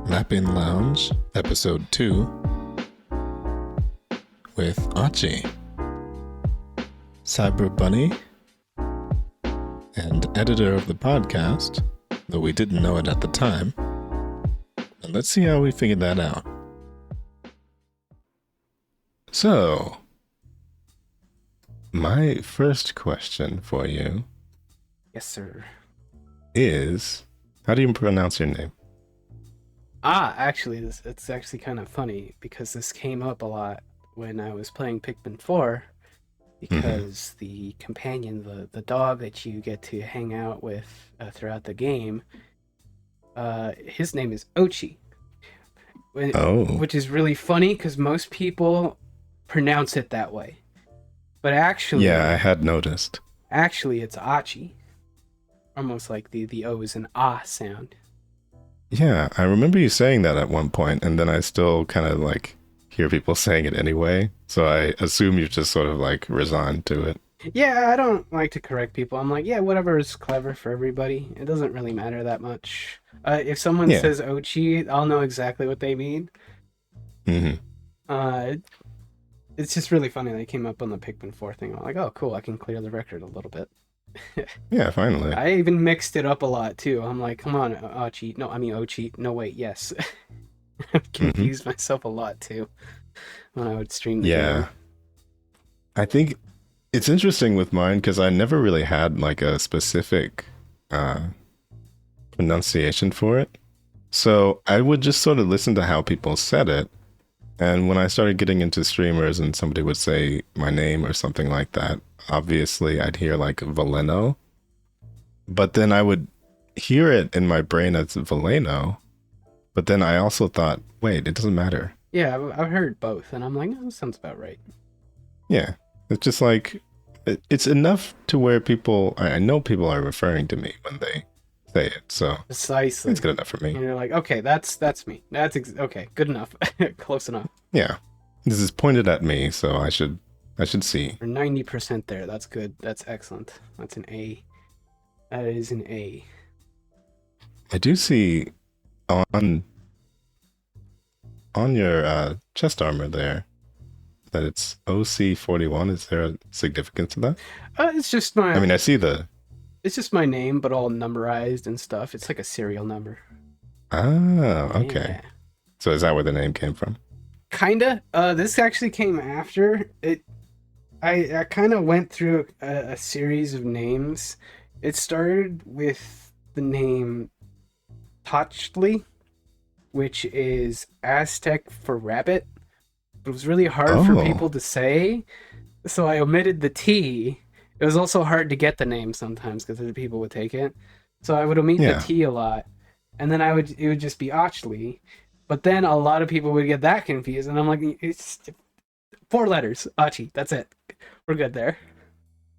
Lapin Lounge, Episode 2, with Ochi, Cyber Bunny, and editor of the podcast, though we didn't know it at the time. And let's see how we figured that out. So, my first question for you Yes, sir. is, how do you pronounce your name? Actually, it's actually kind of funny because this came up a lot when I was playing Pikmin 4 because the companion, the dog that you get to hang out with throughout the game, his name is Ochi. Which is really funny because most people pronounce it that way. But actually... Yeah, I had noticed. Actually, it's Ochi. Almost like the O is an ah sound. Yeah, I remember you saying that at one point, and then I still kind of like hear people saying it anyway, so I assume you're just sort of like resigned to it. Yeah, I don't like to correct people. I'm like, yeah, whatever is clever for everybody. It doesn't really matter that much. If someone says Ochi, I'll know exactly what they mean. It's just really funny that it came up on the Pikmin 4 thing. I'm like, oh, cool, I can clear the record a little bit. Yeah, finally. I even mixed it up a lot, too. I'm like, come on, Ochi. No, I mean Ochi. No, wait, yes. I've confused myself a lot, too, when I would stream the game. I think it's interesting with mine, because I never really had, like, a specific pronunciation for it. So I would just sort of listen to how people said it, and when I started getting into streamers and somebody would say my name or something like that, obviously I'd hear like Voleno, but then I would hear it in my brain as Voleno, but then I also thought, wait, it doesn't matter. Yeah, I've heard both, and I'm like, oh, that sounds about right. Yeah, it's just like, it's enough to where I know people are referring to me when they say it, so precisely, it's good enough for me. And you're like, okay, that's me. Okay, good enough. Close enough. Yeah, this is pointed at me, so I should see. We're 90% there. That's good. That's excellent. That's an A. That is an A. I do see on your chest armor there that it's OC41. Is there a significance to that? It's just my... I mean, I see the... It's just my name, but all numberized and stuff. It's like a serial number. Ah, okay. Yeah. So is that where the name came from? Kinda. This actually came after it. I kind of went through a series of names. It started with the name Tochtli, which is Aztec for rabbit. It was really hard for people to say, so I omitted the T. It was also hard to get the name sometimes because people would take it. So I would omit the T a lot, and then it would just be Ochli. But then a lot of people would get that confused, and I'm like, it's 4 letters, Ochi. That's it. We're good there.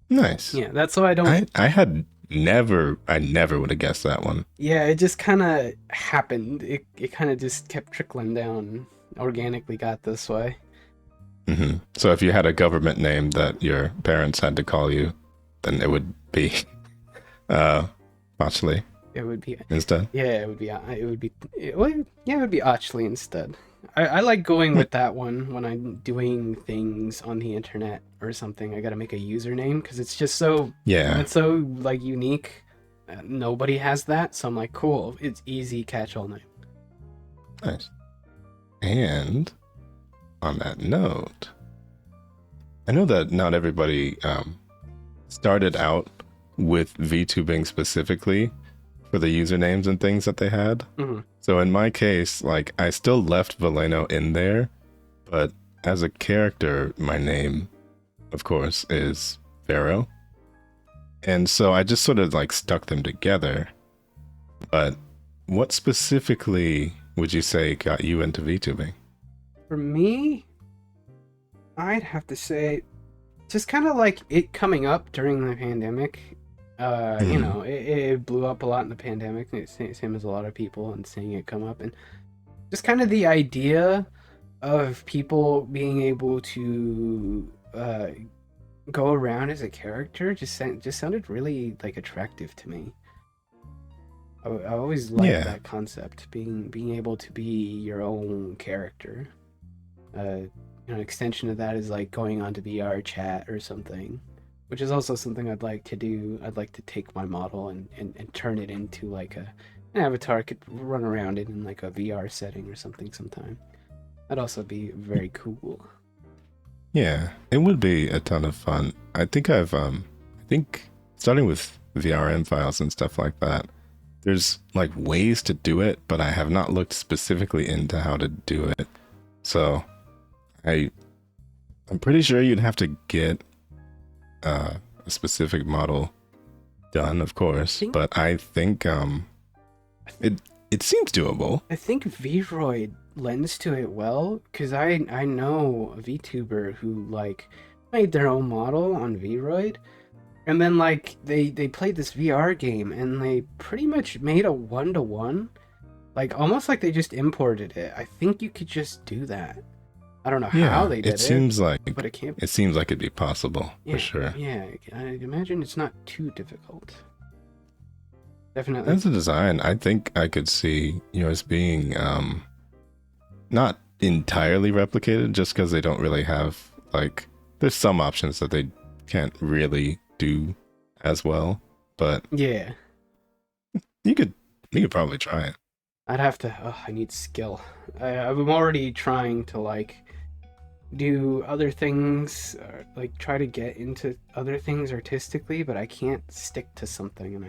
Nice. Yeah, that's why I don't. I never would have guessed that one. Yeah, it just kind of happened. It kind of just kept trickling down. Organically got this way. So if you had a government name that your parents had to call you, then it would be Ochli. It would be instead. Yeah, it would be Ochli instead. I like going with that one when I'm doing things on the internet or something. I got to make a username because it's just so it's so like unique. Nobody has that, so I'm like, cool. It's easy catch-all name. Nice. And on that note, I know that not everybody started out with VTubing specifically for the usernames and things that they had. So in my case, like, I still left Voleno in there, but as a character, my name, of course, is Vehro. And so I just sort of like stuck them together. But what specifically would you say got you into VTubing? For me, I'd have to say just kind of like it coming up during the pandemic. You know, it blew up a lot in the pandemic, same as a lot of people, and seeing it come up, and just kind of the idea of people being able to go around as a character just sounded really like attractive to me. I always liked Yeah. that concept, being able to be your own character. An extension of that is like going on to VR chat or something, which is also something I'd like to do. I'd like to take my model and turn it into like an avatar could run around it in like a VR setting or something sometime. That'd also be very cool. Yeah, it would be a ton of fun. I think starting with VRM files and stuff like that, there's like ways to do it, but I have not looked specifically into how to do it. So I I'm pretty sure you'd have to get a specific model done, of course, think but I think it it seems doable. I think Vroid lends to it well because I know a VTuber who like made their own model on Vroid, and then like they played this VR game and they pretty much made a 1-to-1, like almost like they just imported it. I think you could just do that. I don't know how Yeah, they did it seems like but it can't. it seems like it'd be possible Yeah, for sure. yeah. I imagine it's not too difficult. Definitely. As a design, I think I could see yours being not entirely replicated just because they don't really have like there's some options that they can't really do as well, but Yeah, you could probably try it. I'd have to. Oh, I need skill. I'm already trying to like do other things, like try to get into other things artistically, but I can't stick to something, and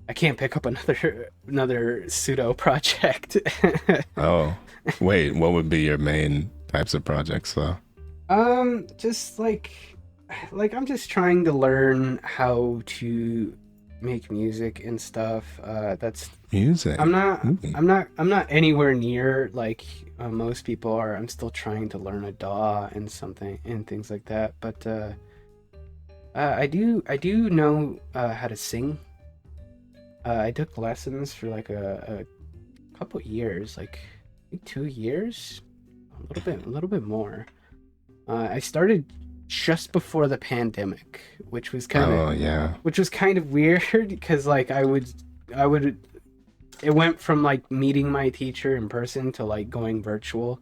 I can't pick up another pseudo project. Oh, wait, what would be your main types of projects though? Just like I'm just trying to learn how to make music and stuff. That's Music. I'm not Ooh. I'm not anywhere near like most people are. I'm still trying to learn a DAW and something and things like that. But I do know how to sing. I took lessons for like a couple years, like I think 2 years, a little bit more. I started just before the pandemic, Oh yeah. which was kind of weird because like I would it went from like meeting my teacher in person to like going virtual,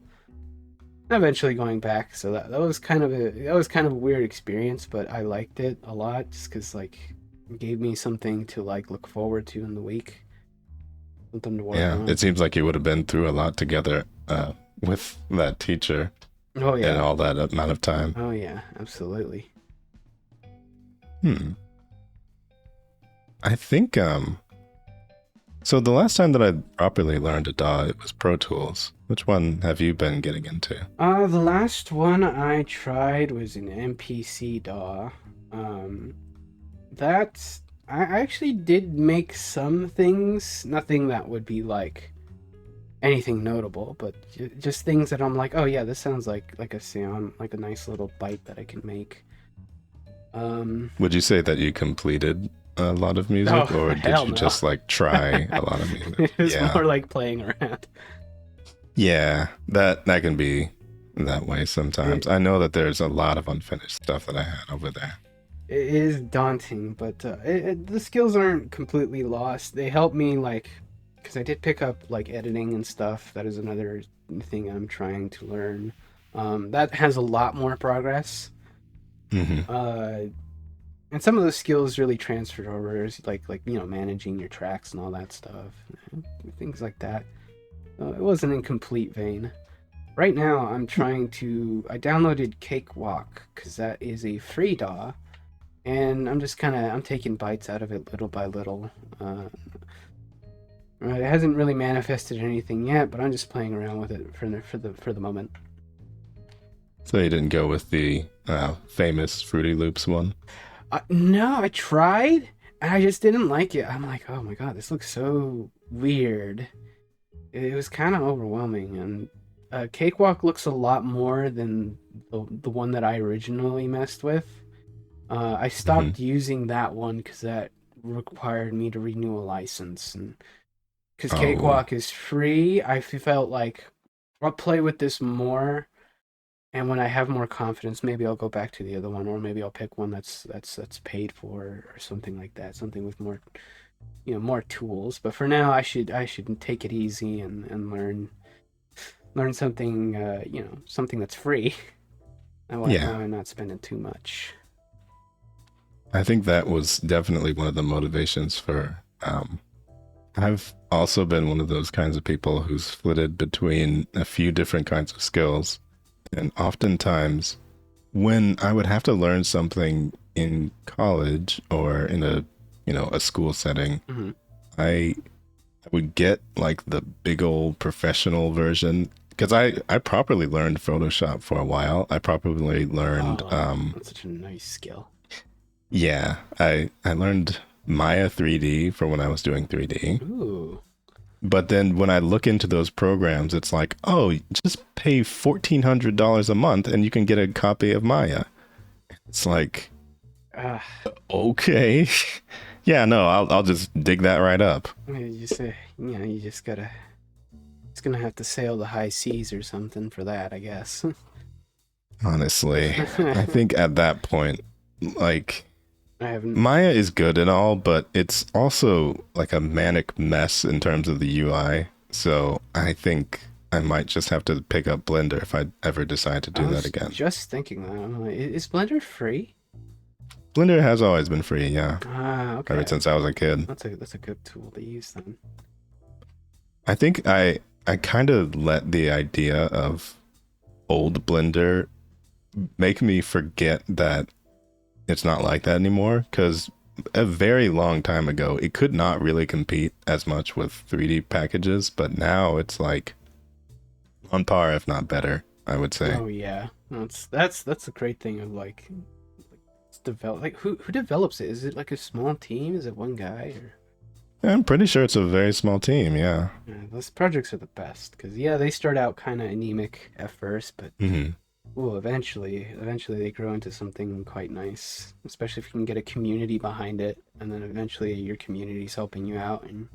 and eventually going back. So that was kind of a weird experience, but I liked it a lot just because like it gave me something to like look forward to in the week, something to work Yeah, on. it seems like you would have been through a lot together with that teacher Oh and yeah, all that amount of time. oh yeah, absolutely. Hmm. I think so the last time that I properly learned a DAW, it was Pro Tools. Which one have you been getting into? The last one I tried was an MPC DAW. Um, that I actually did make some things, nothing that would be like anything notable, but just things that I'm like, oh yeah, this sounds like a sound, like a nice little bite that I can make. Would you say that you completed a lot of music, Oh or did hell you no. just like try a lot of music? It was Yeah, more like playing around. yeah, that can be that way sometimes. I know that there's a lot of unfinished stuff that I had over there. It is daunting, but the skills aren't completely lost. They help me, like, because I did pick up like editing and stuff. That is another thing I'm trying to learn. That has a lot more progress. Hmm. And some of those skills really transferred over, like managing your tracks and all that stuff, things like that. It wasn't in complete vein. Right now, I'm trying to. I downloaded Cakewalk because that is a free DAW, and I'm taking bites out of it little by little. It hasn't really manifested anything yet, but I'm just playing around with it for the moment. So you didn't go with the famous Fruity Loops one? No, I tried, and I just didn't like it. I'm like, oh my god, this looks so weird. It was kind of overwhelming, and Cakewalk looks a lot more than the one that I originally messed with. I stopped using that one because that required me to renew a license, and because Oh, Cakewalk is free, I felt like I'll play with this more, and when I have more confidence, maybe I'll go back to the other one, or maybe I'll pick one that's paid for or something like that, something with more more tools. But for now, I should take it easy and learn something, something that's free. That way I'm not spending too much. I think that was definitely one of the motivations for. I've also been one of those kinds of people who's flitted between a few different kinds of skills, and oftentimes, when I would have to learn something in college or in a school setting, I would get like the big old professional version because I properly learned Photoshop for a while. I properly learned That's such a nice skill. Yeah, I learned Maya 3D for when I was doing 3D. Ooh. But then when I look into those programs, it's like, oh, just pay $1,400 a month and you can get a copy of Maya. It's like, okay. Yeah, no, I'll just dig that right up. You just gotta. It's gonna have to sail the high seas or something for that, I guess. Honestly, I think at that point, like, Maya is good and all, but it's also like a manic mess in terms of the UI. So I think I might just have to pick up Blender if I ever decide to do that again. Just thinking that. I'm like, is Blender free? Blender has always been free, yeah. Okay. Ever since I was a kid. That's a good tool to use then. I think I kind of let the idea of old Blender make me forget that it's not like that anymore, because a very long time ago it could not really compete as much with 3D packages, but now it's like on par, if not better, I would say. Oh yeah, that's the great thing of like develop. Like who develops it? Is it like a small team? Is it one guy? Or I'm pretty sure it's a very small team. Yeah. Those projects are the best because they start out kind of anemic at first, but eventually they grow into something quite nice. Especially if you can get a community behind it, and then eventually your community's helping you out, and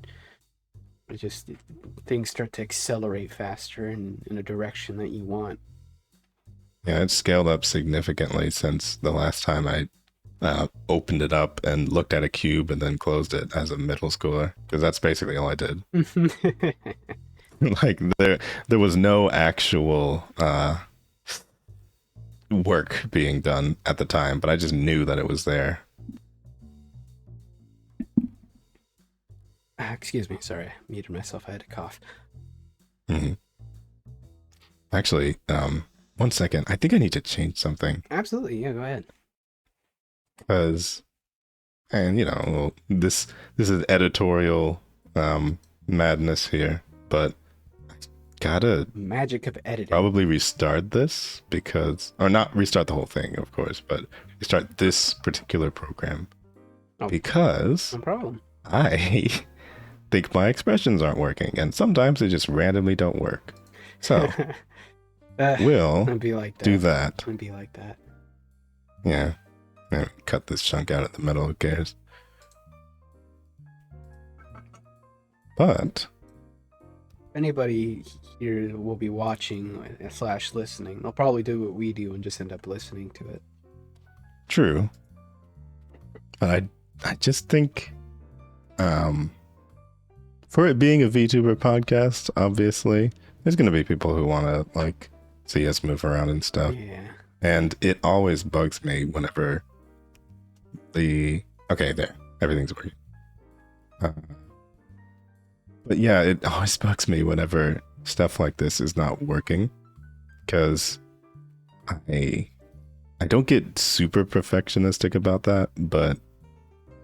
things start to accelerate faster in a direction that you want. Yeah, it's scaled up significantly since the last time I opened it up and looked at a cube and then closed it as a middle schooler, because that's basically all I did. Like there was no actual work being done at the time, but I just knew that it was there. Excuse me, sorry, I muted myself. I had to cough. Actually, 1 second. I think I need to change something. Absolutely, yeah, go ahead. Because, and this is editorial madness here, but I gotta magic of editing. Probably restart this or not restart the whole thing, of course, but restart this particular program because no problem. I think my expressions aren't working, and sometimes they just randomly don't work. So we'll do that. It'd be like that. Yeah. Cut this chunk out at the middle, who cares? But if anybody here will be watching / listening, they'll probably do what we do and just end up listening to it. True. But I just think for it being a VTuber podcast, obviously, there's gonna be people who wanna like see us move around and stuff. Yeah. And it always bugs me whenever there, everything's working. But yeah, it always bugs me whenever stuff like this is not working, because I don't get super perfectionistic about that, but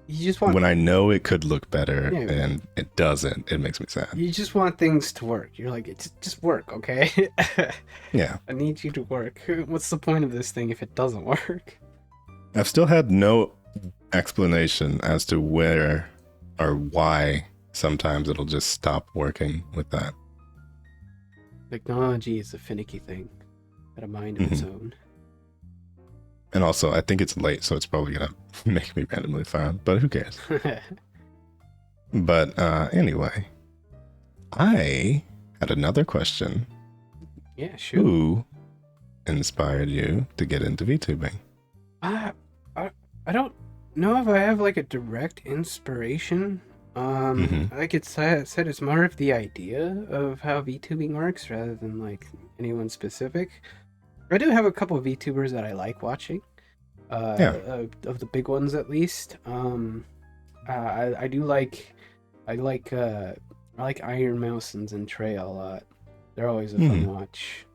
you just want, when I know it could look better and it doesn't, it makes me sad. You just want things to work. You're like, it's just work, okay? Yeah. I need you to work. What's the point of this thing if it doesn't work? I've still had no explanation as to where or why sometimes it'll just stop working with that. Technology is a finicky thing. Got a mind of its own. And also, I think it's late, so it's probably gonna make me randomly frown, but who cares? But anyway, I had another question. Yeah, sure. Who inspired you to get into VTubing? I don't know if I have like a direct inspiration. Hmm. Like it said, it's more of the idea of how VTubing works rather than like anyone specific. I do have a couple of VTubers that I like watching. Yeah. Of the big ones at least. I do like I like I like Iron Mouse and Zentraya a lot. They're always a fun Hmm. watch.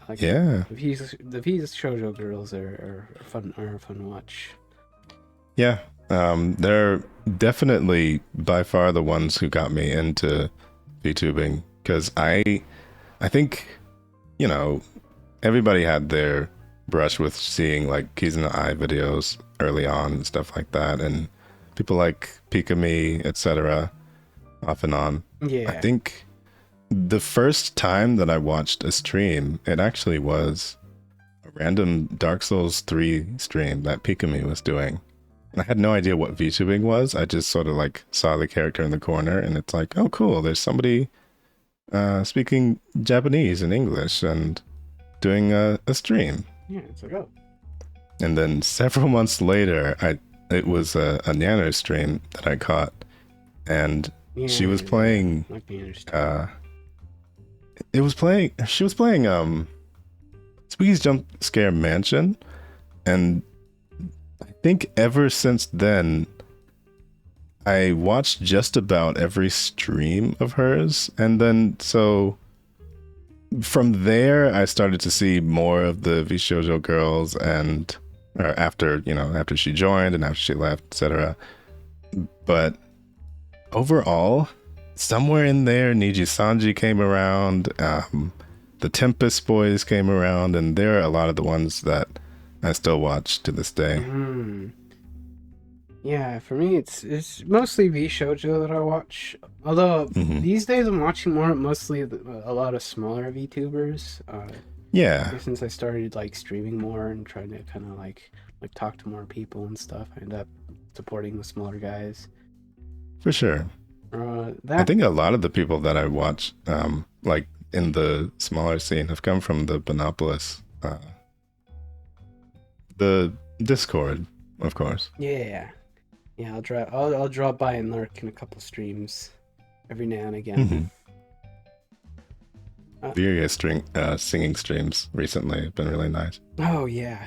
Like Yeah. the V's Shoujo girls are a fun watch. Yeah. They're definitely by far the ones who got me into VTubing because I think, you know, everybody had their brush with seeing like Keys in the Eye videos early on and stuff like that, and people like Pikami, etc. Off and on. I Yeah. think the first time that I watched a stream, it actually was a random Dark Souls 3 stream that Pikami was doing. And I had no idea what VTubing was. I just sort of like saw the character in the corner and it's like, oh cool, there's somebody speaking Japanese and English and doing a stream. Yeah, it's like, oh. And then several months later, it was a Nano stream that I caught, and Yeah, she was yeah, playing. like me understand. It was playing. She was playing Squeeze Jump Scare Mansion, and I think ever since then, I watched just about every stream of hers, and then so from there, I started to see more of the VShojo girls, and or after after she joined and after she left, etc. But overall, somewhere in there, Niji Sanji came around, the Tempest Boys came around, and there are a lot of the ones that I still watch to this day. Mm. Yeah, for me it's mostly V Shoujo that I watch. Although Hmm. these days I'm watching mostly a lot of smaller VTubers. Yeah, Ever since I started like streaming more and trying to kind of like talk to more people and stuff, I end up supporting the smaller guys. for sure. I That think a lot of the people that I watch, like in the smaller scene, have come from the Bunopolis, the Discord, of course. yeah, yeah. I'll drop by and lurk in a couple streams every now and again. Hmm. Uh, Various singing streams recently have been really nice. oh yeah,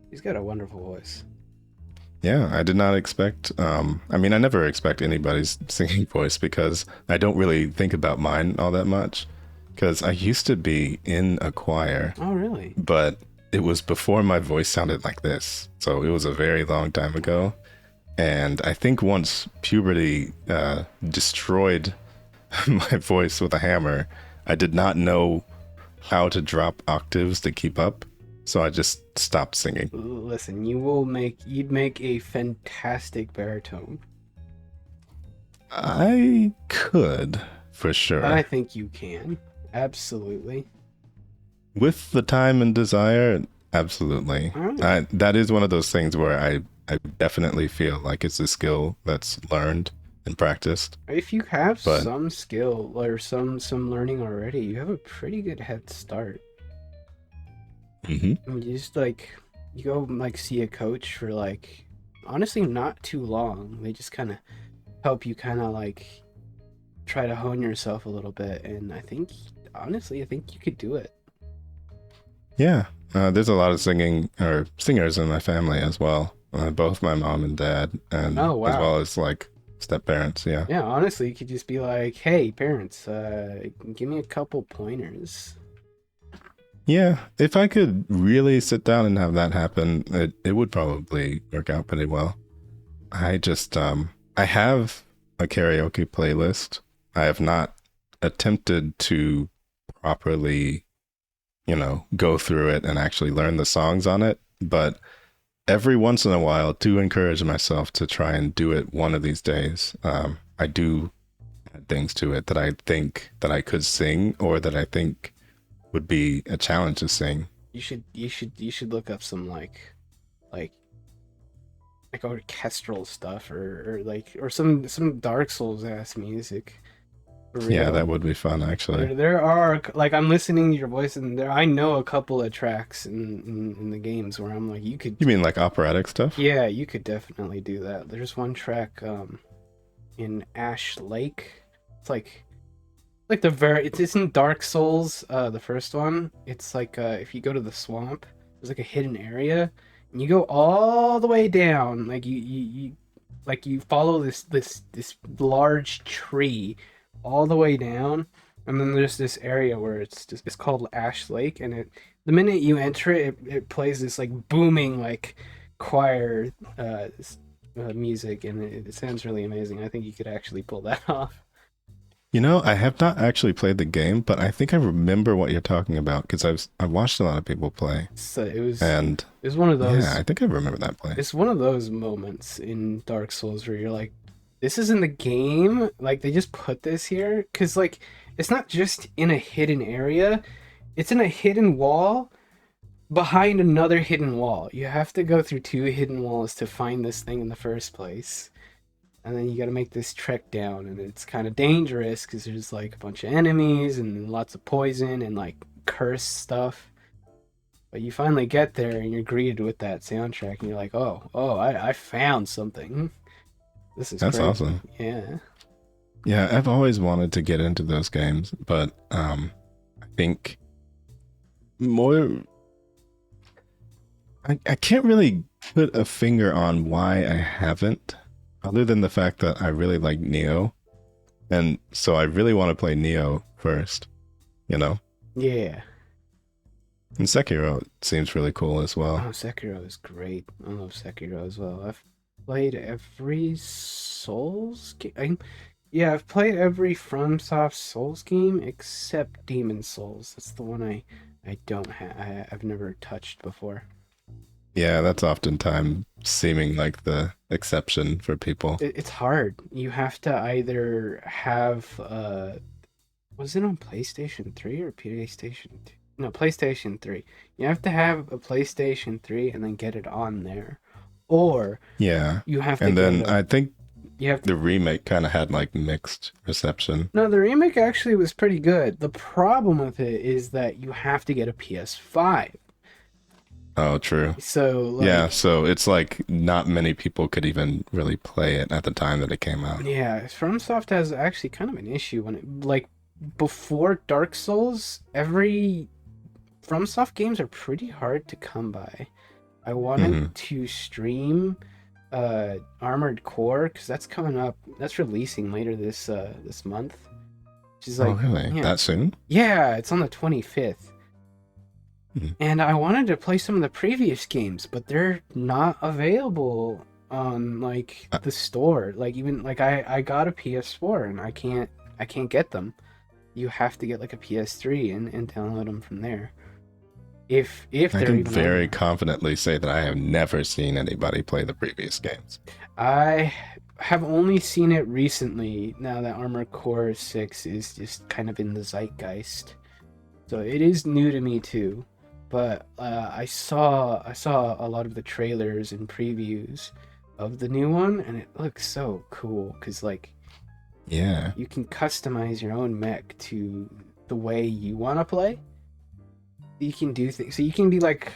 he's got a wonderful voice. Yeah, I did not expect. I mean, I never expect anybody's singing voice because I don't really think about mine all that much. Because I used to be in a choir, Oh really? but it was before my voice sounded like this. So it was a very long time ago. And I think once puberty destroyed my voice with a hammer, I did not know how to drop octaves to keep up. So I just stopped singing. Listen, you'd make a fantastic baritone. I could, for sure. I think you can. Absolutely. With the time and desire, absolutely. All right. That is one of those things where I definitely feel like it's a skill that's learned and practiced. If you have But some skill or some learning already, you have a pretty good head start. mhm. I mean, you just like you go like see a coach for like honestly not too long. They just kind of help you kind of like try to hone yourself a little bit, and I think honestly, I think you could do it. Yeah, there's a lot of singers in my family as well. Both my mom and dad, and Oh as wow. well as like step parents. Yeah. Yeah, honestly, you could just be like, "Hey, parents, give me a couple pointers." Yeah, if I could really sit down and have that happen, it would probably work out pretty well. I just I have a karaoke playlist. I have not attempted to properly, go through it and actually learn the songs on it, but every once in a while to encourage myself to try and do it one of these days. I do add things to it that I think that I could sing or that I think would be a challenge to sing. You should look up some like like orchestral stuff or like or some Dark Souls ass music. For Yeah, real. that would be fun actually. There are like I'm listening to your voice, and there I know a couple of tracks in the games where I'm like, you could, You mean like operatic stuff? yeah, you could definitely do that. There's one track in Ash Lake. It's like it's in Dark Souls, the first one. It's like if you go to the swamp, there's like a hidden area, and you go all the way down. Like you follow this large tree all the way down, and then there's this area where it's called Ash Lake, and the minute you enter it, it plays this like booming like choir music, and it sounds really amazing. I think you could actually pull that off. You know, I have not actually played the game, but I think I remember what you're talking about because I've watched a lot of people play, So and it was one of those. yeah, I think I remember that play. It's one of those moments in Dark Souls where you're like, this is in the game. Like they just put this here because like it's not just in a hidden area. It's in a hidden wall behind another hidden wall. You have to go through two hidden walls to find this thing in the first place. And then you got to make this trek down, and it's kind of dangerous because there's like a bunch of enemies and lots of poison and like curse stuff. But you finally get there, and you're greeted with that soundtrack, and you're like, I found something. This is That's crazy. awesome. Yeah. Yeah, I've always wanted to get into those games, but I think more. I can't really put a finger on why I haven't, other than the fact that I really like Neo, and so I really want to play Neo first, you know. Yeah. And Sekiro seems really cool as well. Oh, Sekiro is great. I love Sekiro as well. I've played every Souls game. Yeah, I've played every FromSoft Souls game except Demon Souls. That's the one I don't have. I've never touched before. Yeah, that's oftentimes seeming like the exception for people. It's hard. You have to either have was it on PlayStation 3 or PlayStation 2? No, PlayStation 3. You have to have a PlayStation 3 and then get it on there. Or Yeah, you have to and then get I think you have to, the remake kind of had like mixed reception. no, the remake actually was pretty good. The problem with it is that you have to get a PS5. Oh, true. So like, Yeah, so it's like not many people could even really play it at the time that it came out. yeah, FromSoft has actually kind of an issue when it like before Dark Souls, every FromSoft games are pretty hard to come by. I wanted to stream Armored Core because that's coming up. That's releasing later this month. Which is like, Oh, really? yeah, That soon? yeah, it's on the 25th. Mhm. And I wanted to play some of the previous games, but they're not available on like the store. Like even like I got a PS4 and I can't get them. You have to get like a PS3 and download them from there. If I they're can even very on confidently say that I have never seen anybody play the previous games. there. I have only seen it recently now that Armored Core 6 is just kind of in the zeitgeist. So it is new to me too. But I saw a lot of the trailers and previews of the new one, and it looks so cool because like Yeah. you can customize your own mech to the way you want to play. You can do things, so you can be like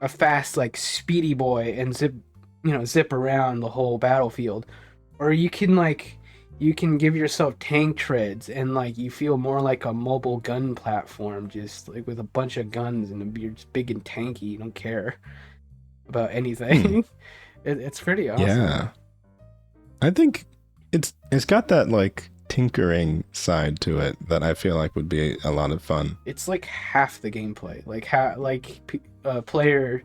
a fast, like speedy boy and zip around the whole battlefield, or you can give yourself tank treads and like you feel more like a mobile gun platform, just like with a bunch of guns and you're just big and tanky. You don't care about anything. It's pretty awesome. Yeah. I think it's got that like tinkering side to it that I feel like would be a lot of fun. It's like half the gameplay. Player,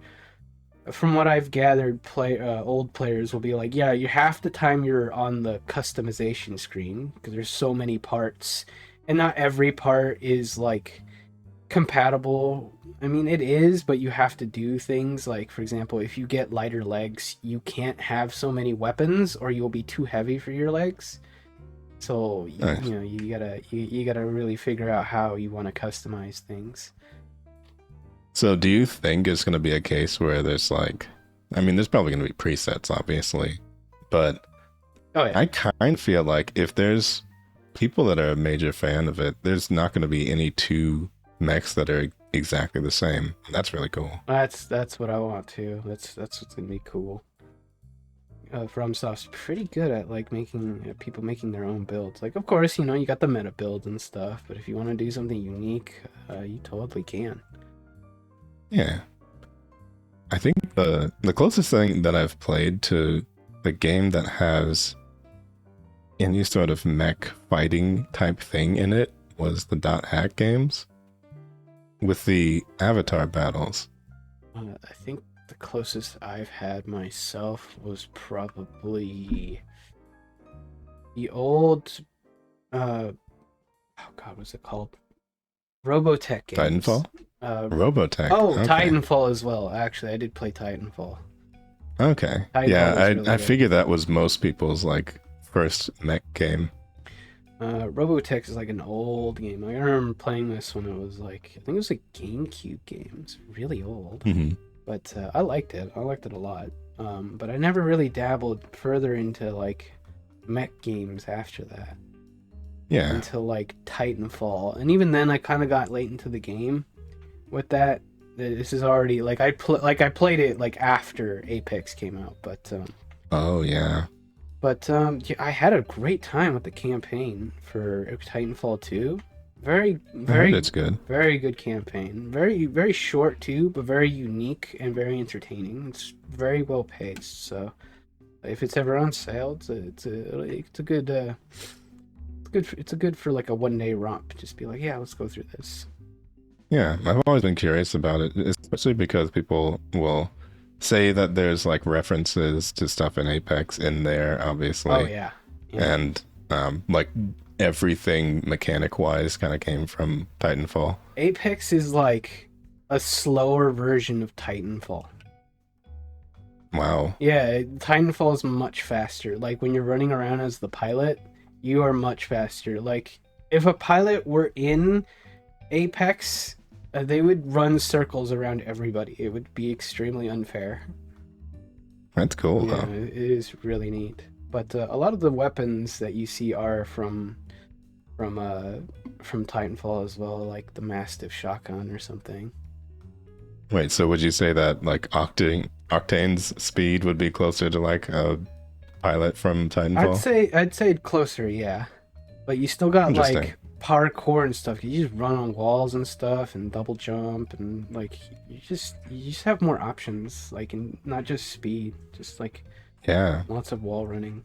from what I've gathered, old players will be like, yeah, you half the time you're on the customization screen because there's so many parts, and not every part is like compatible. I mean, it is, but you have to do things like, for example, if you get lighter legs, you can't have so many weapons, or you'll be too heavy for your legs. So Nice. you know you gotta really figure out how you want to customize things. So do you think it's going to be a case where there's like, I mean, there's probably going to be presets, obviously, but Oh yeah, I kind of feel like if there's people that are a major fan of it, there's not going to be any two mechs that are exactly the same. That's really cool. That's what I want too. That's what's gonna be cool. FromSoft's pretty good at like making people making their own builds. Like, of course, you know, you got the meta builds and stuff, but if you want to do something unique, you totally can. Yeah. I think the closest thing that I've played to the game that has any sort of mech fighting type thing in it was the Dot Hack games with the avatar battles. I think the closest I've had myself was probably the old oh god, what's it called? Robotech games. Titanfall? Robotech. Oh, okay. Titanfall as well. Actually, I did play Titanfall. Okay. Titanfall yeah, really I good. figured that was most people's like first mech game. Robotech is like an old game. I remember playing this when it was like, I think it was a GameCube game. It's really old. Mm-hmm. But I liked it. I liked it a lot. But I never really dabbled further into like mech games after that. Yeah. Until like Titanfall. And even then I kind of got late into the game with that. This is already like I played it like after Apex came out, but oh yeah. But yeah, I had a great time with the campaign for Titanfall 2. Very it's good. Very good campaign. Very short too, but very unique and very entertaining. It's very well paced. So if it's ever on sale, it's a good it's a good for like a 1-day romp. Just be like, yeah, let's go through this. Yeah, I've always been curious about it, especially because people will say that there's like references to stuff in Apex in there, obviously. Oh yeah. And like everything mechanic wise kind of came from Titanfall. Apex is like a slower version of Titanfall. Wow. Yeah, Titanfall is much faster. Like when you're running around as the pilot, you are much faster. Like if a pilot were in Apex, they would run circles around everybody. It would be extremely unfair. That's cool, yeah, though. It is really neat. But a lot of the weapons that you see are from Titanfall as well, like the Mastiff shotgun or something. Wait, so would you say that like Octane's speed would be closer to like a pilot from Titanfall? I'd say closer, yeah. But you still got like parkour and stuff. You just run on walls and stuff and double jump and like you just have more options, like, and not just speed, just like lots of wall running.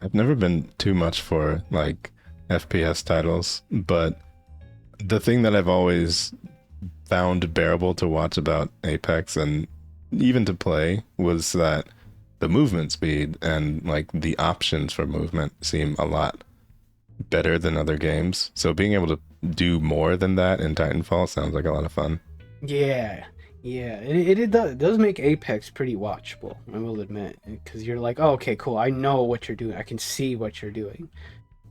I've never been too much for like FPS titles, but the thing that I've always found bearable to watch about Apex and even to play was that the movement speed and like the options for movement seem a lot better than other games. So being able to do more than that in Titanfall sounds like a lot of fun. Yeah. It does make Apex pretty watchable, I will admit, because you're like, oh, okay, cool, I know what you're doing, I can see what you're doing,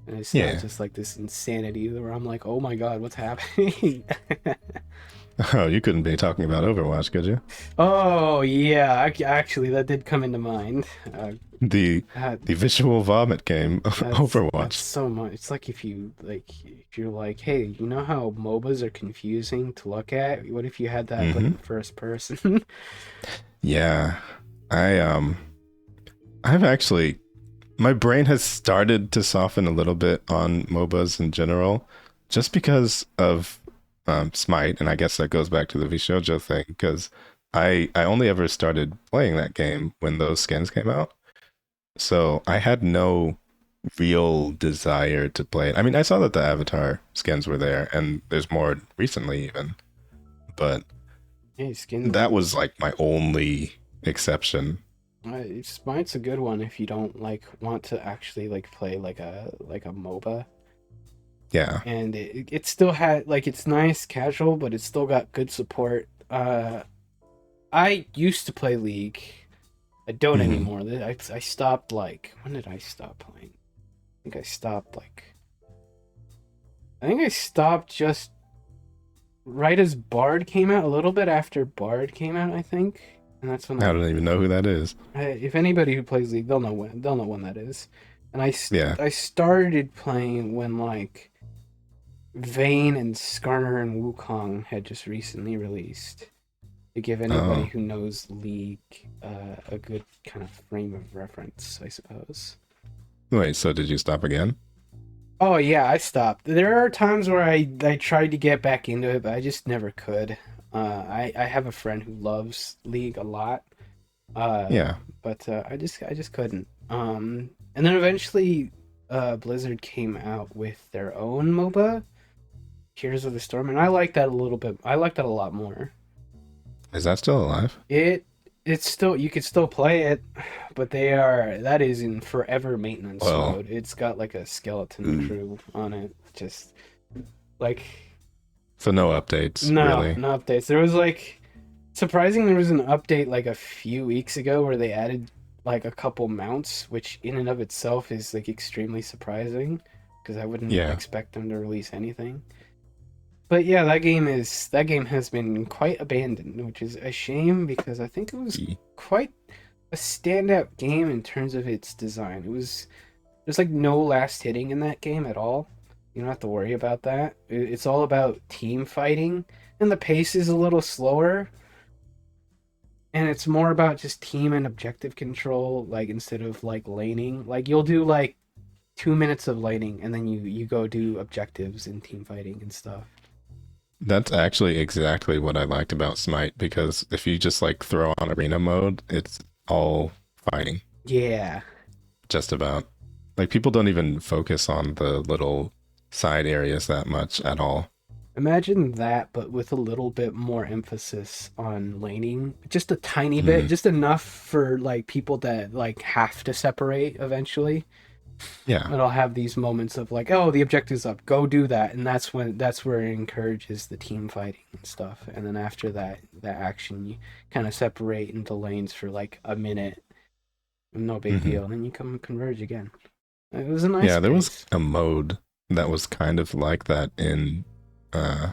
and it's not just like this insanity where I'm like, oh my god, what's happening? Oh, you couldn't be talking about Overwatch, could you? Oh yeah, actually that did come into mind. The visual vomit game, Overwatch. That's so much. It's like if you're like, hey, you know how MOBAs are confusing to look at? What if you had that but in first person? Yeah, I've actually, my brain has started to soften a little bit on MOBAs in general, just because of Smite, and I guess that goes back to the Vishojo thing, because I only ever started playing that game when those skins came out. So I had no real desire to play it. I mean, I saw that the Avatar skins were there, and there's more recently even, but that was like my only exception. Smite's a good one if you don't like want to actually like play like a MOBA. Yeah. And it still had like, it's nice casual, but it's still got good support. I used to play League. I don't anymore. I stopped like, when did I stop playing? I think I stopped just right as Bard came out, a little bit after Bard came out, I think. And that's when I don't even know who that is. If anybody who plays League, they'll know when that is. And I started playing when like Vayne and Skarner and Wukong had just recently released. To give anybody Oh, who knows League a good kind of frame of reference, I suppose. wait, so did you stop again? Oh yeah, I stopped. There are times where I tried to get back into it, but I just never could. I have a friend who loves League a lot, uh, Yeah. but I just couldn't. And then eventually, Blizzard came out with their own MOBA, Heroes of the Storm, and I like that a little bit. I like that a lot more. Is that still alive? It's still, you could still play it, but that is in forever maintenance Well, mode. It's got like a skeleton mm. crew on it. Just like So no updates, no, really. no updates. There was like surprising there was an update like a few weeks ago where they added like a couple mounts, which in and of itself is like extremely surprising because I wouldn't Yeah. expect them to release anything. But yeah, that game has been quite abandoned, which is a shame because I think it was E- quite a standout game in terms of its design. There's like no last hitting in that game at all. You don't have to worry about that. It's all about team fighting, and the pace is a little slower, and it's more about just team and objective control, like instead of like laning. Like you'll do like 2 minutes of laning, and then you go do objectives and team fighting and stuff. That's actually exactly what I liked about Smite because if you just like throw on arena mode, it's all fighting, Yeah. just about. Like people don't even focus on the little side areas that much at all. Imagine that, but with a little bit more emphasis on laning. Just a tiny bit, Mm, just enough for like people that like have to separate eventually. yeah. It'll have these moments of like, oh, the objective's up, go do that, and that's where it encourages the team fighting and stuff. And then after that action, you kind of separate into lanes for like a minute, no big Hmm. deal, and then you come and converge again. It was a nice Yeah, there was pace. a mode that was kind of like that uh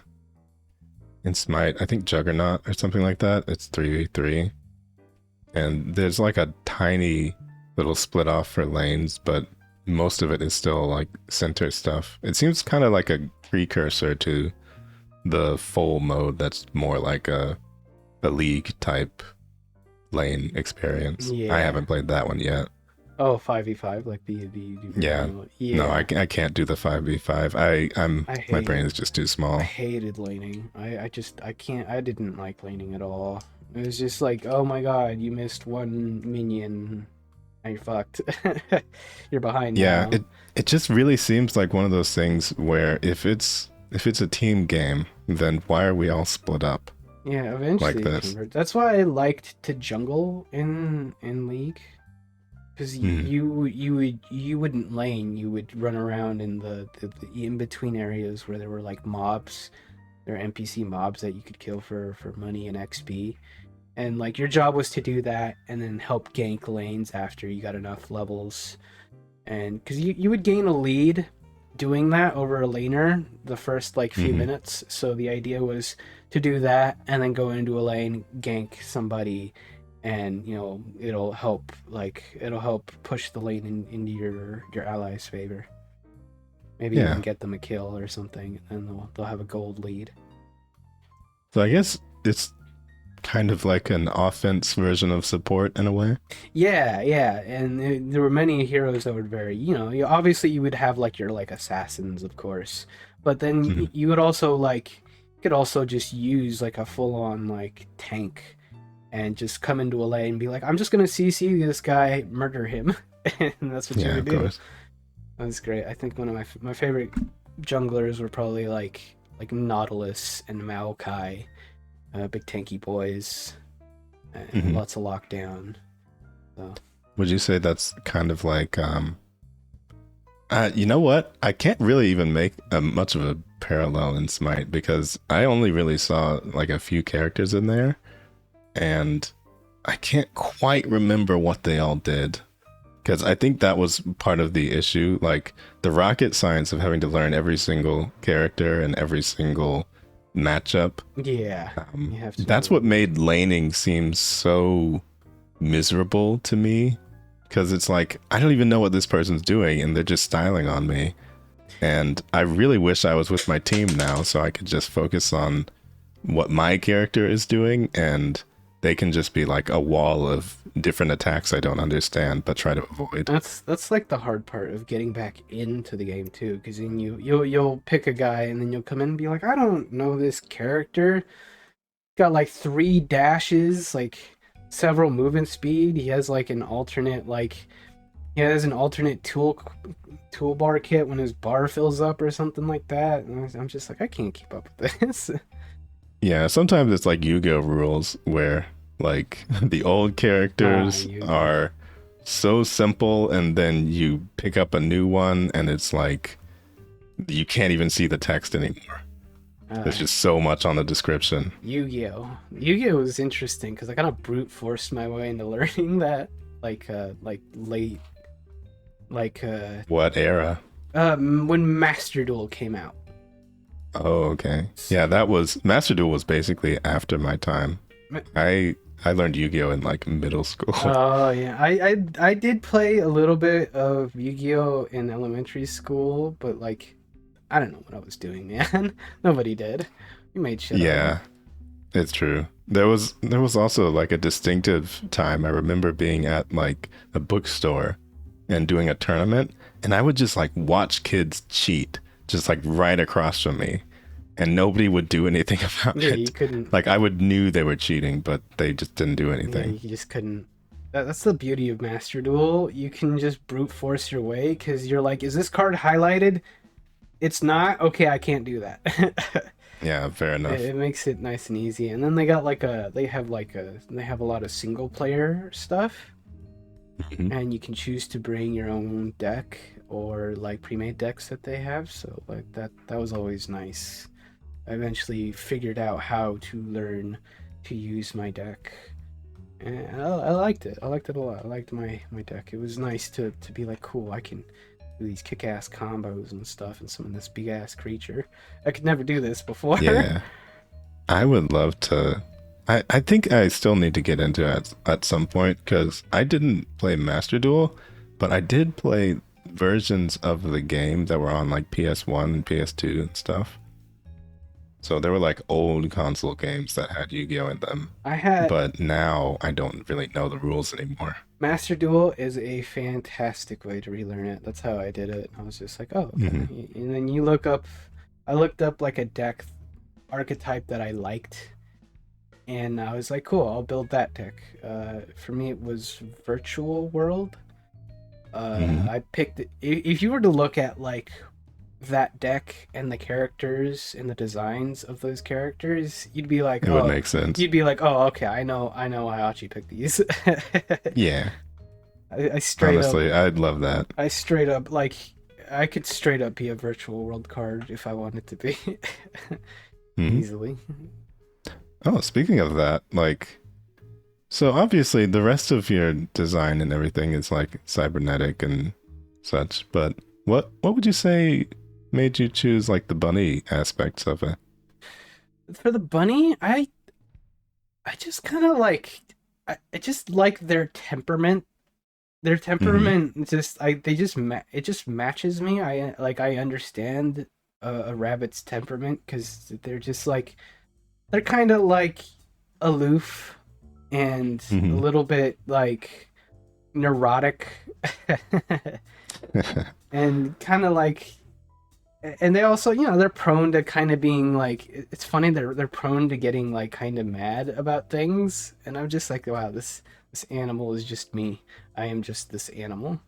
in Smite. I think Juggernaut or something like that. It's 3v3. And there's like a tiny little split off for lanes, but most of it is still like center stuff. It seems kind of like a precursor to the full mode that's more like a league type lane experience. I Yeah. haven't played that one yet. Oh, 5v5, like the Yeah. No, yeah. I can't do the 5v5. I My hate brain is just too I small. hated laning. I can't, I didn't like laning at all. It was just like, oh my god, you missed one minion. Now you're fucked. You're behind Yeah, now. it just really seems like one of those things where if it's a team game, then why are we all split up Yeah, like eventually it this? converged. That's why I liked to jungle in League. Because Hmm. you wouldn't lane, you would run around in the in between areas where there were like mobs, there are NPC mobs that you could kill for money and XP, and like your job was to do that and then help gank lanes after you got enough levels, and because you would gain a lead doing that over a laner the first like few Hmm. minutes, so the idea was to do that and then go into a lane, gank somebody, and it'll help push the lane into your ally's favor. Maybe even Yeah. get them a kill or something, and they'll have a gold lead. So I guess it's kind of like an offense version of support in a way. Yeah, yeah, and there were many heroes that would vary. Obviously you would have like your like assassins, of course, but then Hmm. you would also like you could also just use like a full on like tank and just come into a lane and be like, I'm just gonna CC this guy, murder him, and that's what you Yeah, would of do. course. That was great. I think one of my favorite junglers were probably like Nautilus and Maokai, big tanky boys, and Hmm. lots of lockdown. So Would you say that's kind of like you know what? I can't really even make much of a parallel in Smite because I only really saw like a few characters in there, and I can't quite remember what they all did. Because I think that was part of the issue, like the rocket science of having to learn every single character and every single matchup. yeah, you have That's to. what made laning seem so miserable to me. because it's like I don't even know what this person's doing, and they're just styling on me. And I really wish I was with my team now, so I could just focus on what my character is doing, and they can just be like a wall of different attacks I don't understand but try to avoid. That's like the hard part of getting back into the game too, because then you'll pick a guy and then you'll come in and be like, I don't know this character. Got like 3 dashes, like several movement speed. He has like an alternate toolbar kit when his bar fills up or something like that. And I'm just like, I can't keep up with this. Yeah, sometimes it's like Yu-Gi-Oh rules where like the old characters are so simple, and then you pick up a new one and it's like you can't even see the text anymore. There's just so much on the description. Yu-Gi-Oh is interesting because I kind of brute forced my way into learning that What era? When Master Duel came out. Oh, okay. Yeah, Master Duel was basically after my time. I learned Yu-Gi-Oh in like middle school. Oh yeah, I did play a little bit of Yu-Gi-Oh in elementary school, but like I don't know what I was doing, man. Nobody did. We made shit. Yeah, it's true. There was also like a distinctive time. I remember being at like a bookstore and doing a tournament, and I would just like watch kids cheat just like right across from me, and nobody would do anything about it. You couldn't. Like I knew they were cheating, but they just didn't do anything. Yeah, you just couldn't. That's the beauty of Master Duel. You can just brute force your way because you're like, is this card highlighted? It's not. Okay, I can't do that. Yeah, fair enough. It makes it nice and easy. And then they have a lot of single player stuff. Mm-hmm. And you can choose to bring your own deck or like pre-made decks that they have. So like that was always nice. I eventually figured out how to learn to use my deck. And I liked it. I liked it a lot. I liked my deck. It was nice to be like, cool, I can do these kick-ass combos and stuff and summon this big-ass creature. I could never do this before. Yeah. I would love to. I think I still need to get into it at some point, because I didn't play Master Duel, but I did play versions of the game that were on like PS1 and PS2 and stuff. So there were like old console games that had Yu-Gi-Oh in them. But now I don't really know the rules anymore. Master Duel is a fantastic way to relearn it. That's how I did it. I was just like, oh, okay. Mm-hmm. And then I looked up like a deck archetype that I liked, and I was like, cool, I'll build that deck. For me, it was Virtual World. I picked it. If you were to look at like that deck and the characters and the designs of those characters, you'd be like, it would make sense. You'd be like, oh, okay, I know why Ochi picked these. Yeah. Honestly, I'd love that. I could straight up be a Virtual World card if I wanted to be. Easily. Oh, speaking of that, like, so obviously the rest of your design and everything is like cybernetic and such, but what would you say made you choose like the bunny aspects of it? For the bunny, I just kind of like, I just like their temperament. Their temperament it just matches me. I understand a rabbit's temperament because they're just like, they're kind of like aloof and a little bit like neurotic. And kind of like, and they also, they're prone to kind of being like, it's funny, they're prone to getting like kind of mad about things, and I'm just like, wow, this animal is just me. I am just this animal.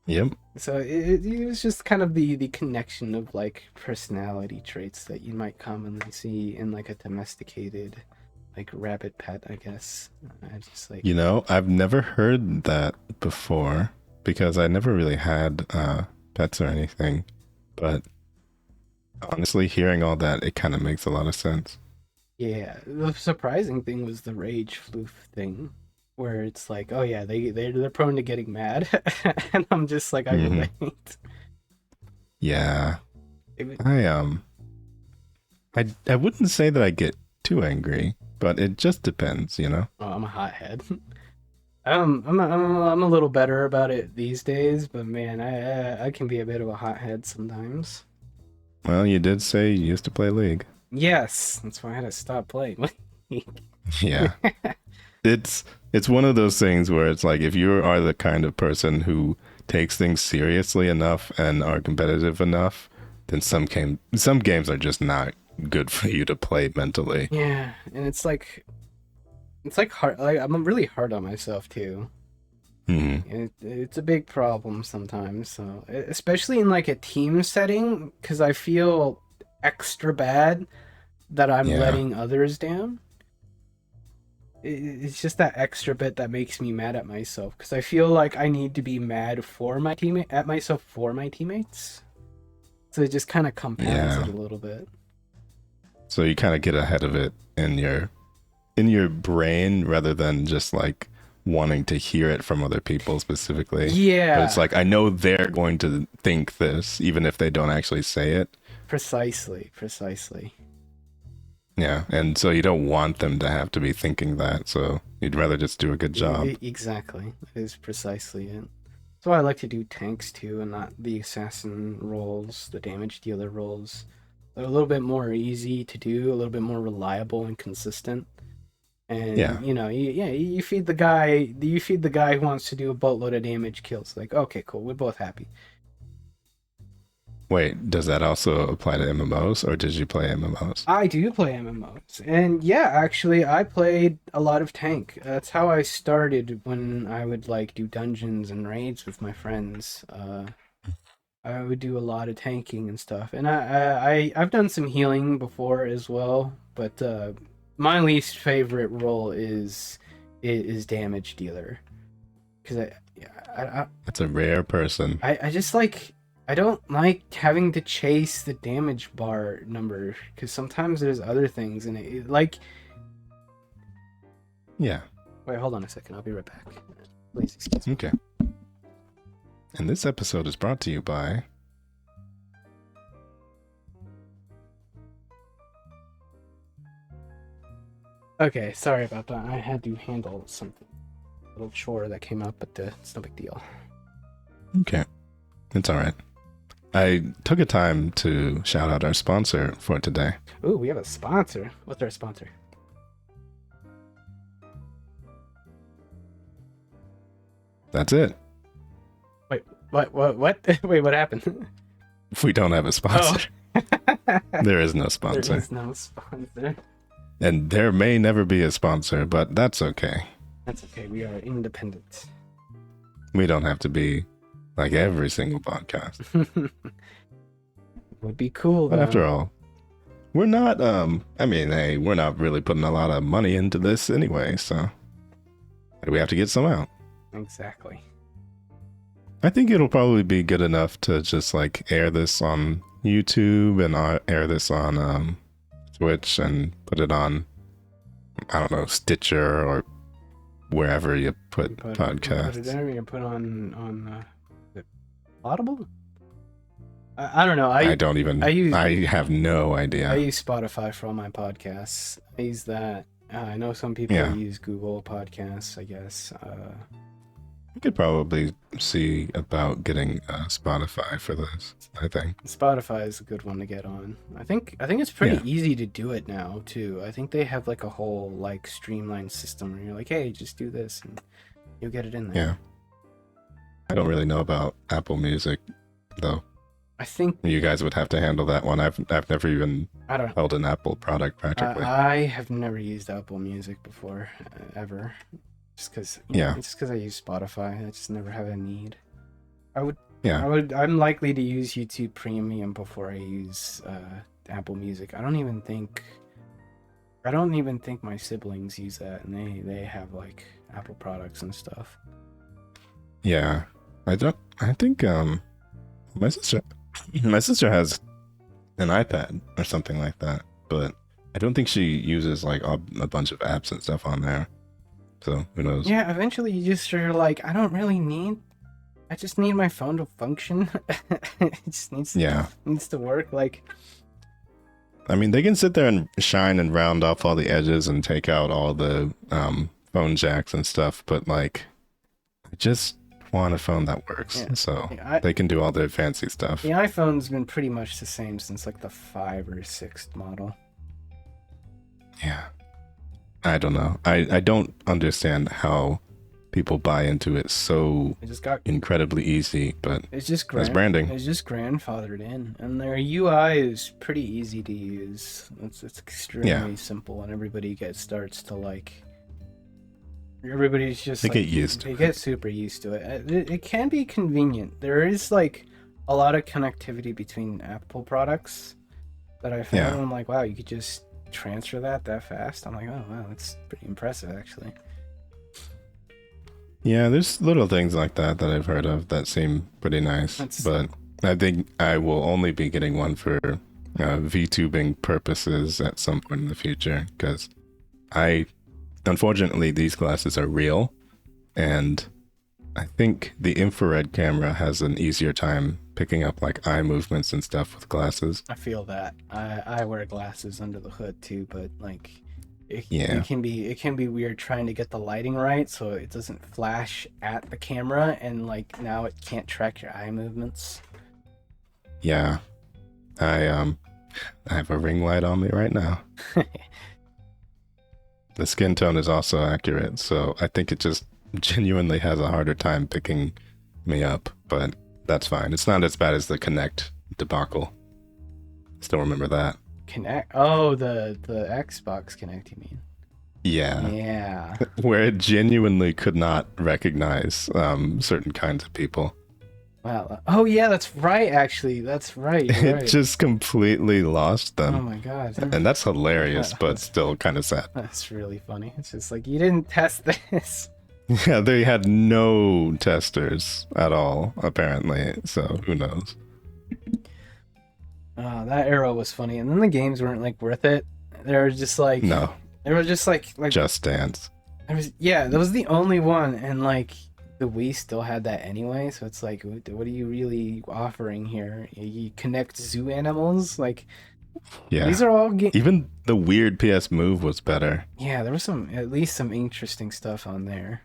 Yep. So it was just kind of the connection of like personality traits that you might commonly see in like a domesticated like rabbit pet, I guess. I just like, I've never heard that before, because I never really had pets or anything, but honestly, hearing all that, it kind of makes a lot of sense. Yeah, the surprising thing was the rage floof thing, where it's like, oh yeah, they're prone to getting mad, and I'm just like, I relate. Yeah, I wouldn't say that I get too angry, but it just depends, Oh, I'm a hothead. I'm a little better about it these days, but man, I can be a bit of a hothead sometimes. Well, you did say you used to play League. Yes, that's why I had to stop playing. Yeah. It's one of those things where it's like if you are the kind of person who takes things seriously enough and are competitive enough, then some games are just not good for you to play mentally. Yeah, and it's like hard. Like I'm really hard on myself too. Hmm. And it's a big problem sometimes. So especially in like a team setting, because I feel extra bad that I'm Yeah. letting others down. It's just that extra bit that makes me mad at myself because I feel like I need to be mad for my teammate at myself for my teammates. So it just kind of compounds Yeah. it a little bit. So you kind of get ahead of it in your brain rather than just like wanting to hear it from other people specifically. Yeah, But it's like I know they're going to think this even if they don't actually say it. precisely. Yeah, and so you don't want them to have to be thinking that. So you'd rather just do a good job. Exactly. That is precisely it. So I like to do tanks too, and not the assassin roles, the damage dealer roles. They're a little bit more easy to do, a little bit more reliable and consistent. And Yeah. you feed the guy who wants to do a boatload of damage kills. Like, okay, cool, we're both happy. Wait, does that also apply to MMOs or did you play MMOs? I do play MMOs, and yeah, actually, I played a lot of tank. That's how I started when I would like do dungeons and raids with my friends. I would do a lot of tanking and stuff, and I've done some healing before as well. But my least favorite role is damage dealer because That's a rare person. I just like I don't like having to chase the damage bar number because sometimes there's other things in it. Like, Yeah. wait, hold on a second. I'll be right back. Please excuse me. Okay. And this episode is brought to you by Okay, sorry about that. I had to handle something, a little chore that came up, but it's no big deal. Okay. It's all right. I took a time to shout out our sponsor for today. Ooh, we have a sponsor. What's our sponsor? That's it. Wait, what? Wait, what happened? We don't have a sponsor. There is no There sponsor. is no sponsor. And there may never be a sponsor, but that's okay. That's okay. We are independent. We don't have to be like every single podcast. Would be cool. But Though. after all, we're not I mean, hey, we're not really putting a lot of money into this anyway, so we have to get some out. Exactly. I think it'll probably be good enough to just like air this on YouTube and air this on Twitch and put it on, I don't know, Stitcher or wherever you put podcasts. Put it there. We can put on Audible. I don't know. I don't even. I have no idea. I use Spotify for all my podcasts. I use that. I know some people use Google Podcasts. I guess. You could probably see about getting Spotify for this. I think Spotify is a good one to get on. I think it's pretty easy to do it now too. I think they have like a whole like streamlined system where you're like, hey, just do this and you'll get it in there. Yeah. I don't really know about Apple Music though. I think you guys would have to handle that one. I've never even held an Apple product practically. I have never used Apple Music before ever. Just because I use Spotify, I just never have a need. I'm likely to use YouTube Premium before I use Apple Music. I don't even think my siblings use that, and they have like Apple products and stuff. Yeah, I think my sister has an iPad or something like that, but I don't think she uses like a bunch of apps and stuff on there. So who knows? Yeah, eventually you just are like, I just need my phone to function. It just needs to work. Like, I mean, they can sit there and shine and round off all the edges and take out all the phone jacks and stuff, but like just want a phone that works, Yeah. so Yeah, they can do all their fancy stuff. the iPhone's been pretty much the same since like the 5 or 6 model. Yeah. I don't know. I don't understand how people buy into it so It just got incredibly easy, but it's just that's branding. It's just grandfathered in, and their UI is pretty easy to use. It's extremely simple, and everybody starts to like. Everybody's just They like, get used to they it. get super used to it. It can be convenient. There is like a lot of connectivity between Apple products that I found. Yeah. And I'm like, wow, you could just transfer that fast. I'm like, oh wow, that's pretty impressive actually. Yeah, there's little things like that that I've heard of that seem pretty nice, but I think I will only be getting one for VTubing purposes at some point in the future, because unfortunately, these glasses are real, and I think the infrared camera has an easier time picking up like eye movements and stuff with glasses. I feel that. I wear glasses under the hood too, but like it can be weird trying to get the lighting right so it doesn't flash at the camera, and like now it can't track your eye movements. Yeah. I have a ring light on me right now. The skin tone is also accurate, so I think it just genuinely has a harder time picking me up, but that's fine. It's not as bad as the Kinect debacle. Still remember that. Kinect? Oh, the Xbox Kinect, you mean? Yeah. Yeah. Where it genuinely could not recognize certain kinds of people. Wow. Oh yeah, that's right. Actually, that's right. You're right. It just completely lost them. Oh my god. And that's hilarious, but still kind of sad. That's really funny. It's just like, you didn't test this. Yeah, they had no testers at all, apparently. So who knows? That era was funny, and then the games weren't like worth it. They were just like No. They were just like Just Dance. that was the only one, and like the Wii still had that anyway. So it's like, what are you really offering here? You connect zoo animals, like Yeah. these are all even the weird PS Move was better. Yeah, there was at least some interesting stuff on there.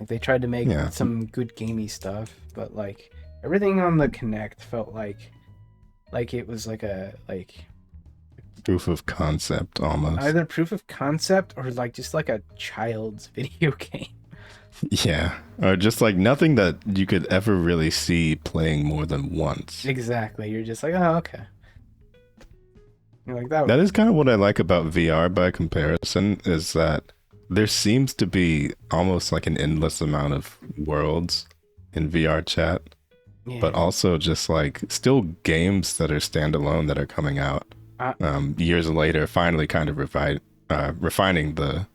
Like they tried to make some good gamey stuff, but like everything on the Kinect felt like it was like a Proof of concept almost. either proof of concept or like just like a child's video game. Yeah. Or just like nothing that you could ever really see playing more than once. Exactly. You're just like, oh, okay. You're like that. That is kind of what I like about VR by comparison, is that there seems to be almost like an endless amount of worlds in VR chat, but also just like still games that are standalone that are coming out years later, finally kind of refining the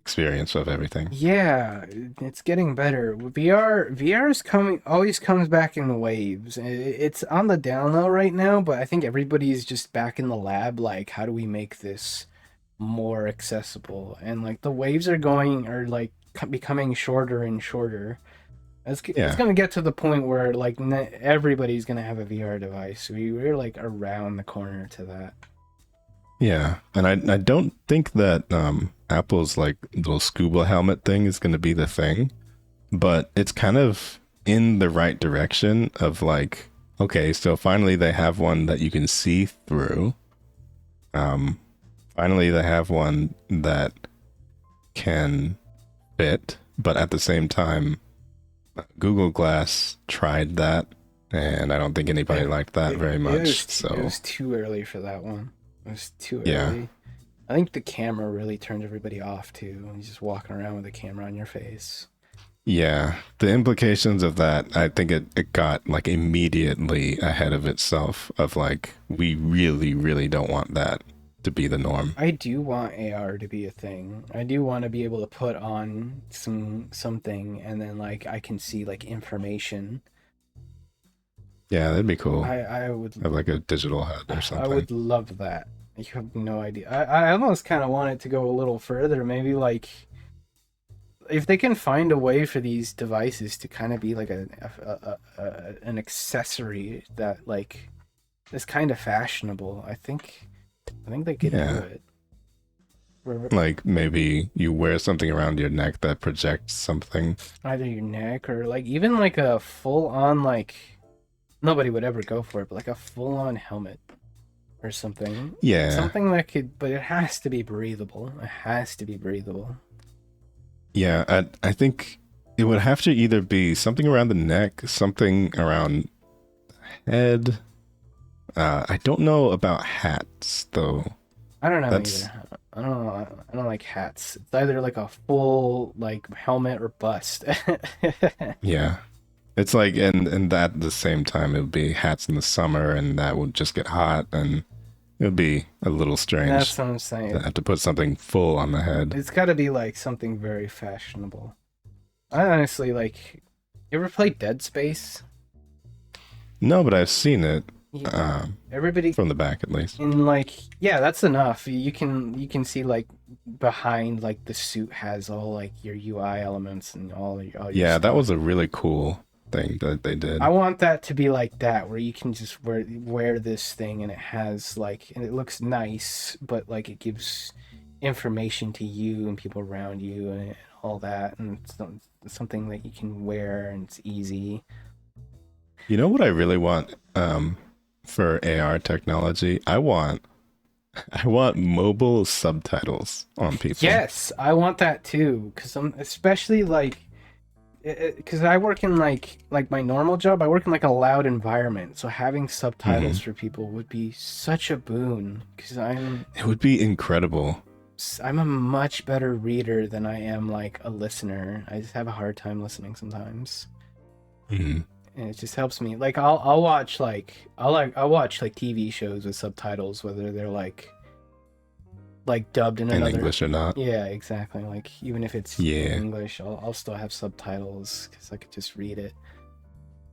experience of everything. Yeah, it's getting better. VR is always comes back in waves. It's on the down low right now, but I think everybody's just back in the lab, like, how do we make this more accessible? And like the waves are becoming shorter and shorter. It's gonna get to the point where like everybody's gonna have a VR device. We're like around the corner to that. Yeah, and I don't think that Apple's like little scuba helmet thing is going to be the thing, but it's kind of in the right direction of like, okay, so finally they have one that you can see through. Finally they have one that can fit, but at the same time, Google Glass tried that, and I don't think anybody liked that very much. It was too early for that one. It was too early. Yeah. I think the camera really turned everybody off too. You're just walking around with a camera on your face. Yeah, the implications of that, I think it got like immediately ahead of itself of like, we really, really don't want that to be the norm. I do want AR to be a thing. I do want to be able to put on something and then like I can see like information. Yeah, that'd be cool. I would have like a digital HUD or something. I would love that. You have no idea. I almost kind of want it to go a little further. Maybe like if they can find a way for these devices to kind of be like an accessory that like is kind of fashionable, I think they could do it. Like maybe you wear something around your neck that projects something. Either your neck or like even like a full on like nobody would ever go for it, but like a full on helmet or something. Yeah. Something that could, but it has to be breathable. It has to be breathable. Yeah, I think it would have to either be something around the neck, something around the head. I don't know about hats though. I don't know either. I don't know. I don't like hats. It's either like a full like helmet or bust. Yeah. It's like and that at the same time it would be hats in the summer and that would just get hot and it would be a little strange That's what I'm saying. to have to put something full on the head. It's got to be like something very fashionable. I honestly like. You ever played Dead Space? No, but I've seen it. Yeah. Everybody From the back at least. and like yeah, that's enough. You can see like behind like the suit has all like your UI elements and all your Yeah, stuff. that was a really cool thing that they did. I want that to be like that, where you can just wear this thing and it has like, and it looks nice, but like it gives information to you and people around you and all that, and it's something that you can wear and it's easy. You know what I really want for AR technology? I want mobile subtitles on people. Yes, I want that too, because I'm especially like, because I work in like my normal job, I work in like a loud environment, so having subtitles for people would be such a boon. Because it would be incredible. I'm a much better reader than I am like a listener. I just have a hard time listening sometimes, Mm-hmm. and it just helps me. Like I'll watch like I'll watch like TV shows with subtitles, whether they're like dubbed in another English or not. Yeah, exactly. Like even if it's Yeah. English, I'll still have subtitles because I could just read it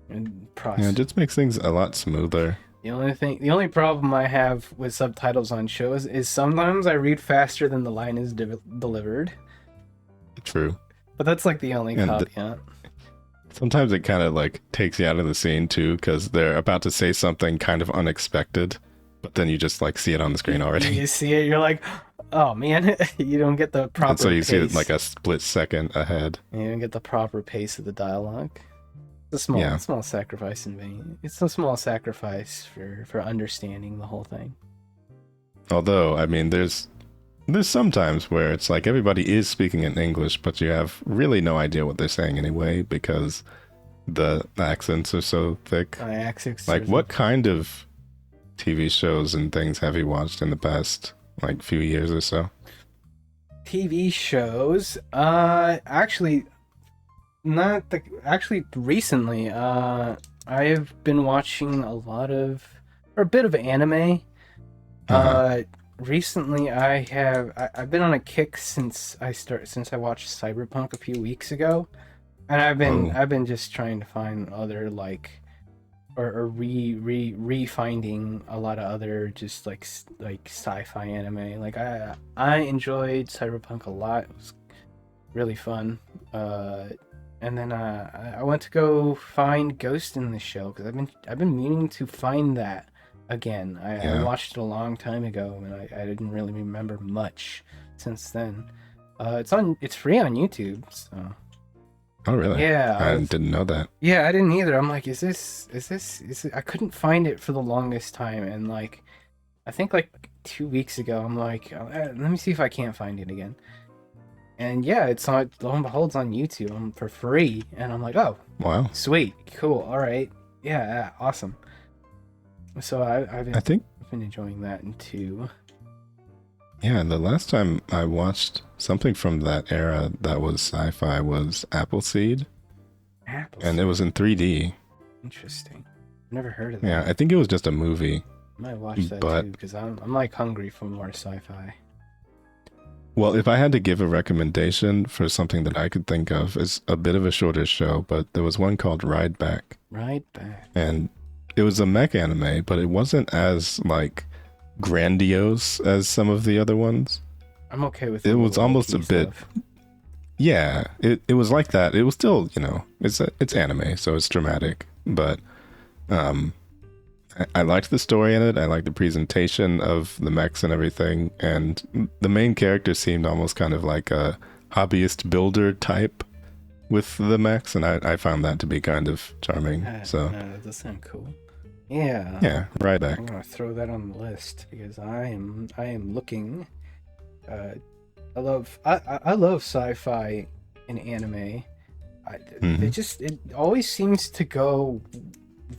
and Yeah, process. it just makes things a lot smoother. The only problem I have with subtitles on shows is sometimes I read faster than the line is delivered. True. But that's like the only And caveat. Sometimes it kind of like takes you out of the scene too, because they're about to say something kind of unexpected, but then you just like see it on the screen already. You see it, you're like, oh man, you don't get the proper And so you pace. see it like a split second ahead. You don't get the proper pace of the dialogue. It's a small sacrifice in vain. It's a small sacrifice for understanding the whole thing. Although, I mean, there's some times where it's like everybody is speaking in English, but you have really no idea what they're saying anyway because the accents are so thick. Like, what kind of TV shows and things have you watched in the past, like, few years or so? TV shows? Actually, recently, I've been watching a bit of anime. Recently I've been on a kick since I watched Cyberpunk a few weeks ago, and I've been just trying to find other like or re-finding a lot of other just like sci-fi anime. Like I enjoyed Cyberpunk a lot. It was really fun. And then I went to go find Ghost in the Shell because I've been meaning to find that again. I watched it a long time ago and I didn't really remember much since then. It's free on YouTube. So. Oh really? Yeah. I didn't know that. Yeah, I didn't either. I'm like, is it? I couldn't find it for the longest time, and like, I think like 2 weeks ago, I'm like, let me see if I can't find it again. And yeah, it's on, lo and behold, it's on YouTube for free. And I'm like, oh, wow, sweet, cool, all right, yeah, awesome. So I've been enjoying that too. Yeah, the last time I watched something from that era that was sci-fi was Appleseed. And it was in 3D. Interesting. Never heard of that. Yeah, I think it was just a movie. I might watch that too because I'm like hungry for more sci-fi. Well, if I had to give a recommendation for something that I could think of, it's a bit of a shorter show, but there was one called Ride Back. Ride Back. And it was a mech anime, but it wasn't as like grandiose as some of the other ones. I'm okay with it. Was almost a bit stuff. Yeah, it was like that. It was still, it's anime, so it's dramatic, but I liked the story in it. I liked the presentation of the mechs and everything. And the main character seemed almost kind of like a hobbyist builder type with the mechs, and I found that to be kind of charming. So that does sound cool. Yeah. yeah, right back. I'm gonna throw that on the list because I am looking. I love sci-fi and anime. It always seems to go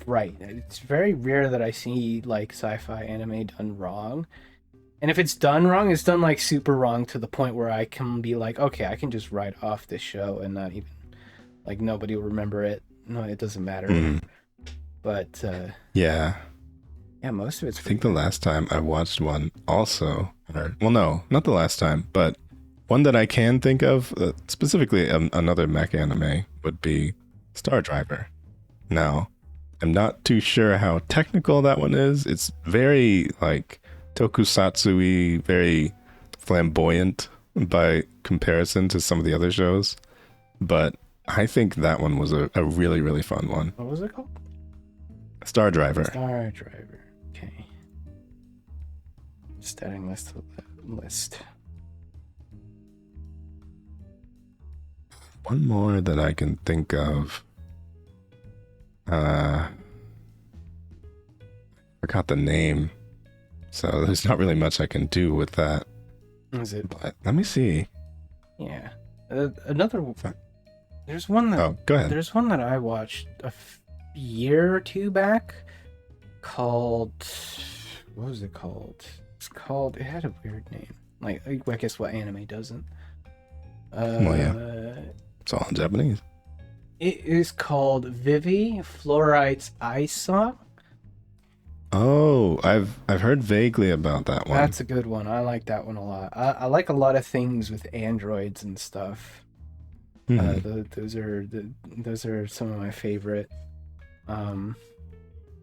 right. It's very rare that I see like sci-fi anime done wrong. And if it's done wrong, it's done like super wrong to the point where I can be like, okay, I can just write off this show and not even like nobody will remember it. No, it doesn't matter. But yeah, most of it's. I think the last time I watched one also, well, no, not the last time, but one that I can think of specifically another mech anime would be Star Driver. Now, I'm not too sure how technical that one is. It's very like tokusatsu-y, very flamboyant by comparison to some of the other shows, but I think that one was a really, really fun one. What was it called? Star Driver. Star Driver. Okay. Just adding this to the list. One more that I can think of. Forgot the name. So there's not really much I can do with that. Is it? But let me see. Yeah. Another. There's one that. Oh, go ahead. There's one that I watched a year or two back called. What was it called? It's called. It had a weird name. Like, I guess what anime doesn't. Well, yeah. It's all in Japanese. It is called Vivi Fluorite's Isa. Oh, I've heard vaguely about that one. That's a good one. I like that one a lot. I like a lot of things with androids and stuff. Those are some of my favorite.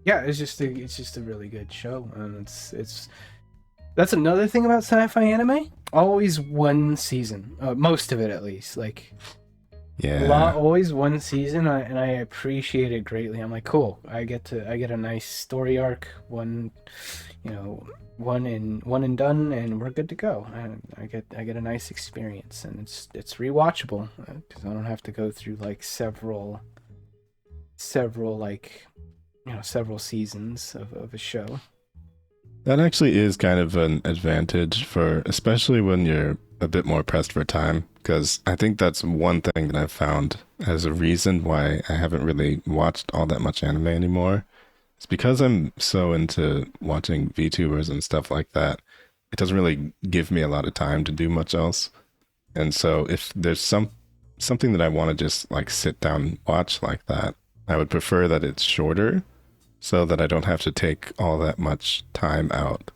Yeah, it's just a really good show, and that's another thing about sci-fi anime. Always one season, most of it at least. Like, yeah, always one season, and I appreciate it greatly. I'm like, cool. I get a nice story arc, one and done, and we're good to go. And I get a nice experience, and it's rewatchable because I don't have to go through like several like several seasons of a show. that actually is kind of an advantage for, especially when you're a bit more pressed for time, because I think that's one thing that I've found as a reason why I haven't really watched all that much anime anymore. It's because I'm so into watching VTubers and stuff like that. It doesn't really give me a lot of time to do much else. And so if there's something that I want to just like sit down and watch like that, I would prefer that it's shorter so that I don't have to take all that much time out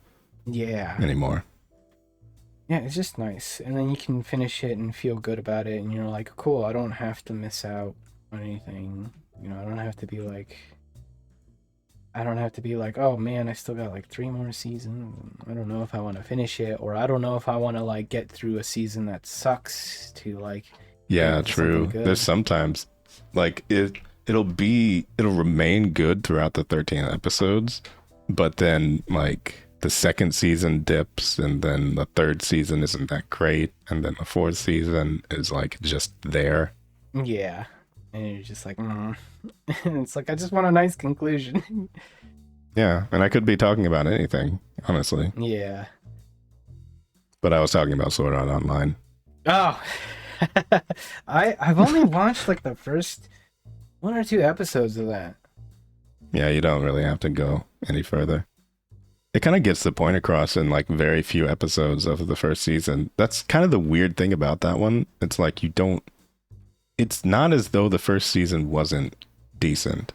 anymore. Yeah, it's just nice. And then you can finish it and feel good about it, and you're like, cool, I don't have to miss out on anything. I don't have to be like, oh man, I still got like 3 more seasons. I don't know if I want to finish it, or I don't know if I want to like get through a season that sucks to like. Yeah, true. There's sometimes like it'll remain good throughout the 13 episodes, but then like the second season dips, and then the third season isn't that great, and then the fourth season is like just there. Yeah. And you're just like, It's like, I just want a nice conclusion. Yeah, and I could be talking about anything, honestly. Yeah. But I was talking about Sword Art Online. Oh. I've only watched like the first 1 or 2 episodes of that. Yeah, you don't really have to go any further. It kind of gets the point across in like very few episodes of the first season. That's kind of the weird thing about that one. It's like it's not as though the first season wasn't decent.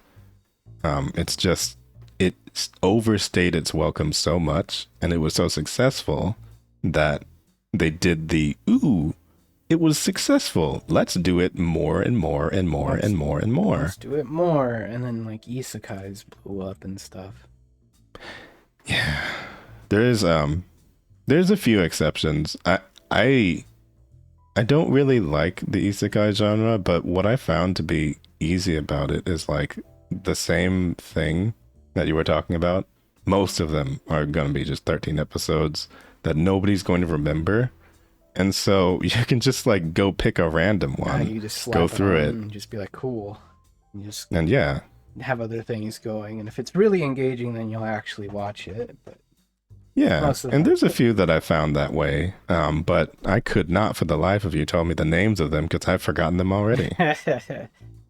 It's just it overstayed its welcome so much, and it was so successful that they did it was successful. Let's do it more and more and more and more and more. Let's do it more. And then like isekais blew up and stuff. Yeah. There's a few exceptions. I don't really like the isekai genre, but what I found to be easy about it is like the same thing that you were talking about, most of them are going to be just 13 episodes that nobody's going to remember. And so you can just like go pick a random one, you just slap go it through on it, and just be like, cool. You just and yeah. have other things going, and if it's really engaging, then you'll actually watch it. But Yeah, most of and them- there's a few that I found that way, but I could not for the life of you tell me the names of them because I've forgotten them already.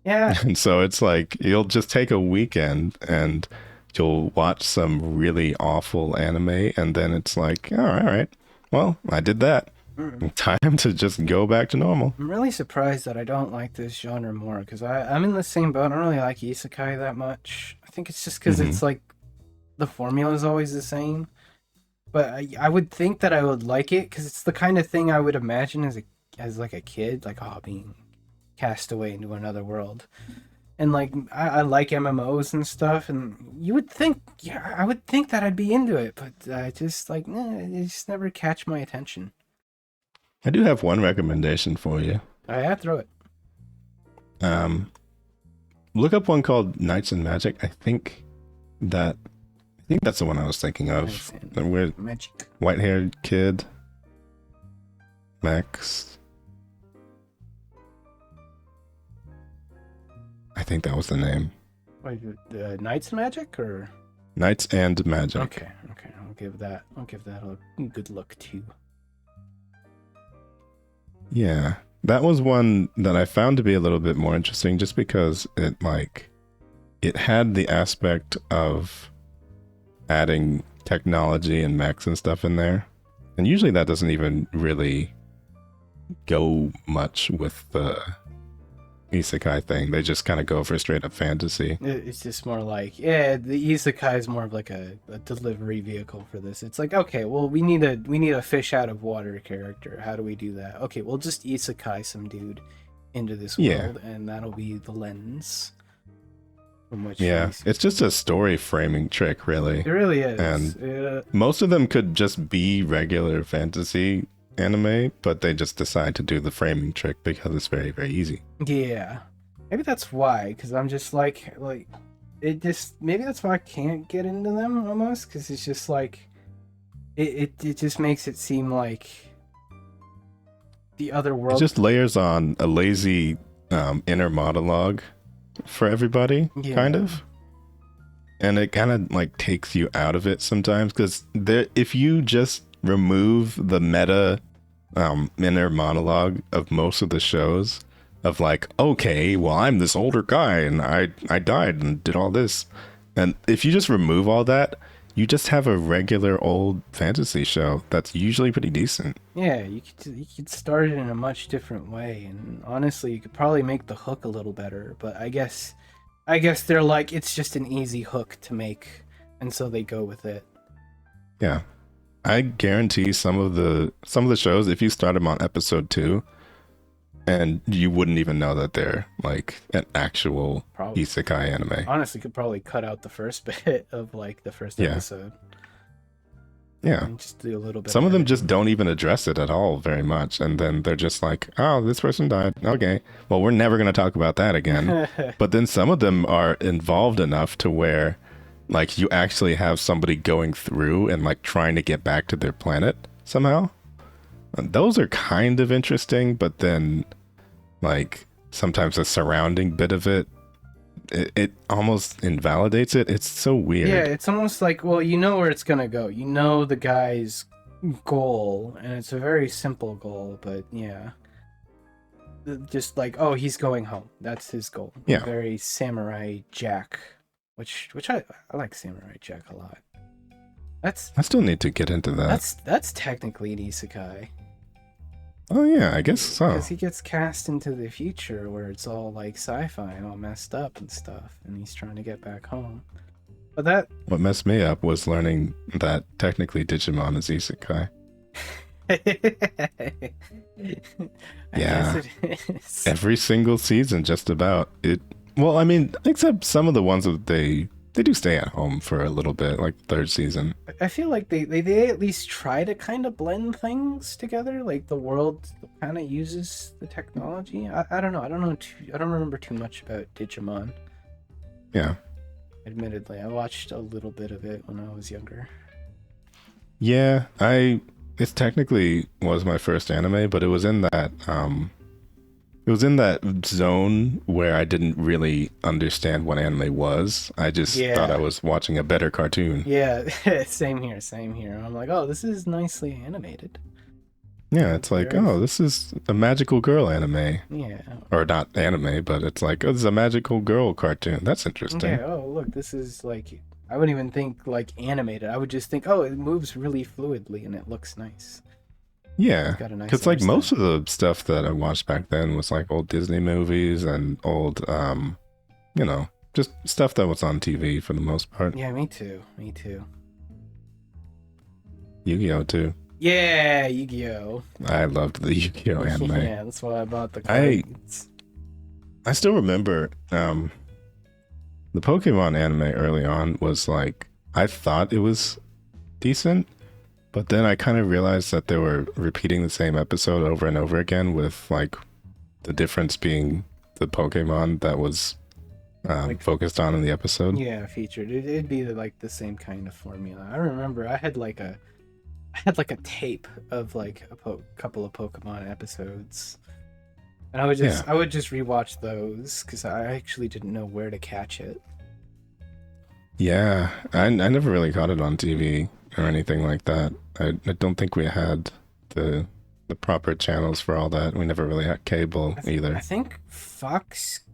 yeah, And so it's like you'll just take a weekend and you'll watch some really awful anime, and then it's like, oh, all right, well, I did that. Time to just go back to normal. I'm really surprised that I don't like this genre more, because I'm in the same boat. I don't really like isekai that much. I think it's just because it's like the formula is always the same. But I would think that I would like it because it's the kind of thing I would imagine as like a kid, like being cast away into another world. And like I like MMOs and stuff, and you would think, yeah, I would think that I'd be into it, but I just like, it just never catch my attention. I do have one recommendation for you. I throw it. Look up one called Knights and Magic. I think that's the one I was thinking of. The weird Magic. white-haired kid, Max. I think that was the name. Wait, Knights Magic or Knights and Magic. okay. I'll give that a good look too. Yeah, that was one that I found to be a little bit more interesting just because it had the aspect of adding technology and mechs and stuff in there. And usually that doesn't even really go much with the isekai thing. They just kind of go for straight up fantasy. It's just more like, the isekai is more of like a delivery vehicle for this. It's like, okay, well, we need a fish out of water character. How do we do that? Okay, we'll just isekai some dude into this world, and that'll be the lens from which. Yeah, it's just a story framing trick, really. It really is. And most of them could just be regular fantasy anime, but they just decide to do the framing trick because it's very, very easy. Yeah, maybe that's why. Because I'm just like it just maybe that's why I can't get into them almost. Because it's just like it just makes it seem like the other world. It just layers on a lazy inner monologue for everybody, kind of. And it kind of like takes you out of it sometimes because if you just remove the meta inner monologue of most of the shows of like, okay, well, I'm this older guy and I died and did all this, and if you just remove all that, you just have a regular old fantasy show that's usually pretty decent. Yeah, you could start it in a much different way, and honestly, you could probably make the hook a little better. But I guess they're like, it's just an easy hook to make, and so they go with it. Yeah, I guarantee some of the shows, if you start them on episode 2, and you wouldn't even know that they're like an actual isekai anime. Honestly, could probably cut out the first bit of like the first episode. Yeah. And just do a little bit. Some of them just don't even address it at all very much, and then they're just like, oh, this person died. Okay, well, we're never going to talk about that again. But then some of them are involved enough to where like you actually have somebody going through and like trying to get back to their planet somehow. And those are kind of interesting, but then like sometimes the surrounding bit of it almost invalidates it. It's so weird. Yeah, it's almost like, well, you know where it's gonna go. You know the guy's goal, and it's a very simple goal, but yeah. Just like, oh, he's going home. That's his goal. Yeah. Very Samurai Jack. Which I like Samurai Jack a lot. I still need to get into that. That's technically an isekai. Oh yeah, I guess so. Because he gets cast into the future where it's all like sci-fi and all messed up and stuff, and he's trying to get back home. But what messed me up was learning that technically Digimon is isekai. Yeah. Every single season, just about it. Well, I mean, except some of the ones that they do stay at home for a little bit, like third season. I feel like they at least try to kind of blend things together. Like the world kind of uses the technology. I don't know. I don't remember too much about Digimon. Yeah. admittedly. I watched a little bit of it when I was younger. Yeah, it technically was my first anime, but it was in that zone where I didn't really understand what anime was. I just thought I was watching a better cartoon. Yeah, same here. I'm like, oh, this is nicely animated. Yeah, it's like, oh, this is a magical girl anime. Yeah. Or not anime, but it's like, oh, this is a magical girl cartoon. That's interesting. Okay, oh, look, this is like, I wouldn't even think like animated. I would just think, oh, it moves really fluidly and it looks nice. Yeah, because like most of the stuff that I watched back then was like old Disney movies and old, just stuff that was on TV for the most part. Yeah, me too. Yu-Gi-Oh too. Yeah, Yu-Gi-Oh. I loved the Yu-Gi-Oh anime. Yeah, that's why I bought the cards. I still remember the Pokemon anime early on was like, I thought it was decent, but then I kind of realized that they were repeating the same episode over and over again, with like the difference being the Pokemon that was focused on in the episode. Yeah, featured. It'd be like the same kind of formula. I remember I had like a tape of like a couple of Pokemon episodes, and I would just rewatch those because I actually didn't know where to catch it. Yeah, I never really got it on TV or anything like that. I don't think we had the proper channels for all that. We never really had cable either. I think Fox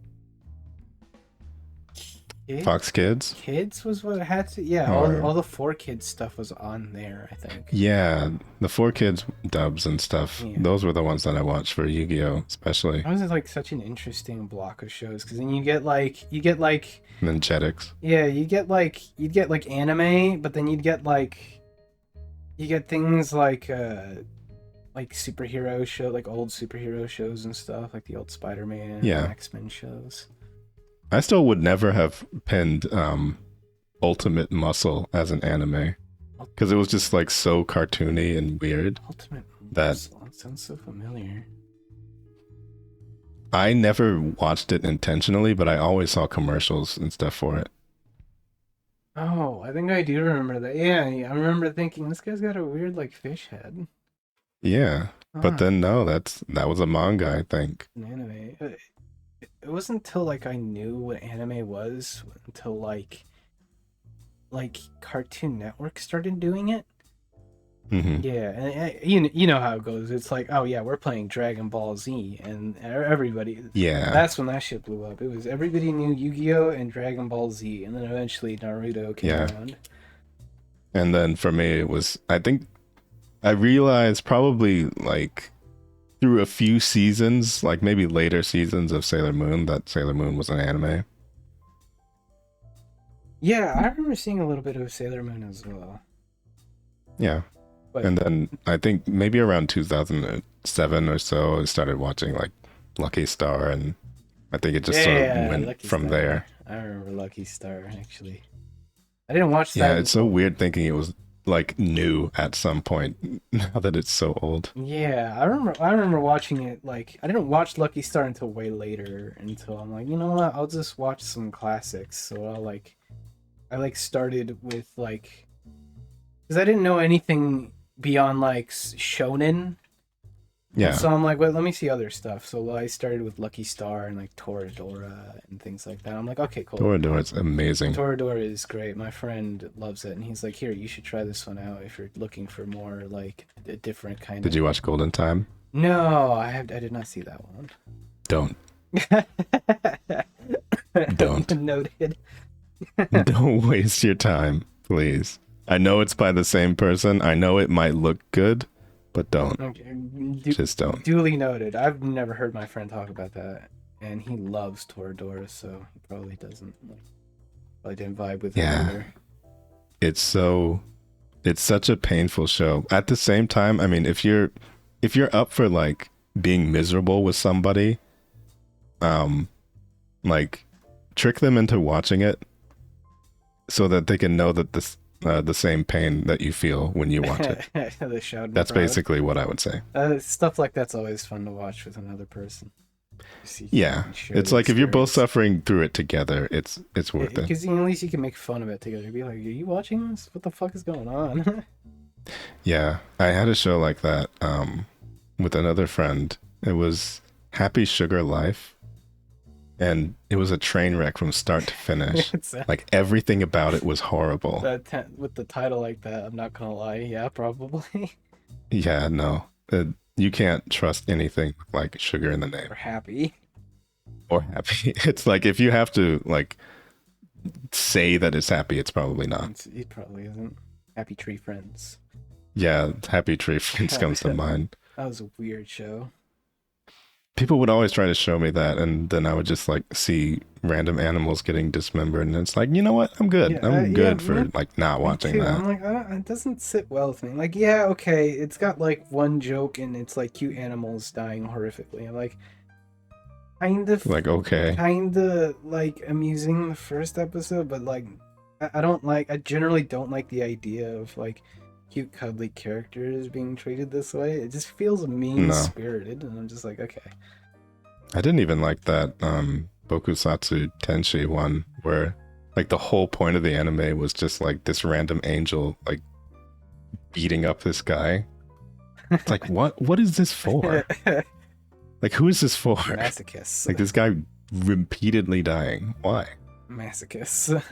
Kids was what it had to. Yeah, all the 4Kids stuff was on there, I think. Yeah, the 4Kids dubs and stuff. Yeah. Those were the ones that I watched for Yu-Gi-Oh, especially. That was like such an interesting block of shows, because then you get like and then Jetix. Yeah, you'd get like anime, but then you get things like superhero show, like old superhero shows and stuff, like the old Spider-Man and X-Men shows. I still would never have pinned Ultimate Muscle as an anime, because it was just like so cartoony and weird. Ultimate Muscle, that sounds so familiar. I never watched it intentionally, but I always saw commercials and stuff for it. Oh, I think I do remember that. Yeah, I remember thinking, this guy's got a weird like fish head. Yeah, but then no, that was a manga, I think. An anime. It wasn't until like I knew what anime was until like Cartoon Network started doing it. Mm-hmm. Yeah, and you know how it goes. It's like, oh yeah, we're playing Dragon Ball Z, and everybody. Yeah. That's when that shit blew up. It was everybody knew Yu-Gi-Oh and Dragon Ball Z, and then eventually Naruto came around. And then for me, it was, I think I realized probably like through a few seasons, like maybe later seasons of Sailor Moon, that Sailor Moon was an anime. Yeah, I remember seeing a little bit of Sailor Moon as well. Yeah. And then I think maybe around 2007 or so, I started watching like Lucky Star, and I think it just sort of went Lucky from Star. there. I remember Lucky Star, actually. I didn't watch that. Yeah, it's so weird thinking it was like new at some point now that it's so old. Yeah, I remember watching it. Like, I didn't watch Lucky Star until way later, until I'm like, you know what, I'll just watch some classics. So I started with like, because I didn't know anything beyond like shonen. Yeah. So I'm like, well, let me see other stuff. So I started with Lucky Star and like Toradora and things like that. I'm like, okay, cool. Toradora's amazing. Toradora is great. My friend loves it, and he's like, here, you should try this one out if you're looking for more like a different kind of. Did you watch Golden Time? No, I did not see that one. Don't. Don't. Noted. Don't waste your time, please. I know it's by the same person. I know it might look good, but don't. Okay. Just don't. Duly noted. I've never heard my friend talk about that, and he loves Toradora, so he probably doesn't. Probably didn't vibe with it either. It's such a painful show. At the same time, I mean, if you're up for like being miserable with somebody, like trick them into watching it so that they can know that the same pain that you feel when you watch it. That's basically what I would say. Stuff like that's always fun to watch with another person. So Yeah, it's like if you're both suffering through it together, it's worth it. Because at least you can make fun of it together. Be like, "Are you watching this? What the fuck is going on?" Yeah, I had a show like that with another friend. It was Happy Sugar Life, and it was a train wreck from start to finish. Like everything about it was horrible. With the title like that, I'm not gonna lie. Yeah, probably. Yeah, no, you can't trust anything like sugar in the name. Or happy. Or happy. It's like if you have to like say that it's happy, it's probably not. It probably isn't. Happy Tree Friends. Yeah, Happy Tree Friends comes to mind. That was a weird show. People would always try to show me that, and then I would just like see random animals getting dismembered, and it's like, you know what? I'm good. Yeah, I'm good for like not watching that. I'm like, it doesn't sit well with me. Like, yeah, okay, it's got like one joke, and it's like cute animals dying horrifically. I'm like, kind of like amusing the first episode, but like, I generally don't like the idea of like cute cuddly characters being treated this way. It just feels mean-spirited, and I'm just like, okay. I didn't even like that Bokusatsu Tenshi one where like the whole point of the anime was just like this random angel like beating up this guy. It's like, what is this for? Like, who is this for? Masochists. Like this guy repeatedly dying. Why? Masochists.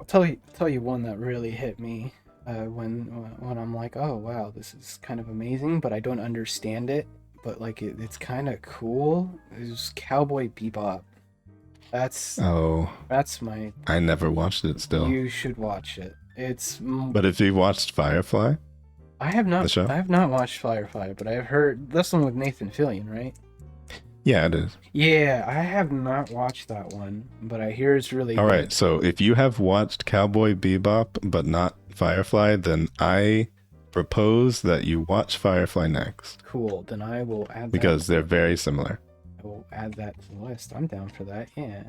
Tell you one that really hit me when I'm like, oh wow, this is kind of amazing, but I don't understand it, but like it's kind of cool. It's Cowboy Bebop. That's my. I never watched it. Still, you should watch it. But if you watched Firefly, I have not. I have not watched Firefly, but I've heard that's the one with Nathan Fillion, right? Yeah, it is. Yeah, I have not watched that one, but I hear it's really good. All right, good. So if you have watched Cowboy Bebop but not Firefly, then I propose that you watch Firefly next. Cool, then I will add that. Because they're very similar. I will add that to the list. I'm down for that, yeah.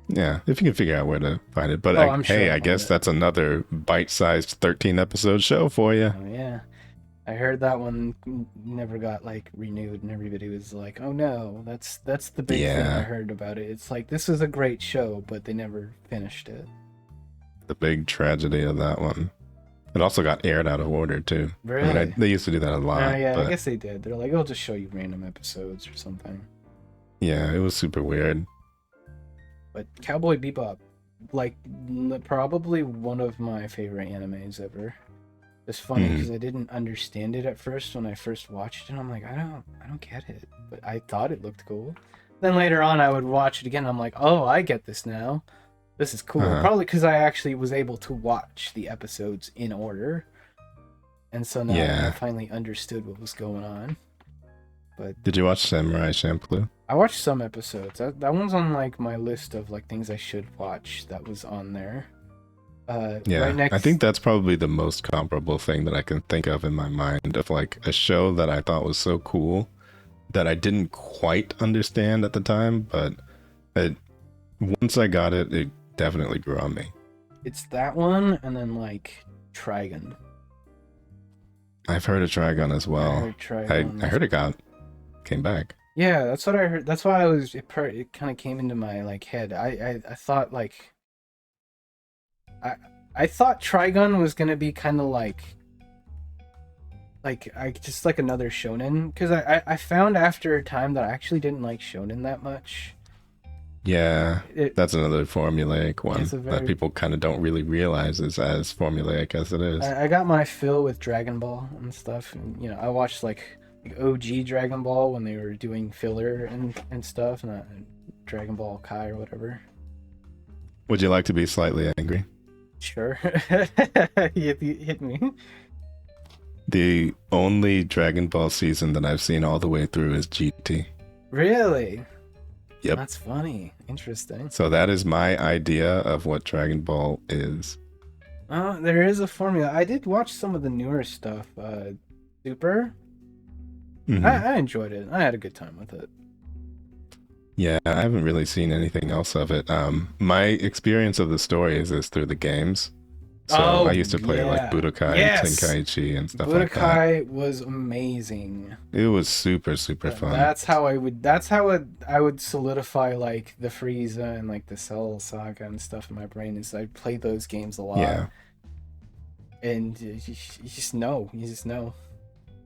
Yeah, if you can figure out where to find it. But I guess that's another bite-sized 13-episode show for you. Oh, yeah. I heard that one never got like renewed, and everybody was like, "Oh no, that's the big thing I heard about it." It's like this is a great show, but they never finished it. The big tragedy of that one. It also got aired out of order too. Really? I mean, they used to do that a lot. Yeah, but I guess they did. They're like, "I'll just show you random episodes or something." Yeah, it was super weird. But Cowboy Bebop, like probably one of my favorite animes ever. It's funny because I didn't understand it at first when I first watched it. I'm like, I don't get it, but I thought it looked cool. Then later on, I would watch it again. And I'm like, oh, I get this now. This is cool. Probably because I actually was able to watch the episodes in order, and so now I finally understood what was going on. But did you watch Samurai Champloo? I watched some episodes. That one's on like my list of like things I should watch. That was on there. Right I think that's probably the most comparable thing that I can think of in my mind of like a show that I thought was so cool that I didn't quite understand at the time, but once I got it, it definitely grew on me. It's that one, and then like Trigun. I've heard of Trigun as well. I heard it came back. Yeah, that's what I heard. That's why it kind of came into my like head. I thought like. I thought Trigun was gonna be kind of like just like another shonen, because I found after a time that I actually didn't like shonen that much. Yeah, that's another formulaic one that people kind of don't really realize is as formulaic as it is. I got my fill with Dragon Ball and stuff, and I watched like OG Dragon Ball when they were doing filler and stuff, and Dragon Ball Kai or whatever. Would you like to be slightly angry? Sure. You hit me. The only Dragon Ball season that I've seen all the way through is GT. Really? Yep. That's funny. Interesting. So that is my idea of what Dragon Ball is. There is a formula. I did watch some of the newer stuff. Super. Mm-hmm. I enjoyed it. I had a good time with it. Yeah, I haven't really seen anything else of it. My experience of the story is through the games. So Oh, I used to play like yeah. Budokai, Yes. Tenkaichi, and stuff like that. Budokai was amazing. It was super, super fun. That's how I would. That's how I would solidify like the Frieza and like the Cell Saga and stuff in my brain. Is I play those games a lot, Yeah. and you just know. You just know.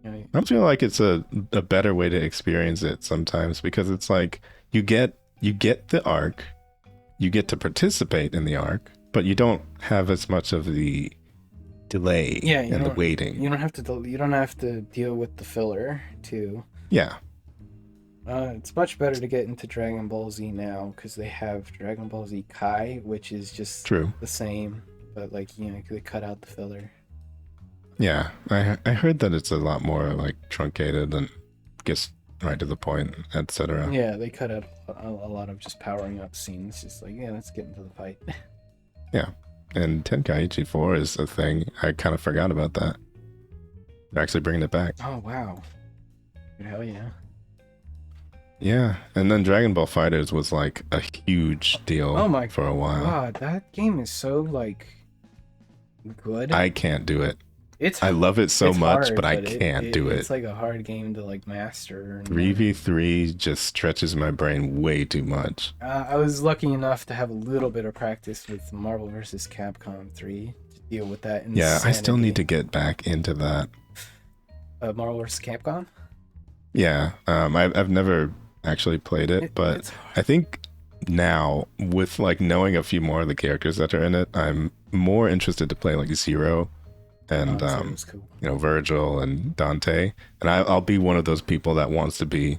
You know, I feel like it's a better way to experience it sometimes because it's like you get the arc, you get to participate in the arc, but you don't have as much of the delay and the waiting. You don't have to deal with the filler too. Yeah. It's much better to get into Dragon Ball Z now because they have Dragon Ball Z Kai, which is just True. the same, but like they cut out the filler. Yeah, I heard that it's a lot more like truncated and gets right to the point, etc. Yeah, they cut out a lot of just powering up scenes. Just like, yeah, let's get into the fight. Yeah, and Tenkaichi 4 is a thing. I kind of forgot about that. They're actually bringing it back. Oh wow, hell yeah. Yeah, and then Dragon Ball Fighters was like a huge deal for a while. God, that game is so like good. I can't do it. I love it so much, hard, but I can't do it. It's like a hard game to like master. 3v3 just stretches my brain way too much. I was lucky enough to have a little bit of practice with Marvel vs. Capcom 3 to deal with that. Insanity. Yeah, I still need to get back into that. Marvel vs. Capcom? Yeah, I've never actually played it, but I think now with like knowing a few more of the characters that are in it, I'm more interested to play like Zero and cool. You know, Virgil and Dante, and I'll be one of those people that wants to be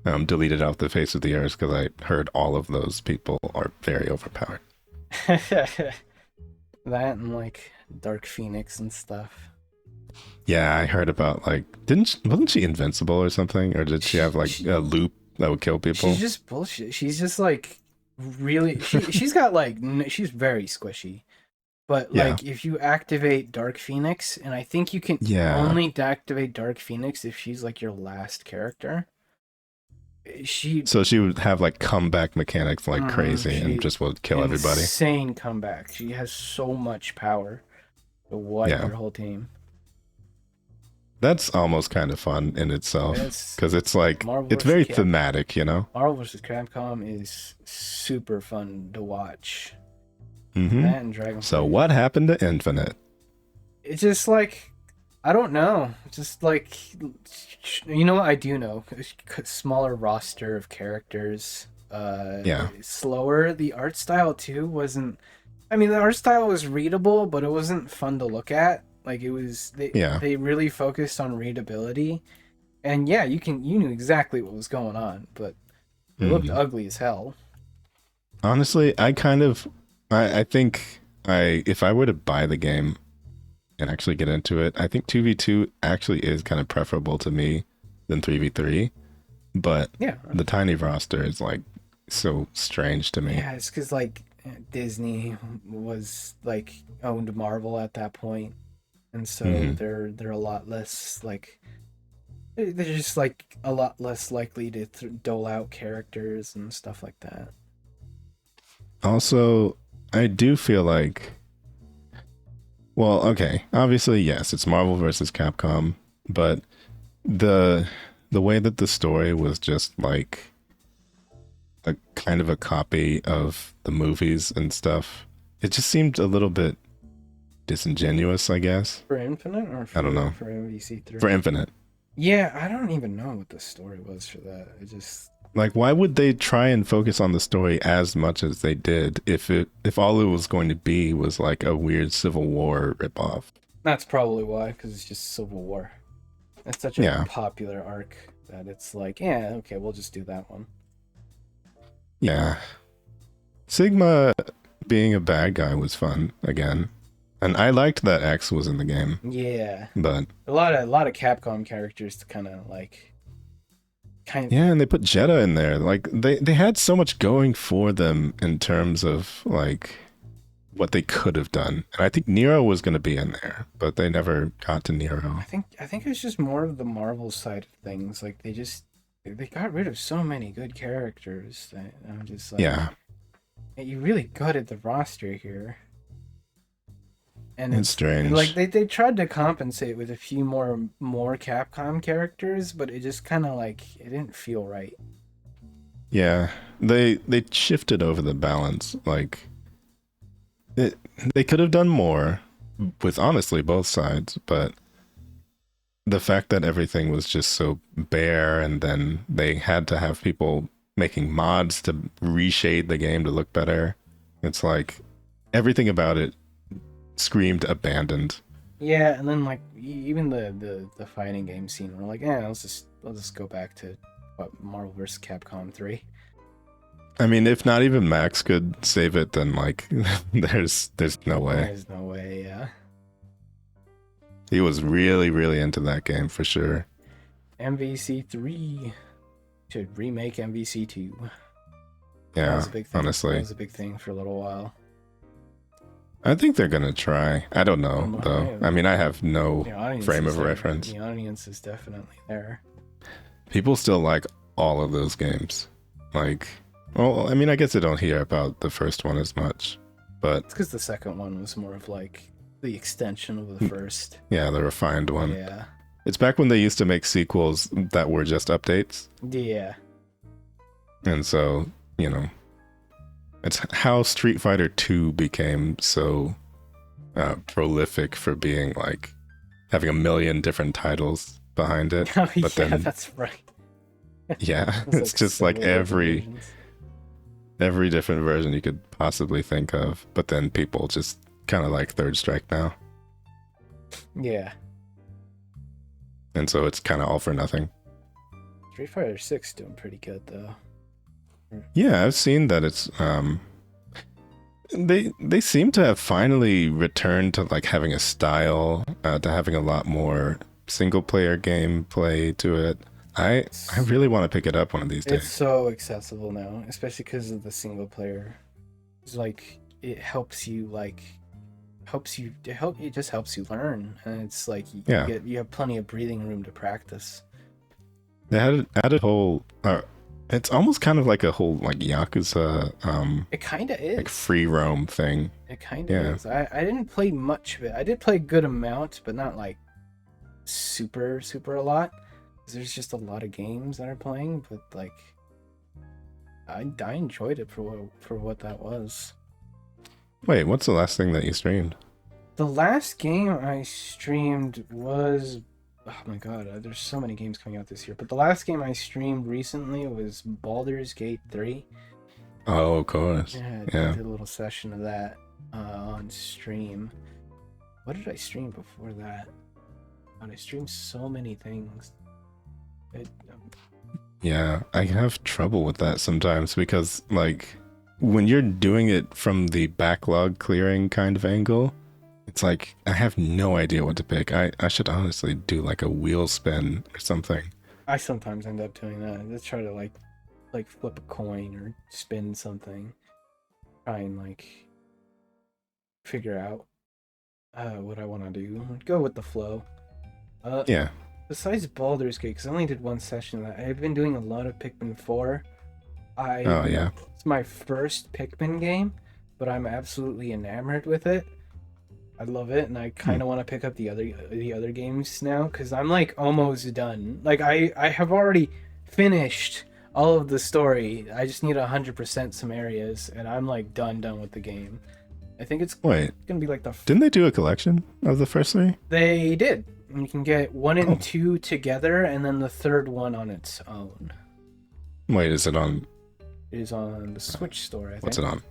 deleted off the face of the earth because I heard all of those people are very overpowered. That and like Dark Phoenix and stuff. Yeah, I heard about like wasn't she invincible or something, or did she have like a loop that would kill people? She's just bullshit. She's just like really. She's got like she's very squishy. But like if you activate Dark Phoenix, and I think you can only activate Dark Phoenix if she's like your last character. So she would have like comeback mechanics like crazy and just would kill everybody. Insane comeback. She has so much power to wipe your whole team. That's almost kind of fun in itself because it's like it's very thematic, you know. Marvel vs. Capcom is super fun to watch. Mm-hmm. That and Dragon So Ball. what happened to Infinite? It's just like I don't know. Just like you know what I do know? Smaller roster of characters. Slower. The art style too wasn't. I mean, the art style was readable, but it wasn't fun to look at. Like it was. They really focused on readability, and you knew exactly what was going on, but it looked ugly as hell. Honestly, I think if I were to buy the game and actually get into it, I think 2v2 actually is kind of preferable to me than 3v3. But the tiny roster is like so strange to me. Yeah, it's because like Disney was like owned Marvel at that point, and so they're a lot less like they're just like a lot less likely to dole out characters and stuff like that. Also, I do feel like, well, okay, obviously, yes, it's Marvel versus Capcom, but the way that the story was just like a kind of a copy of the movies and stuff, it just seemed a little bit disingenuous, I guess. For Infinite or I don't know. For MVC3? For Infinite. Yeah, I don't even know what the story was for that. It just... Like, why would they try and focus on the story as much as they did if all it was going to be was like a weird Civil War ripoff? That's probably why, because it's just Civil War. It's such a popular arc that it's like, okay, we'll just do that one. Yeah. Sigma being a bad guy was fun again. And I liked that X was in the game. Yeah. But a lot of Capcom characters to kind of like yeah, and they put Jeddah in there. Like they had so much going for them in terms of like what they could have done. And I think Nero was going to be in there, but they never got to Nero. I think it's just more of the Marvel side of things. Like they got rid of so many good characters that I'm just like, you really gutted the roster here. And It's strange. like they tried to compensate with a few more Capcom characters, but it just kind of like it didn't feel right. Yeah, they shifted over the balance. Like, they could have done more with honestly both sides, but the fact that everything was just so bare, and then they had to have people making mods to reshade the game to look better. It's like everything about it screamed abandoned. Yeah, and then like even the fighting game scene, we're like, yeah, let's just go back to what Marvel vs. Capcom 3. I mean, if not even Max could save it, then like there's no way. There's no way, yeah. He was really, really into that game for sure. MVC 3 should remake MVC 2. Yeah, that was a big thing. honestly. That was a big thing for a little while. I think they're gonna try. I don't know though. I mean, I have no frame of reference. The audience is definitely there. People still like all of those games. Like, well, I mean, I guess they don't hear about the first one as much, but it's because the second one was more of like the extension of the first. Yeah, the refined one. Yeah. It's back when they used to make sequels that were just updates. Yeah. And so, you know, it's how Street Fighter 2 became so prolific for being like having a million different titles behind it. Oh, but yeah, then, that's right. Yeah, it's like just like every different version you could possibly think of. But then people just kind of like Third Strike now. Yeah. And so it's kind of all for nothing. Street Fighter 6 doing pretty good though. Yeah, I've seen that it's they seem to have finally returned to like having a style, to having a lot more single player gameplay to it. I really want to pick it up one of these days. It's so accessible now, especially because of the single player. It's like it helps you it just helps you learn, and it's like you have plenty of breathing room to practice. They had added whole it's almost kind of like a whole like Yakuza it kind of is like free roam thing. It kind of is. I didn't play much of it. I did play a good amount, but not like super a lot. There's just a lot of games that are playing, but like I enjoyed it for what that was. Wait, what's the last thing that you streamed? The last game I streamed was, oh my god, there's so many games coming out this year, but the last game I streamed recently was Baldur's Gate 3. Oh, of course. Yeah, I did a little session of that on stream. What did I stream before that? God, I streamed so many things. Yeah, I have trouble with that sometimes because like when you're doing it from the backlog clearing kind of angle, it's like I have no idea what to pick. I should honestly do like a wheel spin or something. I sometimes end up doing that. I just try to like flip a coin or spin something. Try and like figure out what I want to do. Go with the flow. Yeah. Besides Baldur's Gate, because I only did one session of that, I've been doing a lot of Pikmin 4. It's my first Pikmin game, but I'm absolutely enamored with it. I love it, and I kind of want to pick up the other games now, because I'm like almost done. Like I have already finished all of the story. I just need 100% some areas, and I'm like done with the game. I think it's gonna be like didn't they do a collection of the first three? They did. You can get 1 and 2 together, and then the third one on its own. Wait, is it on? It is on the Switch store, I think. What's it on?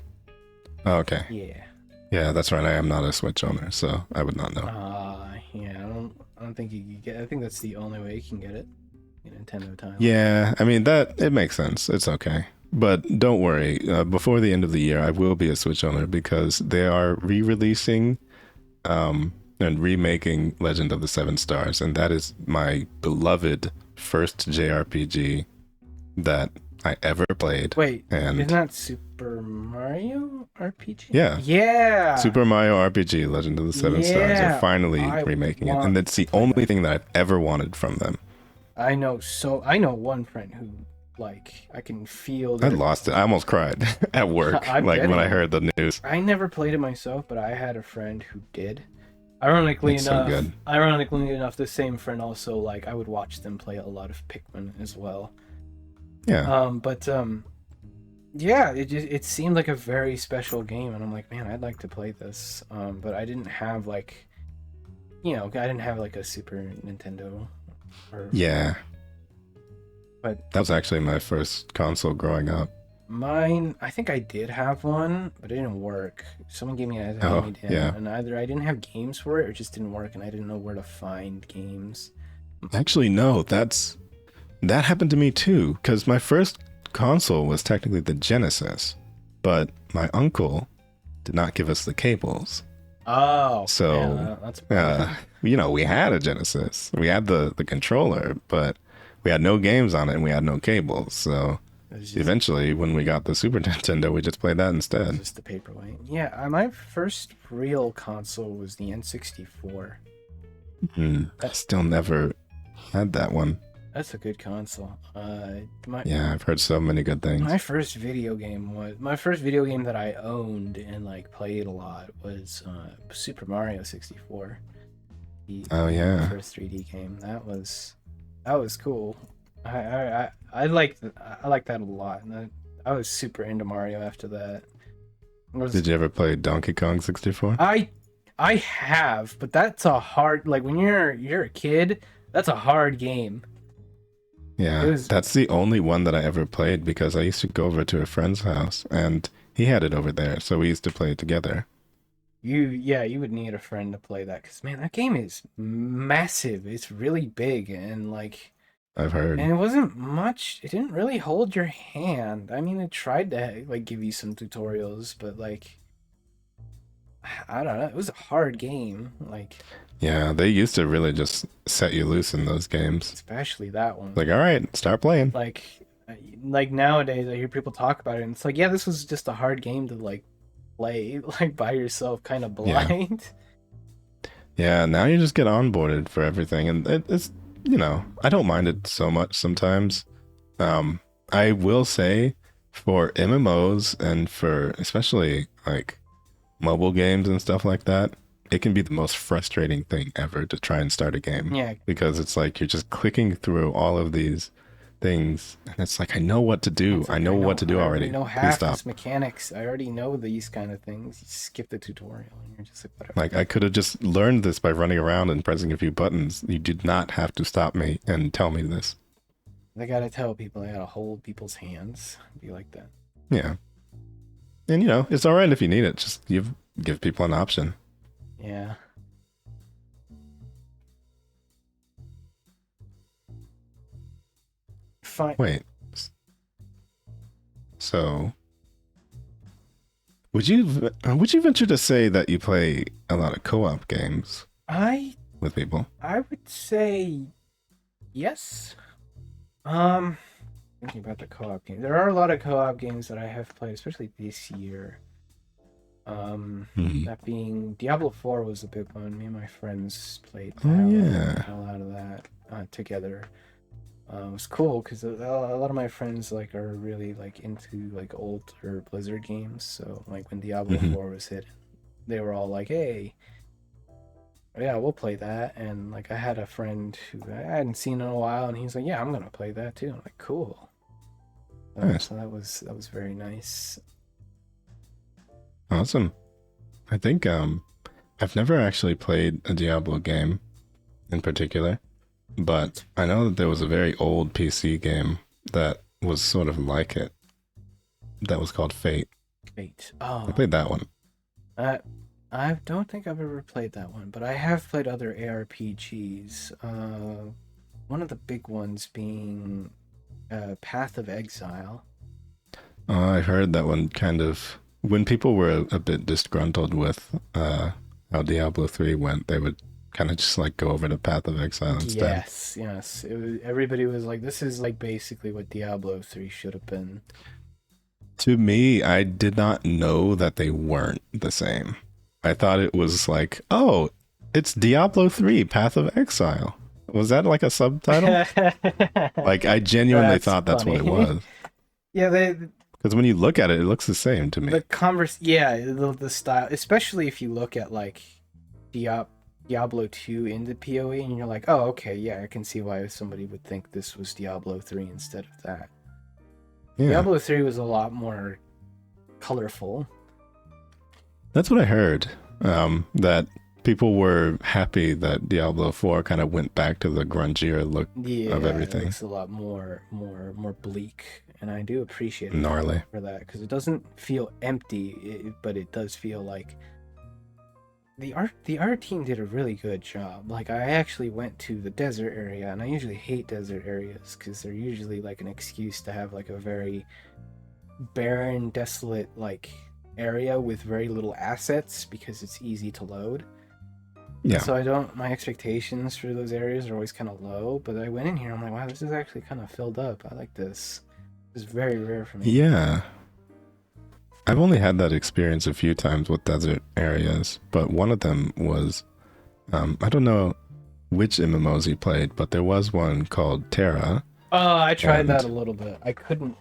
Oh, okay. Yeah. Yeah, that's right. I am not a Switch owner, so I would not know. Yeah, I don't think you can get. I think that's the only way you can get it. Nintendo time. Yeah, I mean it makes sense. It's okay. But don't worry. Before the end of the year, I will be a Switch owner because they are re-releasing and remaking Legend of the Seven Stars, and that is my beloved first JRPG that I ever played. Wait, and isn't that Super Mario RPG? Yeah. Yeah. Super Mario RPG, Legend of the Seven Stars. They're finally remaking it, and it's the only thing that I've ever wanted from them. I know one friend who Like I can feel I that. lost it. I almost cried at work, I'm like when getting I it. heard the news. I never played it myself, but I had a friend who did. It's so good. Ironically enough, the same friend also like I would watch them play a lot of Pikmin as well. Yeah. But yeah, it seemed like a very special game, and I'm like, man, I'd like to play this. But I didn't have like, I didn't have like a Super Nintendo. Yeah. But that was actually my first console growing up. mine, I think I did have one, but it didn't work. Someone gave me a Oh, hand-me-down, yeah. and either I didn't have games for it, or it just didn't work, and I didn't know where to find games. Actually, no, that happened to me too, because my first console was technically the Genesis, but my uncle did not give us the cables. Oh, So, yeah, that's we had a Genesis. We had the controller, but we had no games on it and we had no cables. So eventually, when we got the Super Nintendo, we just played that instead. Just the paperweight. Yeah, my first real console was the N64. I still never had that one. That's a good console. Yeah, I've heard so many good things. My first video game that I owned and like played a lot was Super Mario 64. Oh yeah, first 3D game. That was cool. I liked that a lot. And I was super into Mario after that. Did you ever play Donkey Kong 64? I have, but that's a hard, like when you're a kid, that's a hard game. Yeah, that's the only one that I ever played because I used to go over to a friend's house and he had it over there, so we used to play it together. You would need a friend to play that because man, that game is massive. It's really big and like I've heard. And it wasn't much. It didn't really hold your hand. I mean, it tried to like give you some tutorials, but like I don't know. It was a hard game. Like yeah, they used to really just set you loose in those games. Especially that one. Like, all right, start playing. Like nowadays, I hear people talk about it, and it's like, yeah, this was just a hard game to like play like by yourself, kind of blind. Yeah, now you just get onboarded for everything, and it's I don't mind it so much sometimes. I will say for MMOs and for especially like mobile games and stuff like that, it can be the most frustrating thing ever to try and start a game. Yeah. Because it's like you're just clicking through all of these things and it's like I know what to do. Like, I know what to do already. I know Please half stop. this mechanics. I already know these kind of things. You skip the tutorial and you're just like whatever. Like I could have just learned this by running around and pressing a few buttons. You did not have to stop me and tell me this. I gotta tell people, I gotta hold people's hands. Be like that. Yeah. And it's all right if you need it. Just give people an option. Yeah. Fine. Wait. So, would you venture to say that you play a lot of co-op games with people? I would say yes. Thinking about the co-op game. There are a lot of co-op games that I have played, especially this year. That being Diablo 4 was a big one. Me and my friends played a lot of that together. It was cool because a lot of my friends like are really like into like older Blizzard games. So like when Diablo 4 was hit, they were all like, "Hey, yeah, we'll play that." And like I had a friend who I hadn't seen in a while, and he's like, "Yeah, I'm gonna play that too." I'm like, "Cool." Nice. So that was very nice. Awesome. I think I've never actually played a Diablo game in particular, but I know that there was a very old PC game that was sort of like it. That was called Fate. Fate. Oh. I played that one. I don't think I've ever played that one, but I have played other ARPGs. One of the big ones being Path of Exile. I heard that one kind of, when people were a bit disgruntled with how Diablo 3 went, they would kind of just like go over to Path of Exile instead. Yes. Everybody was like, this is like basically what Diablo 3 should have been. To me, I did not know that they weren't the same. I thought it was like, oh, it's Diablo 3, Path of Exile. Was that like a subtitle? Like, I genuinely That's thought that's what it funny. was. Yeah, Because when you look at it, it looks the same to me. the style, especially if you look at like Diablo 2 into PoE, and you're like, oh, okay, yeah, I can see why somebody would think this was Diablo 3 instead of that. Yeah. Diablo 3 was a lot more colorful. That's what I heard. That people were happy that Diablo 4 kind of went back to the grungier look of everything. It looks a lot more bleak, and I do appreciate it Gnarly. for that, because it doesn't feel empty, but it does feel like the art team did a really good job. Like, I actually went to the desert area, and I usually hate desert areas because they're usually like an excuse to have like a very barren, desolate like area with very little assets because it's easy to load. Yeah. So my expectations for those areas are always kind of low, but I went in here, I'm like, wow, this is actually kind of filled up. I like this. It's very rare for me. Yeah. I've only had that experience a few times with desert areas, but one of them was, I don't know which MMOs you played, but there was one called Terra. Oh, I tried that a little bit. I couldn't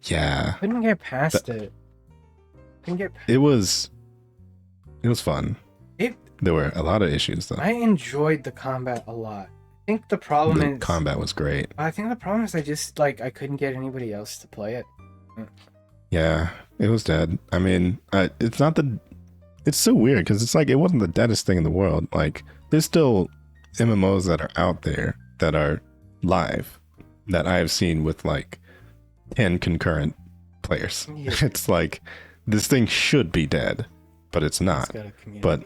get past it. It was fun. There were a lot of issues though. I enjoyed the combat a lot. I think the problem is combat was great. I think the problem is I couldn't get anybody else to play it. Yeah, it was dead. I mean, it's so weird because it's like it wasn't the deadest thing in the world. Like, there's still MMOs that are out there that are live that I have seen with like 10 concurrent players. Yeah. It's like, this thing should be dead, but it's not. But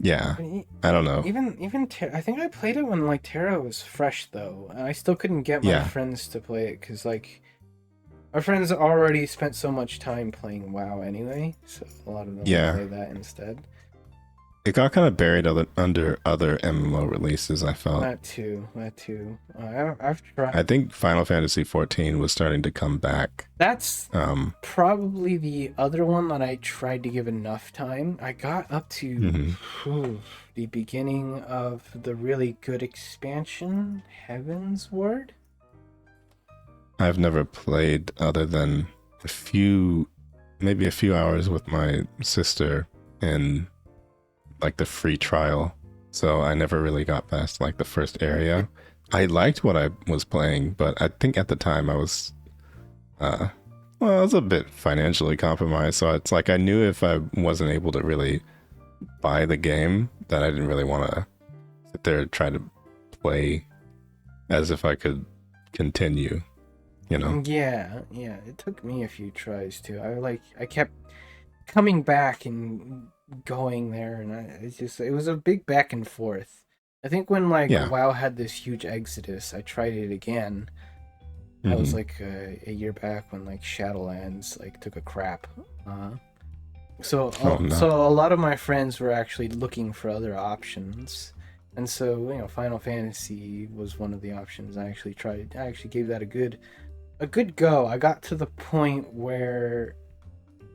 yeah, I don't know. Even I think I played it when like Terra was fresh though, and I still couldn't get my friends to play it because like our friends already spent so much time playing WoW anyway, so a lot of them play that instead. It got kind of buried under other MMO releases, I felt. That too. I've tried. I think Final Fantasy XIV was starting to come back. That's probably the other one that I tried to give enough time. I got up to the beginning of the really good expansion, Heaven's Word. I've never played other than maybe a few hours with my sister in like the free trial, so I never really got past like the first area. I liked what I was playing, but I think at the time I was I was a bit financially compromised, so it's like I knew if I wasn't able to really buy the game that I didn't really want to sit there and try to play as if I could continue, you know. Yeah, it took me a few tries too. I kept coming back and going there, and it was a big back and forth. I think when WoW had this huge exodus, I tried it again. That was like a year back when like Shadowlands like took a crap. So a lot of my friends were actually looking for other options, and so Final Fantasy was one of the options. I actually gave that a good go. I got to the point where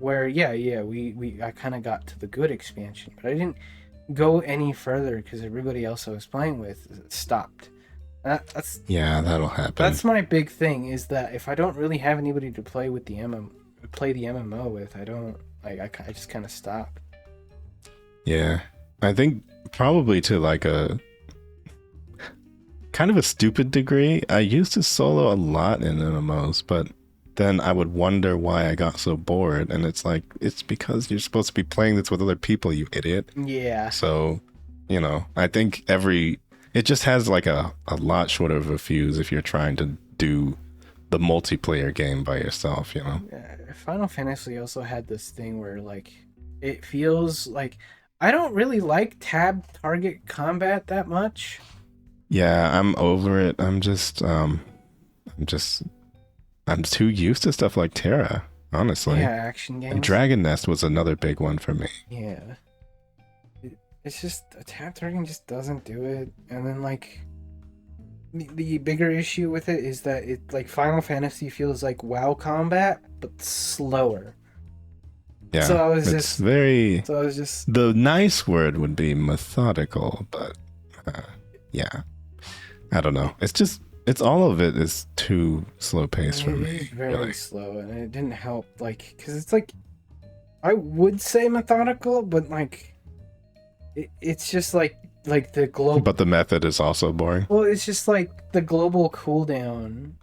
I kind of got to the good expansion, but I didn't go any further because everybody else I was playing with stopped. That'll happen. That's my big thing, is that if I don't really have anybody to play with the MMO with, I just kind of stop. Yeah, I think probably to like a kind of a stupid degree. I used to solo a lot in MMOs, but then I would wonder why I got so bored, and it's like, it's because you're supposed to be playing this with other people, you idiot. Yeah. So, I think it just has like a lot shorter of a fuse if you're trying to do the multiplayer game by yourself, Final Fantasy also had this thing where like it feels like I don't really like tab target combat that much. Yeah, I'm over it. I'm too used to stuff like Terra, honestly. Yeah, action games. And Dragon Nest was another big one for me. Yeah. It's just, a tab targeting just doesn't do it. And then, like, the bigger issue with it is that Final Fantasy feels like WoW combat, but slower. Yeah, the nice word would be methodical, but yeah. I don't know. It's all of it is too slow paced for It me. is very Really. slow, and it didn't help. Like, because it's like I would say methodical, but like it's just like the global. But the method is also boring. Well, it's just like the global cooldown.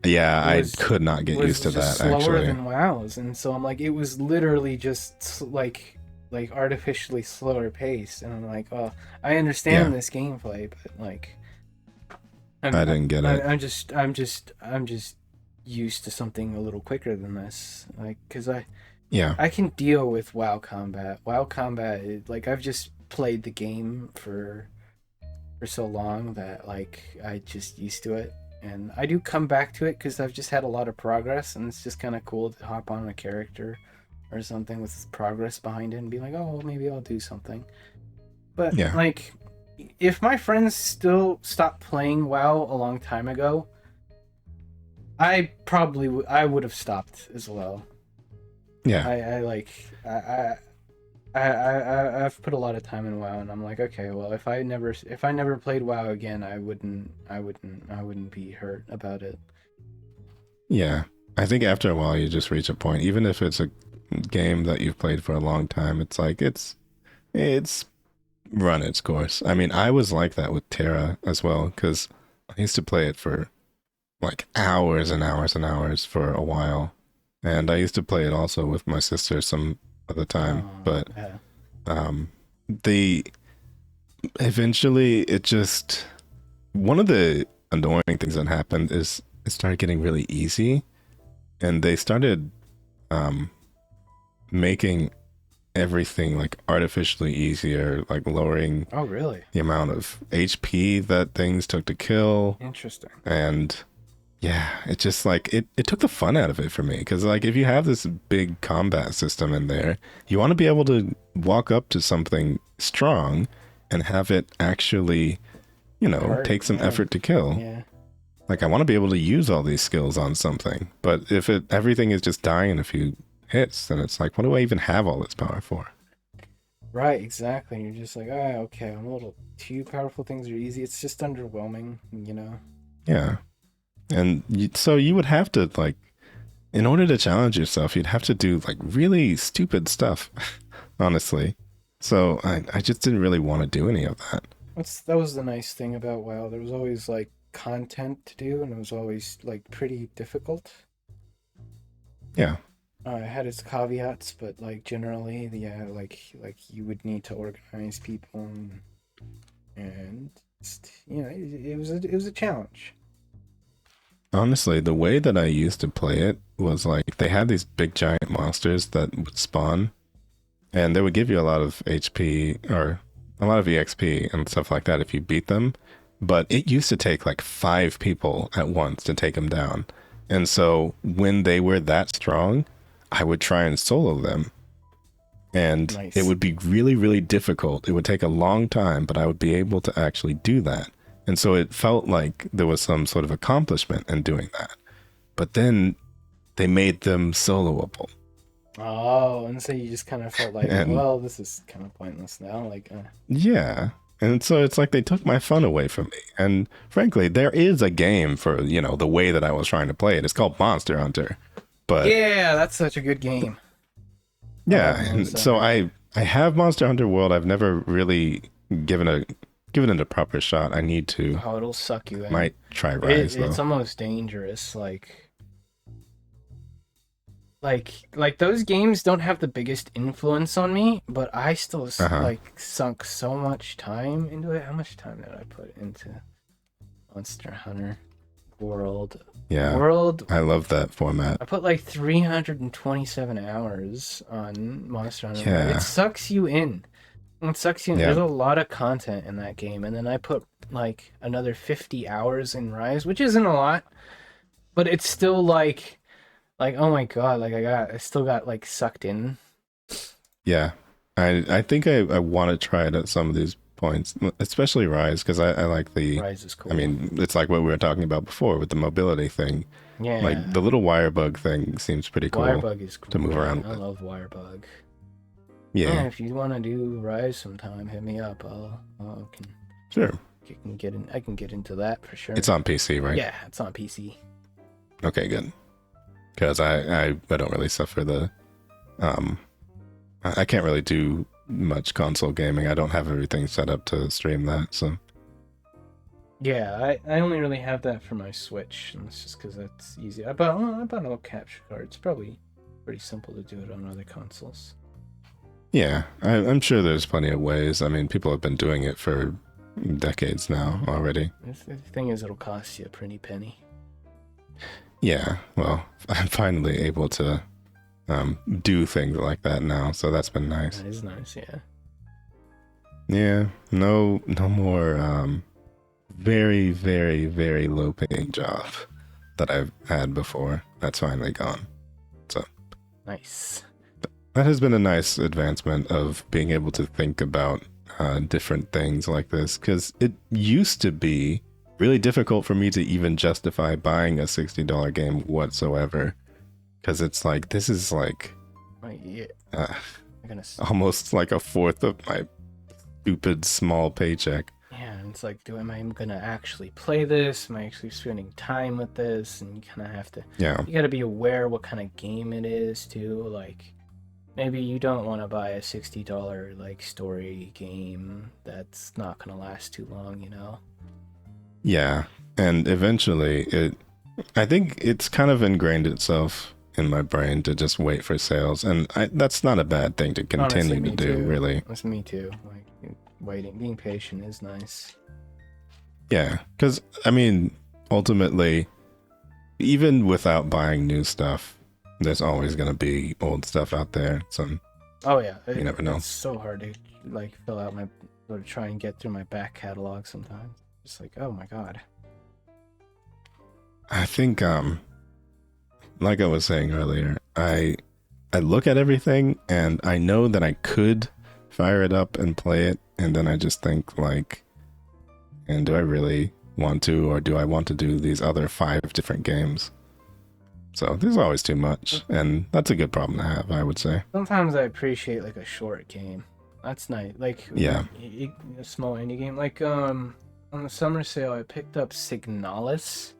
Yeah, I Was- could not get was used to just that slower actually. than WoW's, and so I'm like, it was literally just like artificially slower pace, and I'm like, oh, I understand Yeah. this gameplay, but like, I didn't get it. I'm just used to something a little quicker than this, like, because Yeah. I can deal with WoW combat. WoW combat, like, I've just played the game for so long that like I just used to it. And I do come back to it because I've just had a lot of progress, and it's just kind of cool to hop on a character or something with progress behind it and be like, oh, well, maybe I'll do something. But Yeah. like, if my friends still stopped playing WoW a long time ago, I probably I would have stopped as well. Yeah. I've put a lot of time in WoW, and I'm like, okay, well, if I never played WoW again, I wouldn't be hurt about it. Yeah. I think after a while you just reach a point, even if it's a game that you've played for a long time, it's like it's run its course. I mean, I was like that with Terra as well, because I used to play it for like hours and hours and hours for a while. And I used to play it also with my sister some of the time, but Yeah. the eventually it just one of the annoying things that happened is it started getting really easy, and they started making everything like artificially easier, like lowering Oh, really? the amount of HP that things took to kill. Interesting. And yeah, it just like it took the fun out of it for me, because like if you have this big combat system in there, you want to be able to walk up to something strong and have it actually, Hurt, take some yeah. effort to kill. Yeah. Like I want to be able to use all these skills on something, but if everything is just dying in a few hits, then it's like, what do I even have all this power for? Right, exactly. You're just like, oh, okay, I'm a little too powerful. Things are easy. It's just underwhelming, you know? Yeah. And so you would have to like, in order to challenge yourself, you'd have to do like really stupid stuff, honestly. So I just didn't really want to do any of that. That was the nice thing about WoW. There was always like content to do, and it was always like pretty difficult. Yeah. It had its caveats, but like generally, yeah, like you would need to organize people, and it was a challenge. Honestly, the way that I used to play it was like they had these big giant monsters that would spawn, and they would give you a lot of HP or a lot of EXP and stuff like that if you beat them. But it used to take like 5 people at once to take them down. And so when they were that strong, I would try and solo them. And Nice. it would be really, really difficult. It would take a long time, but I would be able to actually do that. And so it felt like there was some sort of accomplishment in doing that. But then they made them soloable. Oh, and so you just kind of felt like, And- well, this is kind of pointless now. Like, Yeah. And so it's like they took my fun away from me. And frankly, there is a game for, the way that I was trying to play it. It's called Monster Hunter. But yeah, that's such a good game. yeah, Oh, and Monster so I have Monster Hunter World. I've never really given it a proper shot. I need to. Oh, it'll suck you in. Might try Rise It's though. almost dangerous. Like those games don't have the biggest influence on me, but I still like sunk so much time into it. How much time did I put into Monster Hunter World? Yeah. World. I love that format. I put like 327 hours on Monster Hunter. Yeah. It sucks you in. It sucks you in. Yeah. There's a lot of content in that game, and then I put like another 50 hours in Rise, which isn't a lot, but it's still like oh my god, like I still got like sucked in. Yeah. I think I want to try it at some of these points, especially Rise, because I like the. Rise is cool. I mean, it's like what we were talking about before with the mobility thing. yeah, Like the little wire bug thing seems pretty cool. Wirebug is cool to move around I with. love Wirebug. Yeah. If you want to do Rise sometime, hit me up. I can Sure. I can get into that for sure. It's on PC, right? Yeah, it's on PC. Okay, good. Because I don't really suffer the I can't really do much console gaming. I don't have everything set up to stream that, so Yeah, I only really have that for my Switch, and it's just because that's easy. I bought a capture card. It's probably pretty simple to do it on other consoles. yeah, I'm sure there's plenty of ways. I mean, people have been doing it for decades now already. The thing is, it'll cost you a pretty penny. Yeah, well, I'm finally able to do things like that now, so that's been nice. That is nice, yeah. Yeah, no more very, very, very low paying job that I've had before. That's finally gone. So Nice. that has been a nice advancement of being able to think about different things like this, because it used to be really difficult for me to even justify buying a $60 game whatsoever, because it's like, this is like Yeah. almost like a fourth of my stupid small paycheck. Yeah, and it's like, am I gonna actually play this? Am I actually spending time with this? And you kind of have to. Yeah. You got to be aware what kind of game it is too. Like, maybe you don't want to buy a $60 like story game that's not gonna last too long, you know? Yeah, and eventually I think it's kind of ingrained itself in my brain to just wait for sales, and that's not a bad thing to continue Honestly, to do, too. really. That's me too. Like, waiting, being patient is nice. Yeah, because, I mean, ultimately, even without buying new stuff, there's always going to be old stuff out there, so Oh yeah, you never know. It's so hard to like fill out or try and get through my back catalog sometimes. Just like, oh my god. I think, like I was saying earlier, I look at everything, and I know that I could fire it up and play it, and then I just think, like, and do I really want to, or do I want to do these other 5 different games? So there's always too much, and that's a good problem to have, I would say. Sometimes I appreciate like a short game. That's nice. Like, Yeah. A small indie game. Like on the summer sale, I picked up Signalis.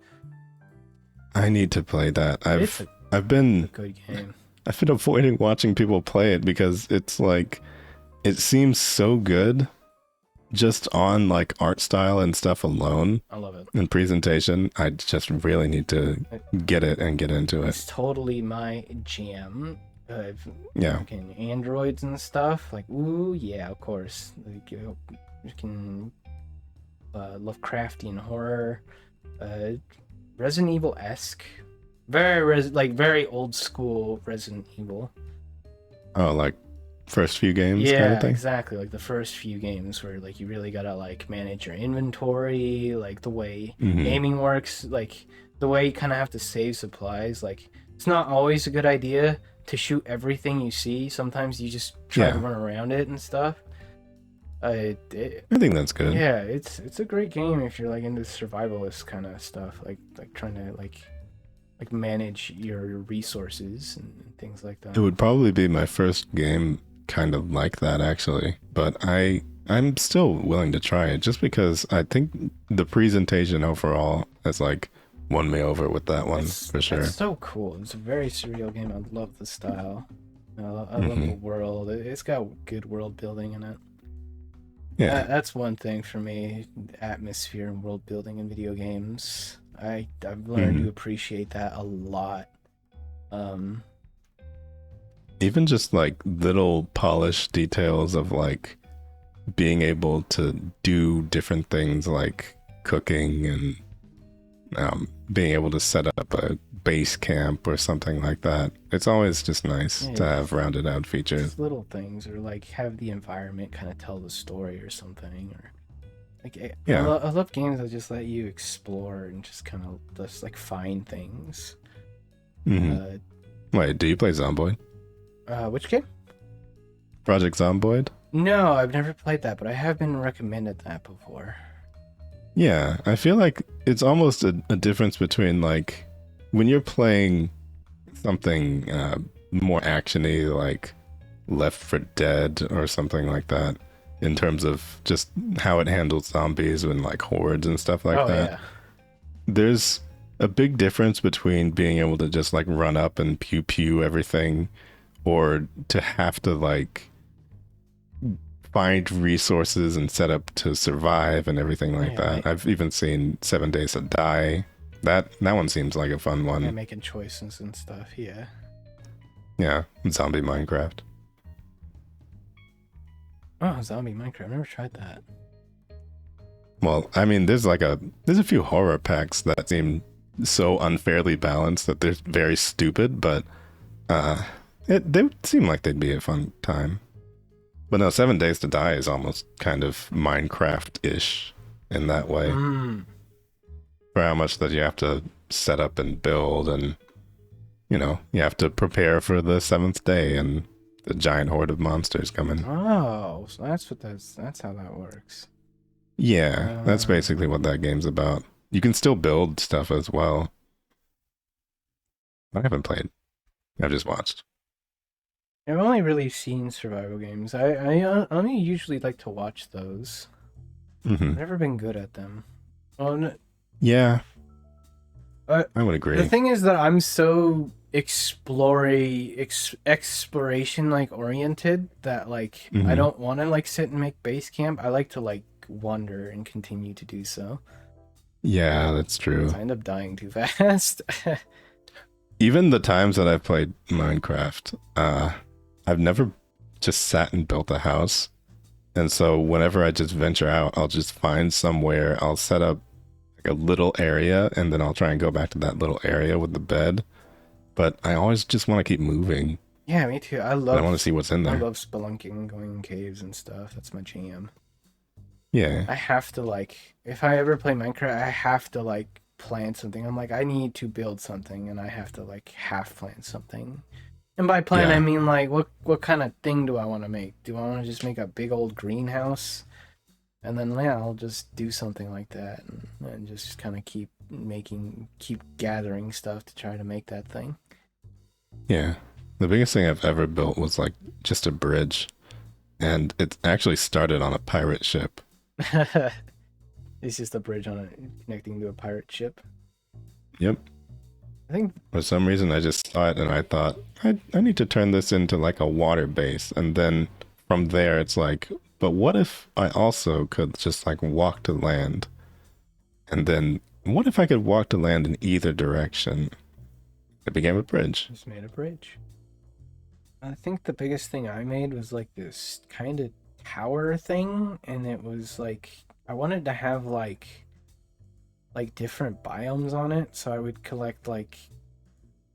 I need to play that. It's I've been a good game. I've been avoiding watching people play it because it's like, it seems so good just on like art style and stuff alone. I love it. And presentation. I just really need to get it and get into it. It's totally my jam. Yeah. Fucking androids and stuff. Like, ooh, yeah, of course. Like, you can Lovecraftian horror, Resident Evil-esque, very old school Resident Evil. Oh, like first few games Yeah, kind of thing? exactly. Like the first few games where like you really gotta like manage your inventory, like the way aiming works, like the way you kind of have to save supplies. Like, it's not always a good idea to shoot everything you see. Sometimes you just try to run around it and stuff. I think that's good. Yeah, it's a great game if you're like into survivalist kind of stuff, like trying to like manage your resources and things like that. It would probably be my first game kind of like that, actually. But I'm still willing to try it just because I think the presentation overall has like won me over with that one for sure. It's so cool. It's a very surreal game. I love the style. I love the world. It's got good world building in it. Yeah, that's one thing for me. Atmosphere and world building in video games. I've learned to appreciate that a lot. Even just like little polished details of like being able to do different things like cooking and being able to set up a base camp or something like that. It's always just nice to have rounded out features. Just little things, or like have the environment kind of tell the story or something, or like I love games that just let you explore and just kind of just like find things. Wait, do you play Zomboid? Which game? Project Zomboid? No, I've never played that, but I have been recommended that before. Yeah, I feel like it's almost a difference between like when you're playing something more actiony like Left 4 Dead or something like that, in terms of just how it handles zombies and like hordes and stuff like that. Yeah. There's a big difference between being able to just like run up and pew pew everything, or to have to like find resources and set up to survive and everything like that. I've even seen 7 Days to Die. That one seems like a fun one. Yeah, making choices and stuff. Yeah. Yeah, zombie Minecraft. Oh, zombie Minecraft. I've never tried that. Well, I mean, there's a few horror packs that seem so unfairly balanced that they're very stupid, but they would seem like they'd be a fun time. But no, 7 Days to Die is almost kind of Minecraft-ish in that way. For how much that you have to set up and build, and you have to prepare for the 7th day and the giant horde of monsters coming. Oh, so that's how that works. Yeah, that's basically what that game's about. You can still build stuff as well. I haven't played. I've just watched. I've only really seen survival games. I only usually like to watch those. Mm-hmm. I've never been good at them. Yeah, I would agree. The thing is that I'm so exploration like oriented that like I don't want to like sit and make base camp. I like to like wander and continue to do so. Yeah, that's true. I end up dying too fast. Even the times that I've played Minecraft, I've never just sat and built a house. And so whenever I just venture out, I'll just find somewhere, I'll set up like a little area, and then I'll try and go back to that little area with the bed. But I always just want to keep moving. Yeah, me too. I want to see what's in there. I love spelunking, going in caves and stuff. That's my jam. Yeah. I have to like, if I ever play Minecraft, I have to like plan something. I'm like, I need to build something, and I have to like half plan something. And by plan, I mean like, what kind of thing do I want to make? Do I want to just make a big old greenhouse? And then I'll just do something like that, and just kind of keep gathering stuff to try to make that thing. Yeah. The biggest thing I've ever built was like just a bridge, and it actually started on a pirate ship. It's just a bridge connecting to a pirate ship. Yep. I think for some reason I just saw it and I thought I need to turn this into like a water base, and then from there it's like, but what if I also could just like walk to land, and then what if I could walk to land in either direction? It became a bridge. Just made a bridge. I think the biggest thing I made was like this kind of tower thing, and it was like I wanted to have like different biomes on it, so I would collect like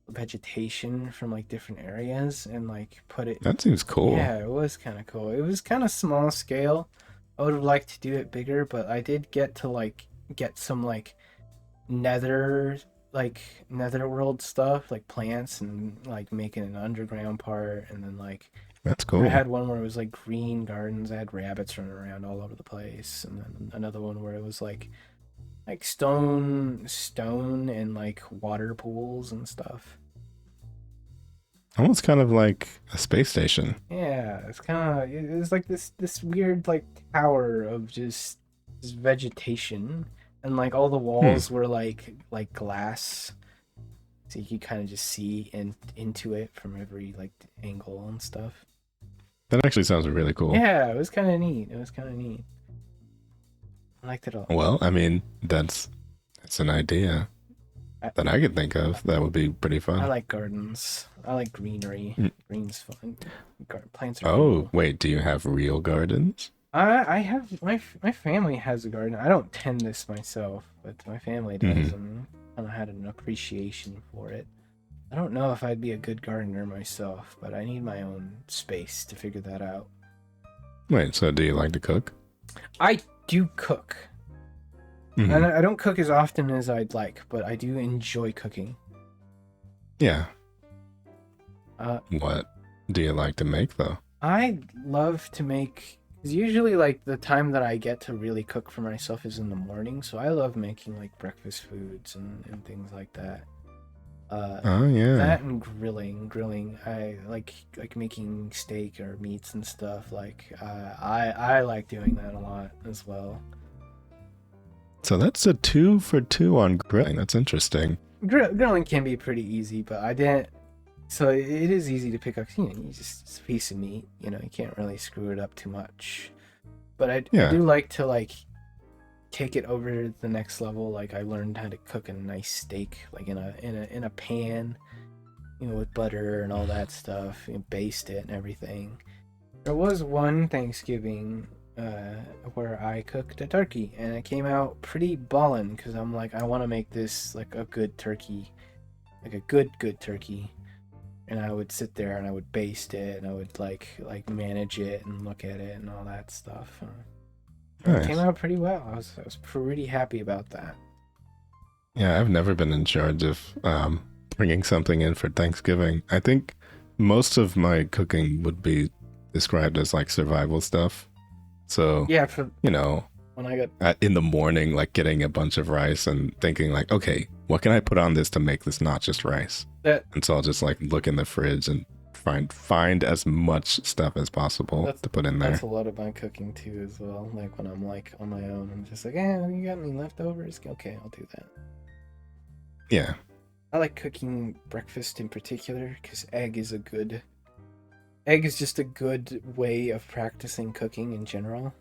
vegetation from like different areas and like put it. That seems cool. Yeah, it was kind of cool. It was kind of small scale. I would have liked to do it bigger, but I did get to like get some like nether world stuff, like plants, and like making an underground part, and then like that's cool. I had one where it was like green gardens. I had rabbits running around all over the place, and then another one where it was like stone and like water pools and stuff. Almost kind of like a space station. Yeah, it was like this weird like tower of just vegetation, and like all the walls were like glass, so you could kind of just see into it from every like angle and stuff. That actually sounds really cool. Yeah, it was kind of neat. I liked it all. Well, I mean, that's an idea that I could think of. That would be pretty fun. I like gardens. I like greenery. Green's fun. Plants are cool. cool. Wait, do you have real gardens? I have my family has a garden. I don't tend this myself, but my family does, and I kind of had an appreciation for it. I don't know if I'd be a good gardener myself, but I need my own space to figure that out. Wait, so do you like to cook? I do cook. And I don't cook as often as I'd like, but I do enjoy cooking. Yeah. What do you like to make, though? I love to make... Because usually, like, the time that I get to really cook for myself is in the morning, so I love making, like, breakfast foods and things like that. Oh yeah. That and grilling. I like making steak or meats and stuff. Like I like doing that a lot as well. So that's a 2 for 2 on grilling. That's interesting. Grilling can be pretty easy, but I didn't. So it is easy to pick up. You know, it's a piece of meat. You know, you can't really screw it up too much. But I Yeah. do like to like take it over to the next level. Like I learned how to cook a nice steak, like in a pan, you know, with butter and all that stuff, and baste it and everything. There was one Thanksgiving where I cooked a turkey, and it came out pretty ballin' because I'm like, I want to make this like a good turkey, like a good turkey. And I would sit there and I would baste it, and I would like manage it and look at it and all that stuff. It came Nice. out pretty well. I was pretty happy about that. Yeah, I've never been in charge of bringing something in for Thanksgiving. I think most of my cooking would be described as like survival stuff. So, Yeah, for you know, when I got in the morning, like getting a bunch of rice and thinking like, okay, what can I put on this to make this not just rice? that, And so I'll just like look in the fridge and find as much stuff as possible to put in there. that's a lot of my cooking too as well. Like when I'm like on my own, I'm just like, you got any leftovers? Okay, I'll do that. Yeah. I like cooking breakfast in particular because egg is just a good way of practicing cooking in general.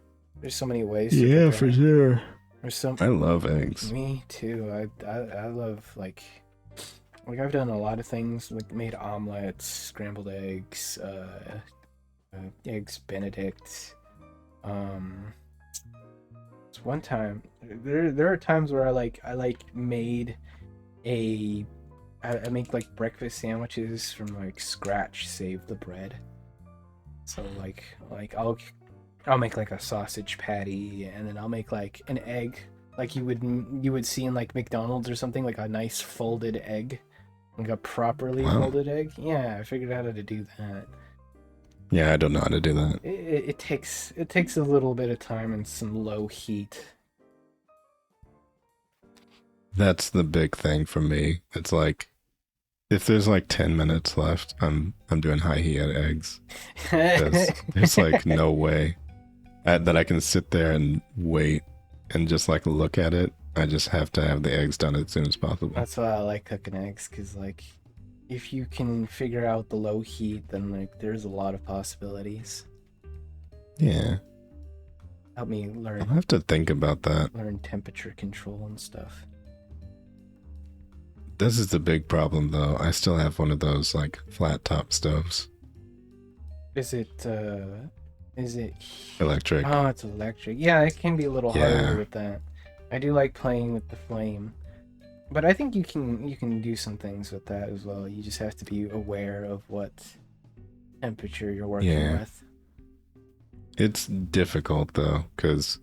There's so many ways to Yeah, prepare for it. sure. There's some I love eggs. Me too. I love like I've done a lot of things, like made omelets, scrambled eggs, eggs Benedict. It's one time there are times where I made I make like breakfast sandwiches from like scratch, save the bread. So like I'll make like a sausage patty, and then I'll make like an egg like you would see in like McDonald's or something, like a nice folded egg. Like a properly folded egg. Yeah, I figured out how to do that. Yeah, I don't know how to do that. It takes a little bit of time and some low heat. That's the big thing for me. It's like if there's like 10 minutes left, I'm doing high heat eggs. There's like no way that I can sit there and wait and just like look at it. I just have to have the eggs done as soon as possible. That's why I like cooking eggs, because like if you can figure out the low heat, then like there's a lot of possibilities. Yeah. Help me learn. I'll have to think about that. Learn temperature control and stuff. This is the big problem though. I still have one of those like flat top stoves. Is it Electric. Oh, it's electric. Yeah, it can be a little harder with that. I do like playing with the flame, but I think you can do some things with that as well. You just have to be aware of what temperature you're working with. It's difficult though, because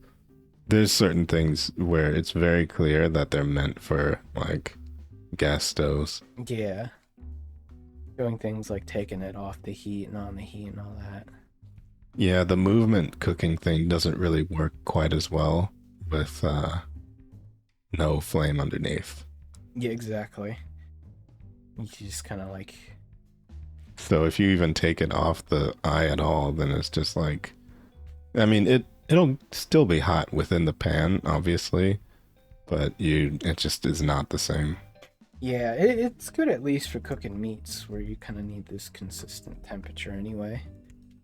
there's certain things where it's very clear that they're meant for like gas stoves. Yeah. Doing things like taking it off the heat and on the heat and all that. Yeah, the movement cooking thing doesn't really work quite as well with no flame underneath. Yeah, exactly. You just kind of like... So if you even take it off the eye at all, then it's just like... I mean, it'll still be hot within the pan, obviously, but it just is not the same. Yeah, it's good at least for cooking meats, where you kind of need this consistent temperature anyway.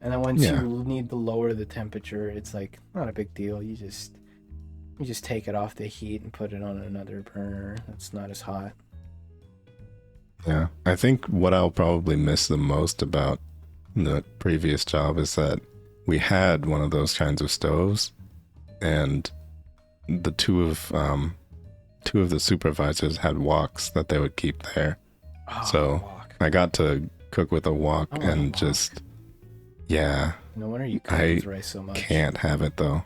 And then once you need to lower the temperature, it's like not a big deal. You just take it off the heat and put it on another burner that's not as hot. Yeah, I think what I'll probably miss the most about the previous job is that we had one of those kinds of stoves, and the two of the supervisors had woks that they would keep there. Oh, So I got to cook with a wok and just, yeah. No wonder you cook with rice so much. Can't have it though.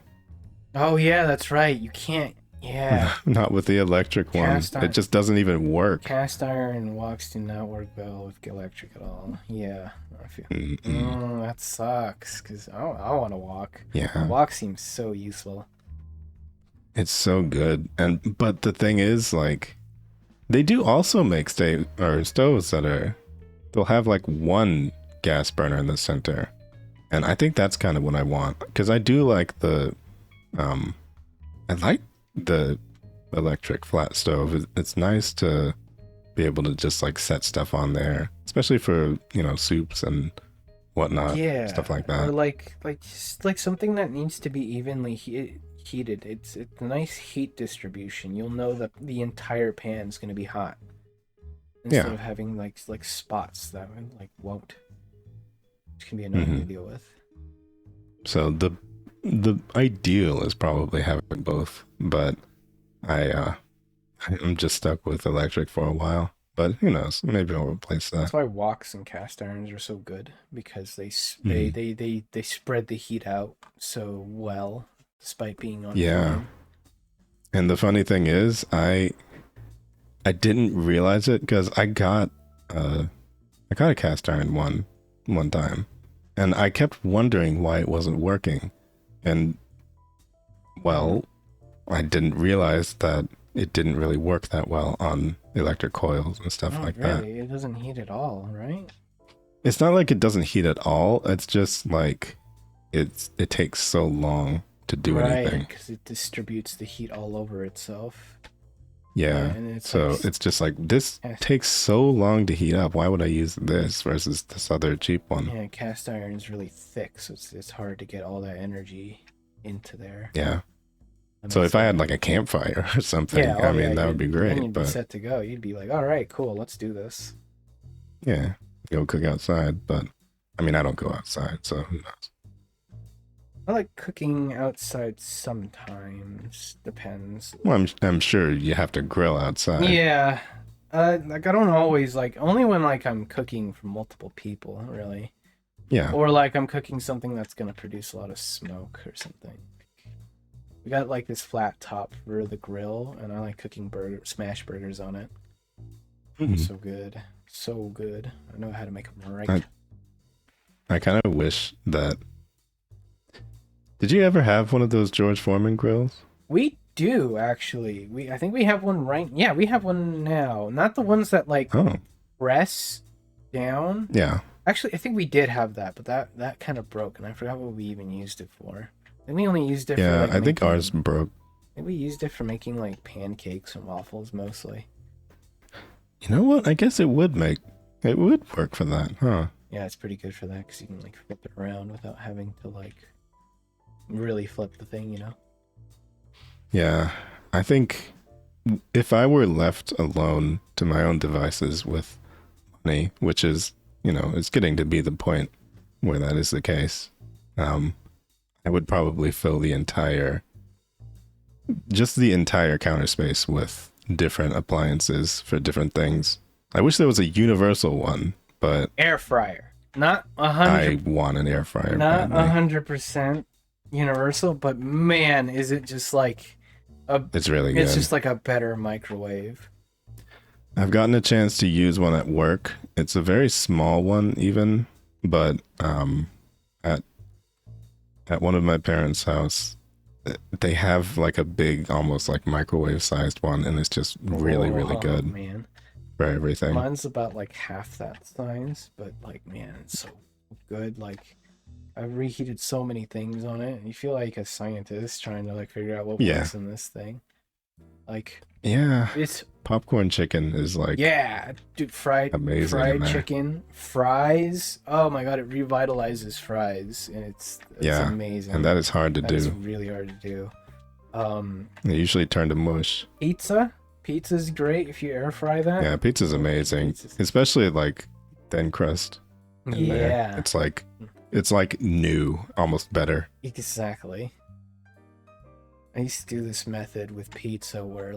Oh yeah, that's right. You can't. Yeah. Not with the electric one. It just doesn't even work. Cast iron woks do not work well with electric at all. Yeah. I feel. That sucks. Cause I want a wok. Yeah. A wok seems so useful. It's so good. But the thing is, like, They do also make stoves that they'll have like one gas burner in the center. And I think that's kind of what I want, because I do like I like the electric flat stove. It's nice to be able to just like set stuff on there, especially for, soups and whatnot, stuff like that. Or just like something that needs to be evenly heated. It's a nice heat distribution. You'll know that the entire pan is going to be hot instead of having like spots that won't, which can be annoying to deal with. So the ideal is probably having both, but I'm just stuck with electric for a while. But who knows? Maybe I'll replace that. That's why woks and cast irons are so good, because they spread the heat out so well, despite being on flame. And the funny thing is, I didn't realize it, because I got a cast iron one time, and I kept wondering why it wasn't working. And well, I didn't realize that it didn't really work that well on electric coils and stuff like that. It doesn't heat at all, right? It's not like it doesn't heat at all. It's just like it takes so long to do anything. Right, because it distributes the heat all over itself. Yeah, and it's just like, this takes so long to heat up. Why would I use this versus this other cheap one? Yeah, cast iron's really thick, so it's hard to get all that energy into there. Yeah. So if I had like a campfire or something, that would be great. You'd be set to go. You'd be like, all right, cool, let's do this. Yeah, go cook outside. But I don't go outside, so who knows? I like cooking outside sometimes. Depends. Well, I'm sure you have to grill outside. Yeah. I don't always only when I'm cooking for multiple people, really. Yeah. Or I'm cooking something that's gonna produce a lot of smoke or something. We got this flat top for the grill, and I like cooking smash burgers on it. So good. So good. I know how to make them right. I kind of wish that... Did you ever have one of those George Foreman grills? We do, actually. I think we have one Yeah, we have one now. Not the ones that press down. Yeah. Actually, I think we did have that, but that kind of broke, and I forgot what we even used it for. I think we only used it for I think ours broke. I think we used it for making pancakes and waffles mostly. You know what? I guess it would work for that, huh? Yeah, it's pretty good for that, because you can flip it around without having to really flip the thing, Yeah, I think if I were left alone to my own devices with money, which is, it's getting to be the point where that is the case, I would probably fill the entire counter space with different appliances for different things. I wish there was a universal one, but... Air fryer. Not 100%. I want an air fryer. Not 100% universal, but man, is it just it's really good. It's just a better microwave. I've gotten a chance to use one at work. It's a very small one even, but at one of my parents' house, they have a big, almost microwave-sized one, and it's just really, really good, man, for everything. Mine's about half that size, but man, it's so good. I've reheated so many things on it, and you feel like a scientist trying to figure out what works in this thing. It's popcorn chicken is dude, fried chicken, fries. Oh my god, it revitalizes fries, and it's amazing. And that is hard to do. It's really hard to do. They usually turn to mush. Pizza's great if you air fry that. Yeah, pizza's amazing, especially thin crust. Yeah, it's new, almost better. Exactly. I used to do this method with pizza where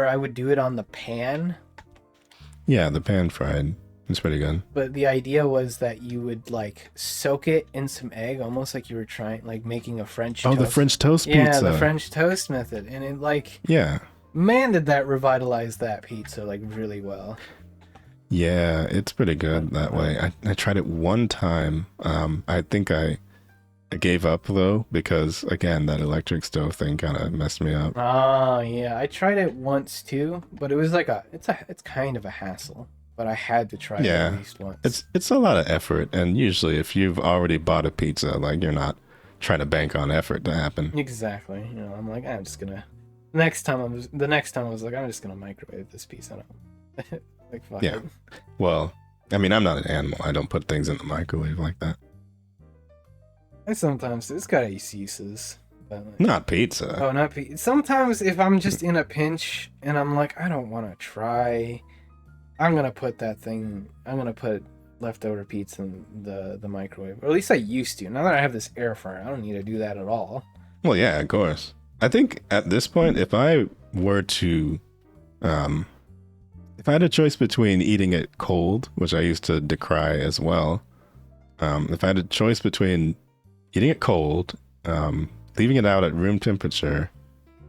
I would do it on the pan. Yeah, the pan fried. It's pretty good. But the idea was that you would soak it in some egg, almost like you were trying making a French toast. Oh, the French toast pizza. Yeah, the French toast method. And it man, did that revitalize that pizza really well. Yeah, it's pretty good that way. I tried it one time. I think I I gave up though because again that electric stove thing kind of messed me up. Oh yeah, I tried it once too, but it was like it's kind of a hassle. But I had to try it at Yeah, least once. it's a lot of effort, and usually if you've already bought a pizza, like you're not trying to bank on effort to happen. Exactly. You know, I'm like, I'm just gonna. The next time I was like, I'm just gonna microwave this piece. I don't like fuck Yeah. it. Well, I mean, I'm not an animal. I don't put things in the microwave like that. I sometimes it's got its uses. But like, Not pizza. oh, not sometimes if I'm just in a pinch and I'm like, I don't want to try, I'm gonna put leftover pizza in the microwave. Or at least I used to. Now that I have this air fryer, I don't need to do that at all. Well, yeah, of course. I think at this point, if I were to, if I had a choice between eating it cold, which I used to decry as well, if I had a choice between eating it cold, leaving it out at room temperature,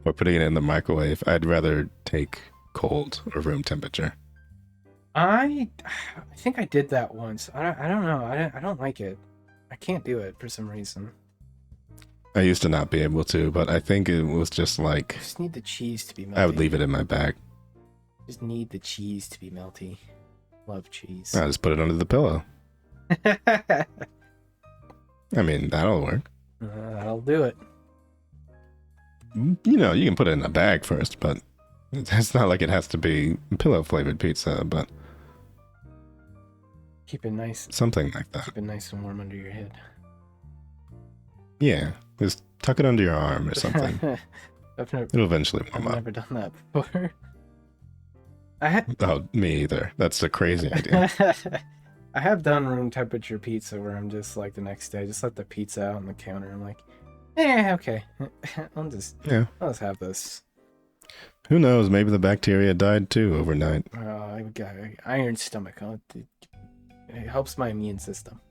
or putting it in the microwave, I'd rather take cold or room temperature. I think I did that once. I don't know. I don't like it. I can't do it for some reason. I used to not be able to, but I think it was just like I just need the cheese to be melty. I would leave it in my bag. Just need the cheese to be melty. Love cheese. I just put it under the pillow. I mean, that'll work. That'll do it. You know, you can put it in a bag first, but it's not like it has to be pillow flavored pizza, but Keep it nice. something like that. Keep it nice and warm under your head. Yeah, just tuck it under your arm or something. It'll eventually I've warm up. never done that before. Oh, me either. That's a crazy idea. I have done room temperature pizza where I'm just like the next day, just let the pizza out on the counter. I'm like, okay, I'll just have this. Who knows? Maybe the bacteria died too overnight. I got iron stomach. It helps my immune system.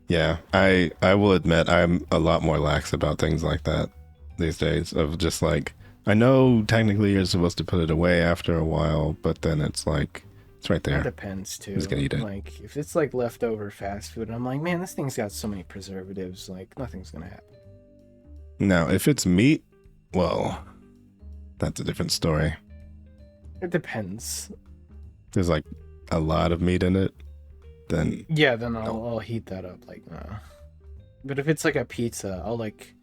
Yeah, I will admit I'm a lot more lax about things like that these days. Of just like, I know technically you're supposed to put it away after a while, but then it's like, it's right It there. depends too. Just gonna eat it. Like if it's like leftover fast food, I'm like, man, this thing's got so many preservatives. Like nothing's gonna happen. Now, if it's meat, well, that's a different story. It depends. There's like a lot of meat in it, then Yeah, then I'll heat that up. Like, nah. But if it's like a pizza, I'll like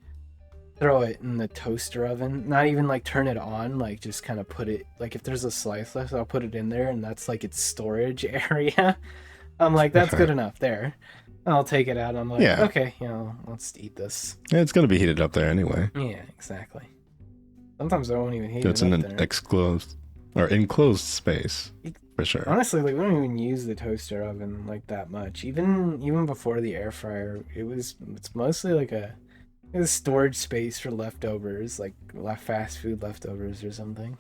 throw it in the toaster oven. Not even like turn it on. Like just kind of put it. Like if there's a slice left, I'll put it in there, and that's like its storage area. I'm like, that's good enough there. I'll take it out. I'm like, Yeah. okay, let's eat this. it's gonna be heated up there anyway. Yeah, exactly. Sometimes I won't even heat So it it's up in an there. enclosed space for sure. Honestly, like we don't even use the toaster oven like that much. Even before the air fryer, it's mostly like a storage space for leftovers, like fast food leftovers or something.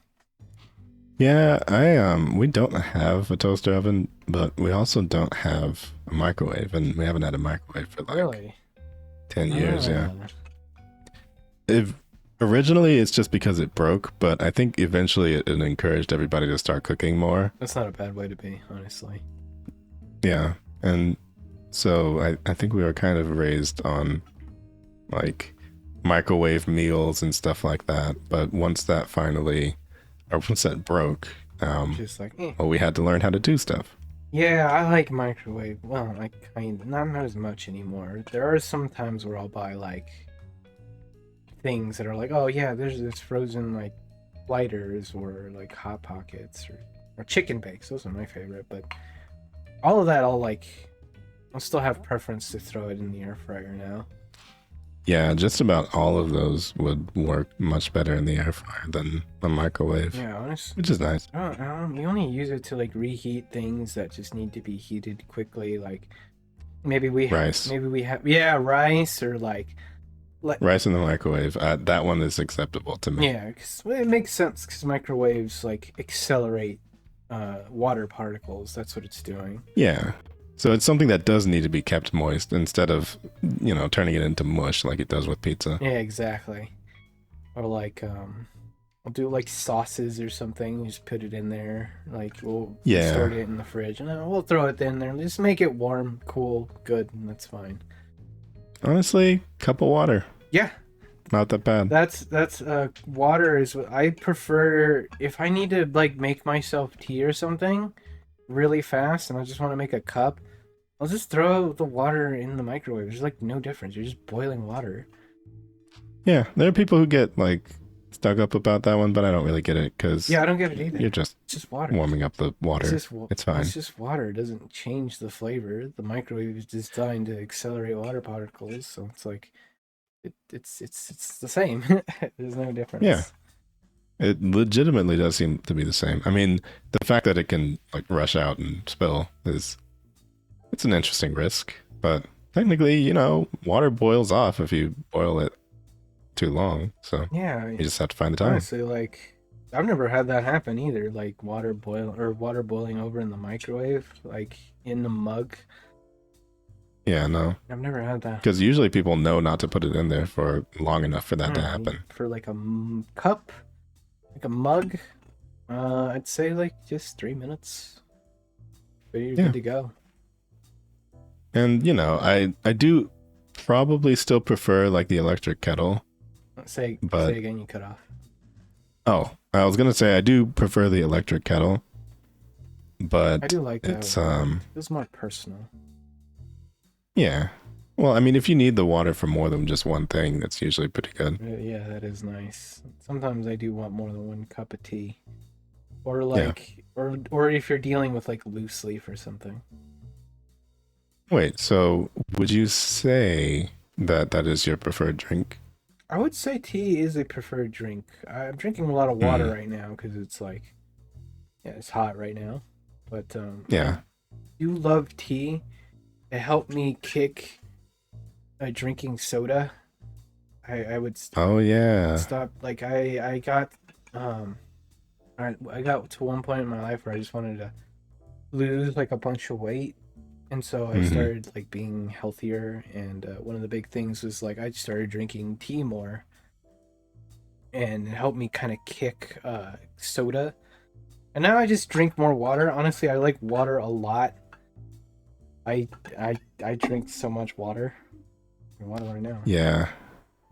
Yeah, we don't have a toaster oven, but we also don't have a microwave, and we haven't had a microwave for like Really? 10 years. Yeah. Ah. Originally, it's just because it broke, but I think eventually it encouraged everybody to start cooking more. That's not a bad way to be, honestly. Yeah, and so I think we were kind of raised on like microwave meals and stuff like that. But once that broke, Just like, well, we had to learn how to do stuff. Yeah, I like microwave. Well, I kind of not as much anymore. There are some times where I'll buy like things that are like, oh yeah, there's this frozen like lighters or like hot pockets or chicken bakes. Those are my favorite. But all of that, I'll still have preference to throw it in the air fryer now. Yeah, just about all of those would work much better in the air fryer than a microwave, Yeah, honestly. which is nice. We only use it to like reheat things that just need to be heated quickly. Like maybe we have rice or like Rice in the microwave, that one is acceptable to me. yeah, 'cause it makes sense because microwaves like accelerate water particles. That's what it's doing. Yeah. So it's something that does need to be kept moist instead of, turning it into mush like it does with pizza. Yeah, exactly. Or like I'll do like sauces or something. You just put it in there. Like we'll store it in the fridge, and then we'll throw it in there. Just make it warm, cool, good, and that's fine. Honestly, cup of water. Yeah, Not that bad. that's water is what I prefer if I need to like make myself tea or something really fast and I just want to make a cup. I'll just throw the water in the microwave. There's like no difference. You're just boiling water. Yeah, there are people who get like stuck up about that one, but I don't really get it because Yeah, I don't get it either. you're just It's just water. warming up the water. It's fine. It's just water. It doesn't change the flavor. The microwave is designed to accelerate water particles, so it's like it's the same. There's no difference. Yeah. It legitimately does seem to be the same. I mean, the fact that it can like rush out and spill it's an interesting risk, but technically, you know, water boils off if you boil it too long. So Yeah, you just have to find the time. honestly, like I've never had that happen either. Like water boiling over in the microwave, like in the mug. Yeah, no. I've never had that. Because usually people know not to put it in there for long enough for that to happen. For like a cup, like a mug, I'd say like just 3 minutes. But you're good to go. And you know, I do probably still prefer like the electric kettle. Say again, you cut off. Oh, I was gonna say I do prefer the electric kettle, but I do like that. it's It's more personal. yeah. Well, I mean, if you need the water for more than just one thing, that's usually pretty good. Yeah, that is nice. Sometimes I do want more than one cup of tea, or like, or if you're dealing with like loose leaf or something. Wait, so would you say that that is your preferred drink? I would say tea is a preferred drink. I'm drinking a lot of water right now because it's like, yeah, it's hot right now. But Yeah. I do love tea. It helped me kick drinking soda. I would Oh yeah. stop. Like I got I got to one point in my life where I just wanted to lose like a bunch of weight. And so I started like being healthier, and one of the big things was like I started drinking tea more, and it helped me kind of kick soda. And now I just drink more water. Honestly, I like water a lot. I drink so much water. Water right now. Yeah.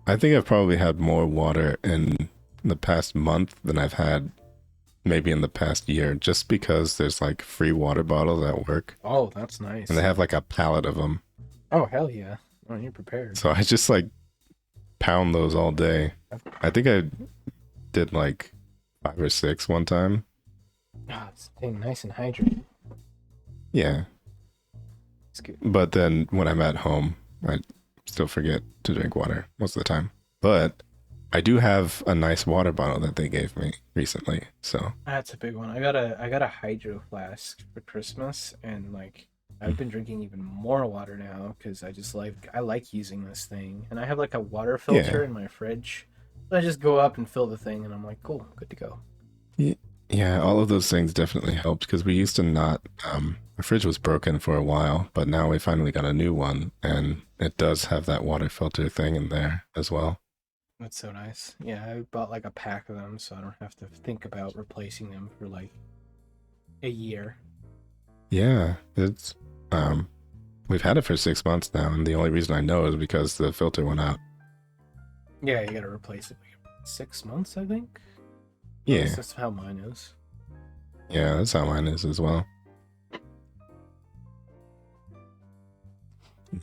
I think I've probably had more water in the past month than I've had maybe in the past year, just because there's like free water bottles at work. Oh, that's nice. And they have like a pallet of them. Oh, hell yeah. Oh, you're prepared. So I just like pound those all day. I think I did like 5 or 6 one time. Ah, it's staying nice and hydrated. Yeah. It's good. But then when I'm at home, I still forget to drink water most of the time. But I do have a nice water bottle that they gave me recently. So That's a big one. I got a hydro flask for Christmas, and like I've been drinking even more water now because I like using this thing, and I have like a water filter in my fridge. So I just go up and fill the thing, and I'm like, cool, good to go. yeah, all of those things definitely helped because we used to not. Our fridge was broken for a while, but now we finally got a new one, and it does have that water filter thing in there as well. That's so nice. Yeah, I bought like a pack of them, so I don't have to think about replacing them for like a year. Yeah, it's we've had it for 6 months now, and the only reason I know is because the filter went out. Yeah, you gotta replace it like 6 months, I think. Yeah, That's how mine is. yeah, that's how mine is as well.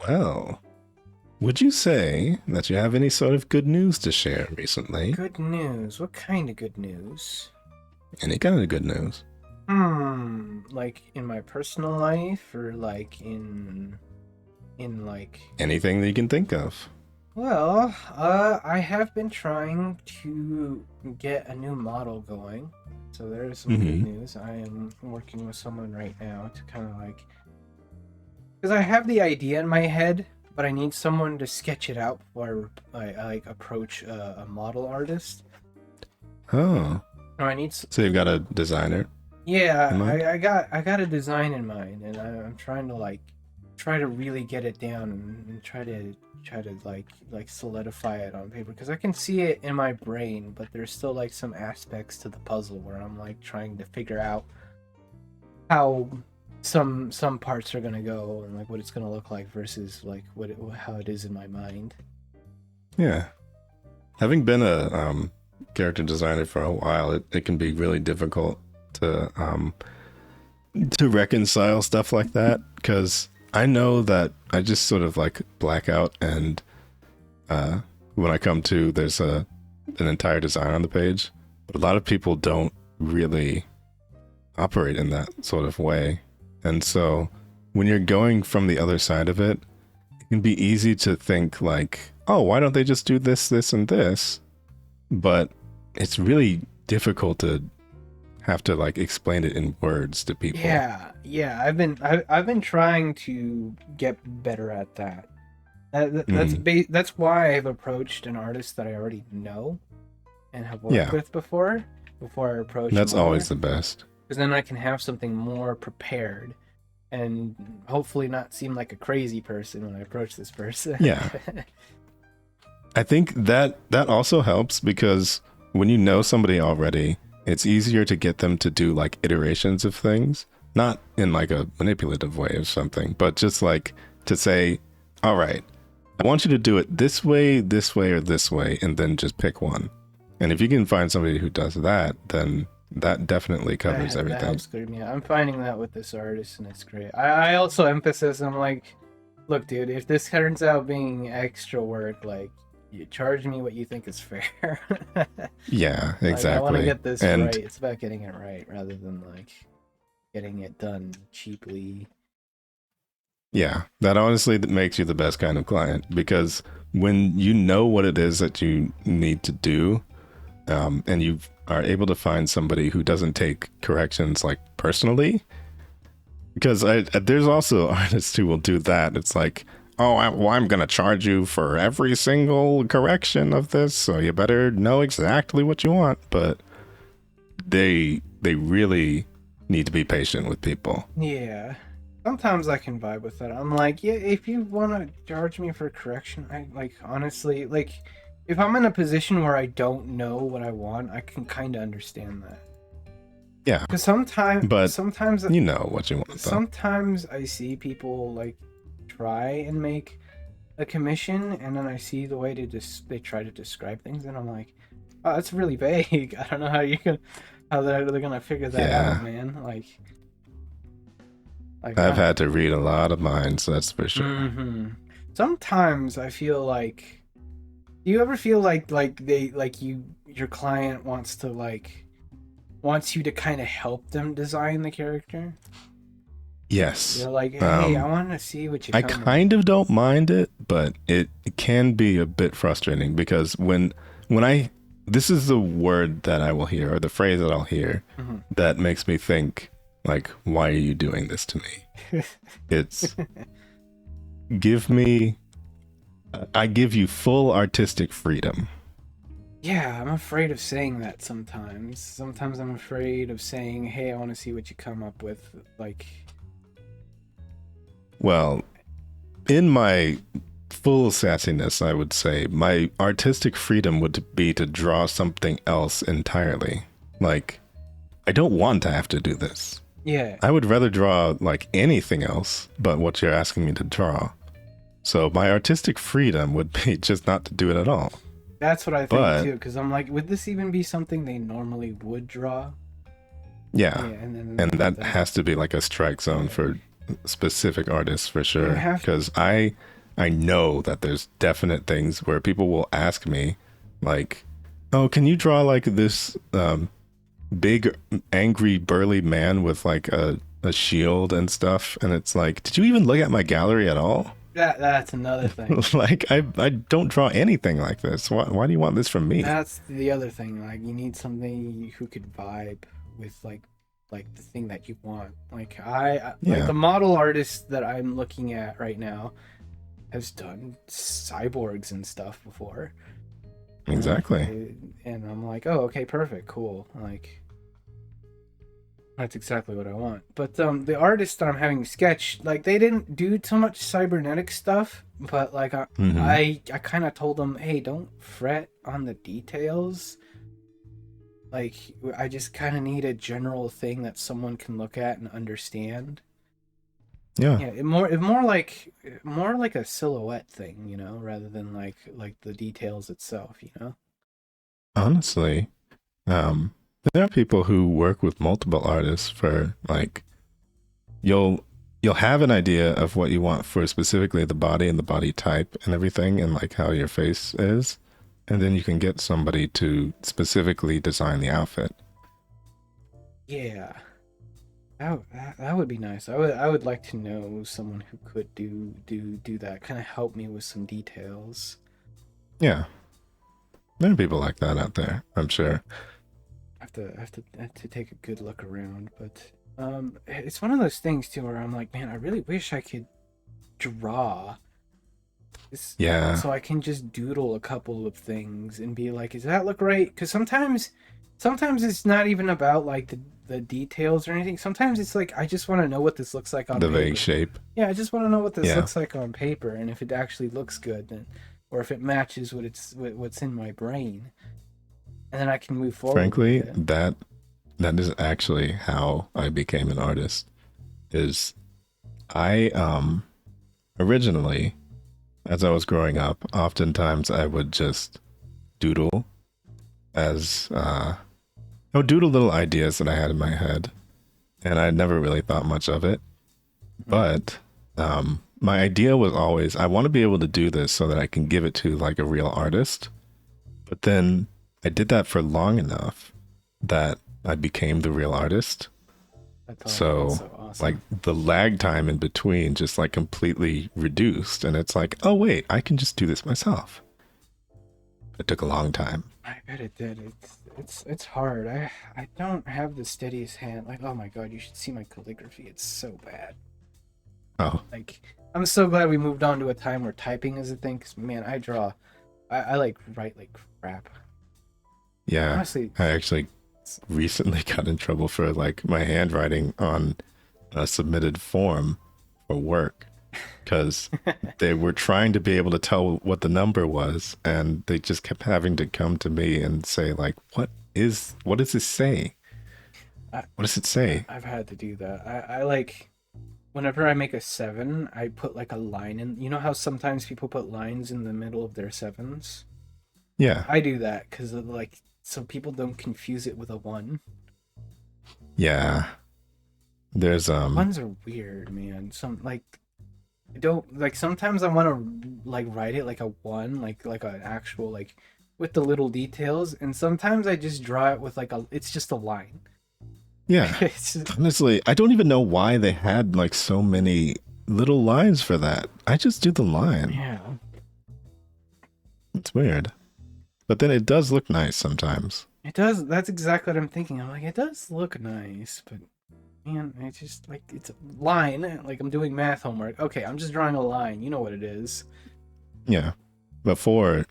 Well, would you say that you have any sort of good news to share recently? Good news. What kind of good news? Any kind of good news? Like in my personal life, or like in like. Anything that you can think of. Well, I have been trying to get a new model going, so there is some good news. I am working with someone right now to kind of like, because I have the idea in my head, but I need someone to sketch it out before I like approach a model artist. Oh, Or I need. so you've got a designer? Yeah, in mind? I got a design in mind, and I'm trying to like try to really get it down and try to like solidify it on paper, because I can see it in my brain, but there's still like some aspects to the puzzle where I'm like trying to figure out how some parts are gonna go and like what it's gonna look like versus like how it is in my mind. Yeah. Having been a character designer for a while, it can be really difficult to reconcile stuff like that, because I know that I just sort of like black out, and when I come to, there's an entire design on the page, but a lot of people don't really operate in that sort of way. And so when you're going from the other side of it, it can be easy to think like, oh, why don't they just do this, this, and this? But it's really difficult to have to like explain it in words to people. Yeah. I've been trying to get better at that. That's why I've approached an artist that I already know and have worked with before I approach. That's always the best. Because then I can have something more prepared and hopefully not seem like a crazy person when I approach this person. Yeah. I think that also helps, because when you know somebody already, it's easier to get them to do like iterations of things, not in like a manipulative way or something, but just like to say, all right, I want you to do it this way, or this way, and then just pick one. And if you can find somebody who does that, then that definitely covers everything. That helps clear me out. I'm finding that with this artist, and it's great. I also emphasize, I'm like, look, dude, if this turns out being extra work, like, you charge me what you think is fair. Yeah, exactly. I want to get this right. It's about getting it right rather than like getting it done cheaply. Yeah, that honestly makes you the best kind of client, because when you know what it is that you need to do, and you are able to find somebody who doesn't take corrections like personally, because there's also artists who will do that. It's like, oh, I'm going to charge you for every single correction of this, so you better know exactly what you want. But they really need to be patient with people. Yeah. Sometimes I can vibe with that. I'm like, yeah, if you want to charge me for correction, I like, honestly, like, if I'm in a position where I don't know what I want, I can kind of understand that. Yeah. Because sometimes you know what you want, though. Sometimes I see people like try and make a commission, and then I see the way they try to describe things, and I'm like, oh, that's really vague. I don't know how they're gonna figure that out, man. Like I've had to read a lot of minds, that's for sure. Mm-hmm. Sometimes I feel like, do you ever feel like your client wants you to kind of help them design the character? Yes. They're like, hey, I want to see what you I kind of don't mind it, but it can be a bit frustrating, because when this is the word that I will hear, or the phrase that I'll hear, that makes me think, like, why are you doing this to me? It's, I give you full artistic freedom. Yeah, I'm afraid of saying that sometimes. Sometimes I'm afraid of saying, hey, I want to see what you come up with, like... Well, in my full sassiness, I would say my artistic freedom would be to draw something else entirely. Like, I don't want to have to do this. Yeah. I would rather draw like anything else but what you're asking me to draw. So my artistic freedom would be just not to do it at all. That's what I think too, because I'm like, would this even be something they normally would draw? Yeah, and that has to be like a strike zone for specific artists for sure, because I know that there's definite things where people will ask me like, oh, can you draw like this big angry burly man with like a shield and stuff, and it's like, did you even look at my gallery at all? That's another thing. Like, I don't draw anything like this. Why do you want this from me? That's the other thing. Like, you need somebody who could vibe with like the thing that you want. Like like the model artist that I'm looking at right now has done cyborgs and stuff before. Exactly. And I'm like, oh, okay, perfect, cool. Like, that's exactly what I want. But the artists that I'm having sketch, like, they didn't do too much cybernetic stuff, but like I kind of told them, hey, don't fret on the details. Like, I just kind of need a general thing that someone can look at and understand. Yeah. Yeah, more like a silhouette thing, you know, rather than like the details itself, you know. Honestly, um, there are people who work with multiple artists for like you'll you'll have an idea of what you want for specifically the body and the body type and everything and like how your face is, and then you can get somebody to specifically design the outfit. Yeah, that would be nice. I would like to know someone who could do that, kind of help me with some details. Yeah, there are people like that out there, I'm sure. I have to take a good look around, but it's one of those things too where I'm like, man, I really wish I could draw this, Yeah, so I can just doodle a couple of things and be like, does that look right? Because sometimes it's not even about like the details or anything. Sometimes it's like I just want to know what this looks like on the paper. vague shape. Yeah, I just want to know what this Yeah. looks like on paper, and if it actually looks good, then, or if it matches what's in my brain, and then I can move forward. Frankly, with it. that is actually how I became an artist. Is I originally, as I was growing up, oftentimes I would just doodle as I would doodle little ideas that I had in my head, and I never really thought much of it. But my idea was always I want to be able to do this so that I can give it to like a real artist. But then I did that for long enough that I became the real artist. That's So, awesome. like the lag time in between just like completely reduced, and it's like, oh wait, I can just do this myself. It took a long time. I bet it did. It's hard. I don't have the steadiest hand. Like, oh my god, you should see my calligraphy. It's so bad. Oh, Like, I'm so glad we moved on to a time where typing is a thing. Cause man, I like write like crap. yeah. Honestly, I actually recently got in trouble for like my handwriting on a submitted form for work because they were trying to be able to tell what the number was, and they just kept having to come to me and say like, what does this say? I- What does it say? I've had to do that. I like whenever I make a 7, I put like a line in. You know how sometimes people put lines in the middle of their 7s? Yeah, I do that because like so people don't confuse it with a 1. yeah. There's 1s are weird, man. Some like I don't like sometimes I want to like write it like a 1, like an actual like with the little details, and sometimes I just draw it with like it's just a line. yeah. It's just, Honestly, I don't even know why they had like so many little lines for that. I just do the line. yeah. It's weird. But then it does look nice sometimes. It does. That's exactly what I'm thinking. I'm like, it does look nice, but man, it's just like it's a line. Like I'm doing math homework. Okay, I'm just drawing a line. You know what it is. Yeah. But four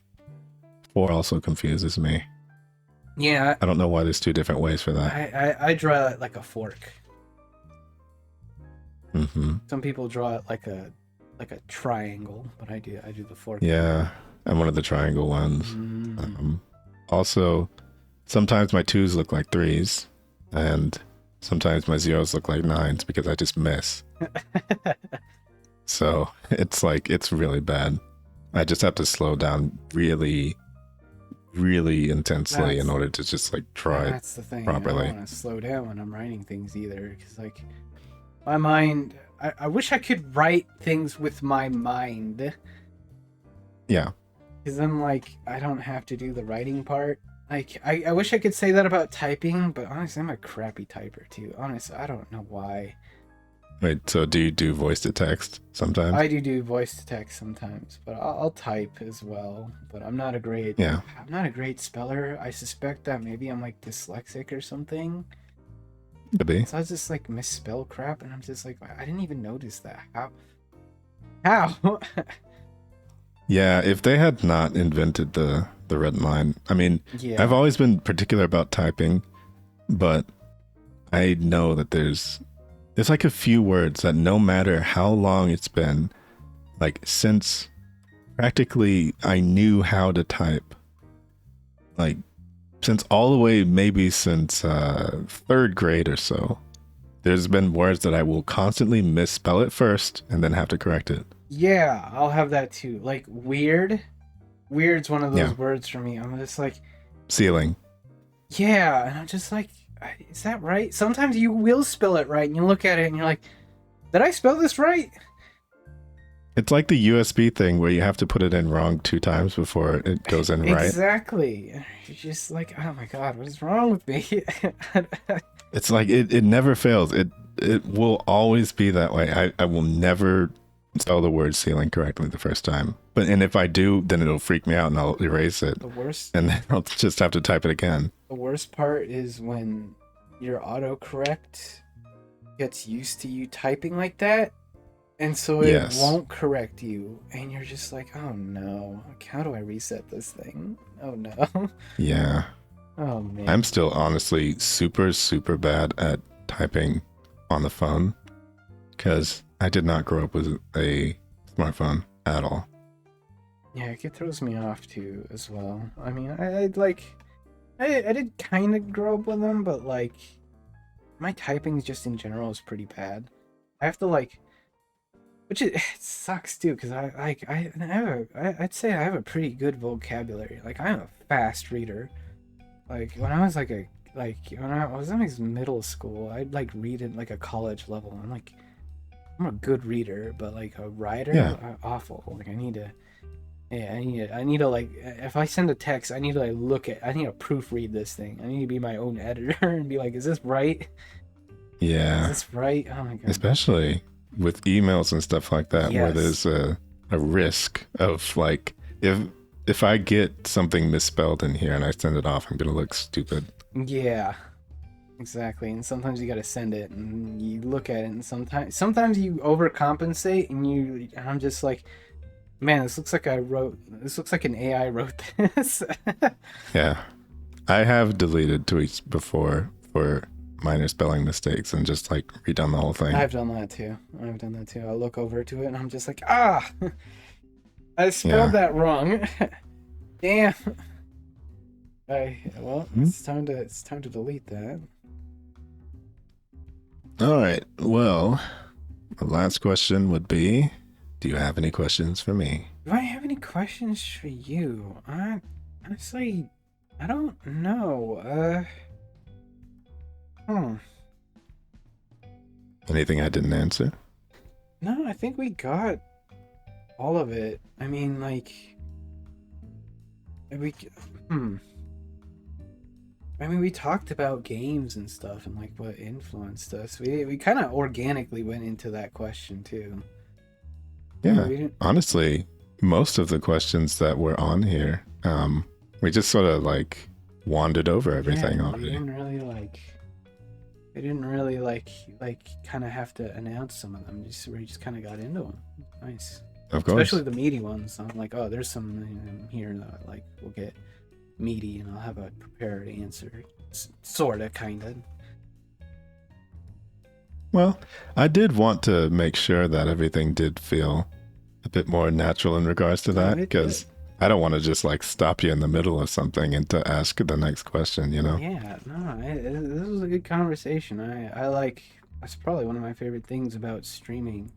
also confuses me. Yeah, I don't know why there's two different ways for that. I draw it like a fork. Mm-hmm. Some people draw it like a triangle, but I do the fork. Yeah. I'm one of the triangle ones. Mm. Also, sometimes my 2s look like 3s, and sometimes my 0s look like 9s because I just miss. So it's like, it's really bad. I just have to slow down really, really intensely in order to just like try it. That's the thing. properly. I don't want to slow down when I'm writing things either, because like my mind. I wish I could write things with my mind. Yeah. Because then, like, I don't have to do the writing part. Like, I wish I could say that about typing, but honestly, I'm a crappy typer, too. Honestly, I don't know why. Wait, so do you do voice to text sometimes? I do voice to text sometimes, but I'll type as well. But I'm not a great... Yeah. I'm not a great speller. I suspect that maybe I'm, like, dyslexic or something. Could be. So I just, like, misspell crap, and I'm just like, I didn't even notice that. How? Yeah, if they had not invented the red line, I mean, Yeah. I've always been particular about typing, but I know that there's like a few words that no matter how long it's been, like since practically I knew how to type, like since all the way maybe since 3rd grade or so, there's been words that I will constantly misspell it first and then have to correct it. Yeah, I'll have that too. Like weird. Weird's one of those Yeah. words for me. I'm just like, Ceiling. yeah, and I'm just like, is that right? Sometimes you will spell it right, and you look at it and you're like, did I spell this right? It's like the USB thing where you have to put it in wrong 2 times before it goes in right. Exactly. You're just like, oh my god, what is wrong with me? It's like it never fails. It will always be that way. I will never spell the word ceiling correctly the first time. And if I do, then it'll freak me out and I'll erase it. The worst. And then I'll just have to type it again. The worst part is when your autocorrect gets used to you typing like that, and so it Yes. won't correct you, and you're just like, oh no, how do I reset this thing? Oh no. Yeah. Oh man. I'm still honestly super, super bad at typing on the phone because I did not grow up with a smartphone at all. Yeah, it throws me off too as well. I mean, I did kind of grow up with them, but like my typing just in general is pretty bad. I have to like, which it sucks too, because I'd say I have a pretty good vocabulary. Like I'm a fast reader. Like when I was when I was in like middle school, I'd like read at like a college level. I'm a good reader, but like a writer, Yeah. awful. Like I need to like, if I send a text, I need to like I need to proofread this thing. I need to be my own editor and be like, is this right? Yeah. Is this right? Oh my god. Especially with emails and stuff like that, where Yes. there's a risk of like, if I get something misspelled in here and I send it off, I'm going to look stupid. Yeah, exactly. And sometimes you gotta send it and you look at it and sometimes you overcompensate and I'm just like, man, this looks like an AI wrote this. Yeah. I have deleted tweets before for minor spelling mistakes and just like redone the whole thing. I've done that too. I'll look over to it and I'm just like, I spelled that wrong. Damn. It's time to delete that. All right. Well, the last question would be, do you have any questions for me? Do I have any questions for you? Honestly, I don't know. Anything I didn't answer? No, I think we got all of it. I mean, like, I mean, we talked about games and stuff and like what influenced us. We kind of organically went into that question too. Yeah. We didn't. Honestly, most of the questions that were on here, we just sort of like wandered over everything Yeah, already. we didn't really like kind of have to announce some of them. We just kind of got into them. Nice. Of course. Especially the meaty ones. I'm like, oh, there's some in here that like will get meaty, and I'll have a prepared answer, sorta, kinda. Well, I did want to make sure that everything did feel a bit more natural in regards to that, because I don't want to just like stop you in the middle of something and to ask the next question, you know? Yeah, no, this was a good conversation. I like, that's probably one of my favorite things about streaming,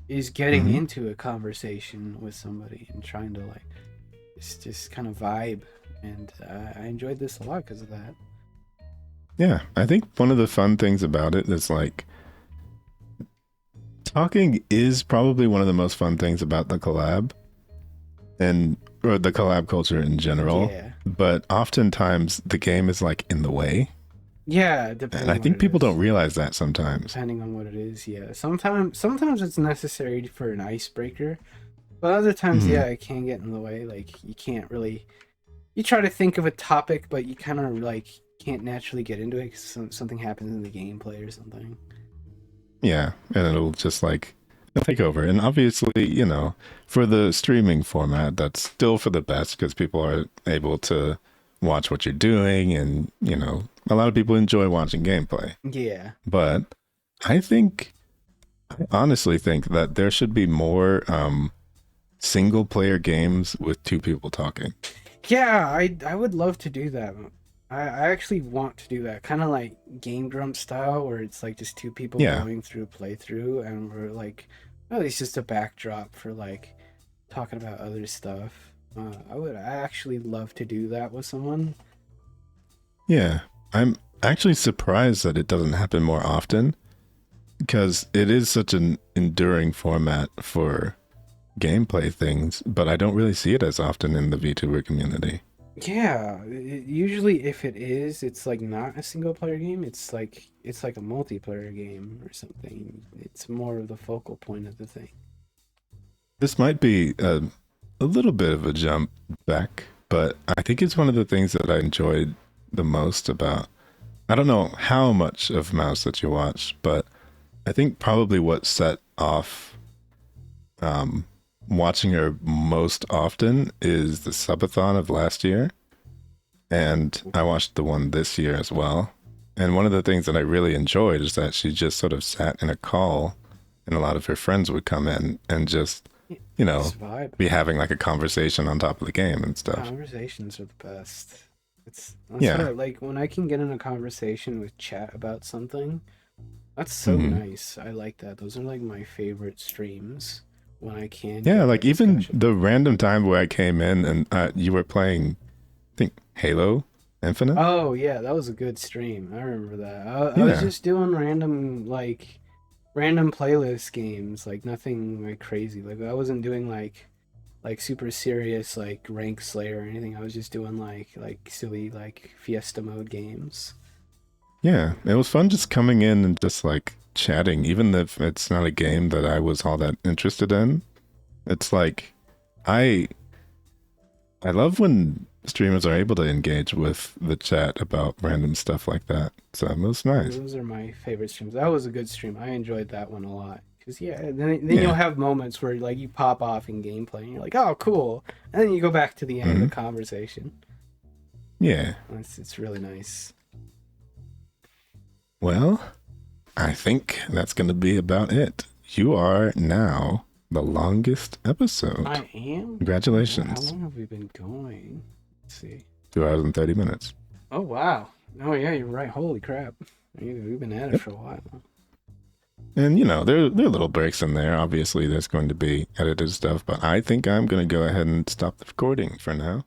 is getting Mhm. into a conversation with somebody and trying to like just kind of vibe. And I enjoyed this a lot because of that. Yeah, I think one of the fun things about it is like talking is probably one of the most fun things about the collab or the collab culture in general. Yeah. But oftentimes the game is like in the way. Yeah, And I think people don't realize that sometimes. Depending on what it is, yeah. Sometimes it's necessary for an icebreaker, but other times, Mhm. yeah, it can get in the way. Like you can't really. You try to think of a topic, but you kind of like can't naturally get into it because something happens in the gameplay or something. Yeah, and it'll just like take over. And obviously, you know, for the streaming format, that's still for the best because people are able to watch what you're doing, and you know, a lot of people enjoy watching gameplay. Yeah. But I honestly think that there should be more single player games with 2 people talking. Yeah, I would love to do that. I actually want to do that, kind of like Game Grump style, where it's like just two people Yeah. going through a playthrough, and we're like, oh, it's just a backdrop for like talking about other stuff. I actually love to do that with someone. Yeah. I'm actually surprised that it doesn't happen more often because it is such an enduring format for gameplay things, but I don't really see it as often in the VTuber community. Yeah, usually if it is, it's like not a single player game. It's like a multiplayer game or something. It's more of the focal point of the thing. This might be a little bit of a jump back, but I think it's one of the things that I enjoyed the most about. I don't know how much of Mouse that you watch, but I think probably what set off watching her most often is the subathon of last year. And I watched the one this year as well. And one of the things that I really enjoyed is that she just sort of sat in a call and a lot of her friends would come in and just, you know, Just vibe. be having like a conversation on top of the game and stuff. Conversations are the best. That's Yeah. what like when I can get in a conversation with chat about something. That's so Mhm. nice. I like that. Those are like my favorite streams when I can. Yeah, get like that even discussion. the random time where I came in and you were playing, I think, Halo Infinite? Oh yeah, that was a good stream. I remember that. I was Yeah. just doing random playlist games, like nothing like crazy. Like I wasn't doing like super serious like rank slayer or anything. I was just doing like silly like fiesta mode games. Yeah, it was fun just coming in and just like chatting, even if it's not a game that I was all that interested in. It's like I love when streamers are able to engage with the chat about random stuff like that. So it was nice. Those are my favorite streams. That was a good stream. I enjoyed that one a lot. Cause yeah, then Yeah. you'll have moments where like you pop off in gameplay and you're like, oh cool, and then you go back to the end of the conversation. Yeah. It's really nice. Well, I think that's going to be about it. You are now the longest episode. I am. Congratulations. How long have we been going? Let's see. 2 hours and 30 minutes. Oh wow. Oh yeah, you're right. Holy crap. We've been at it for a while. And, you know, there are little breaks in there. Obviously, there's going to be edited stuff, but I think I'm going to go ahead and stop the recording for now.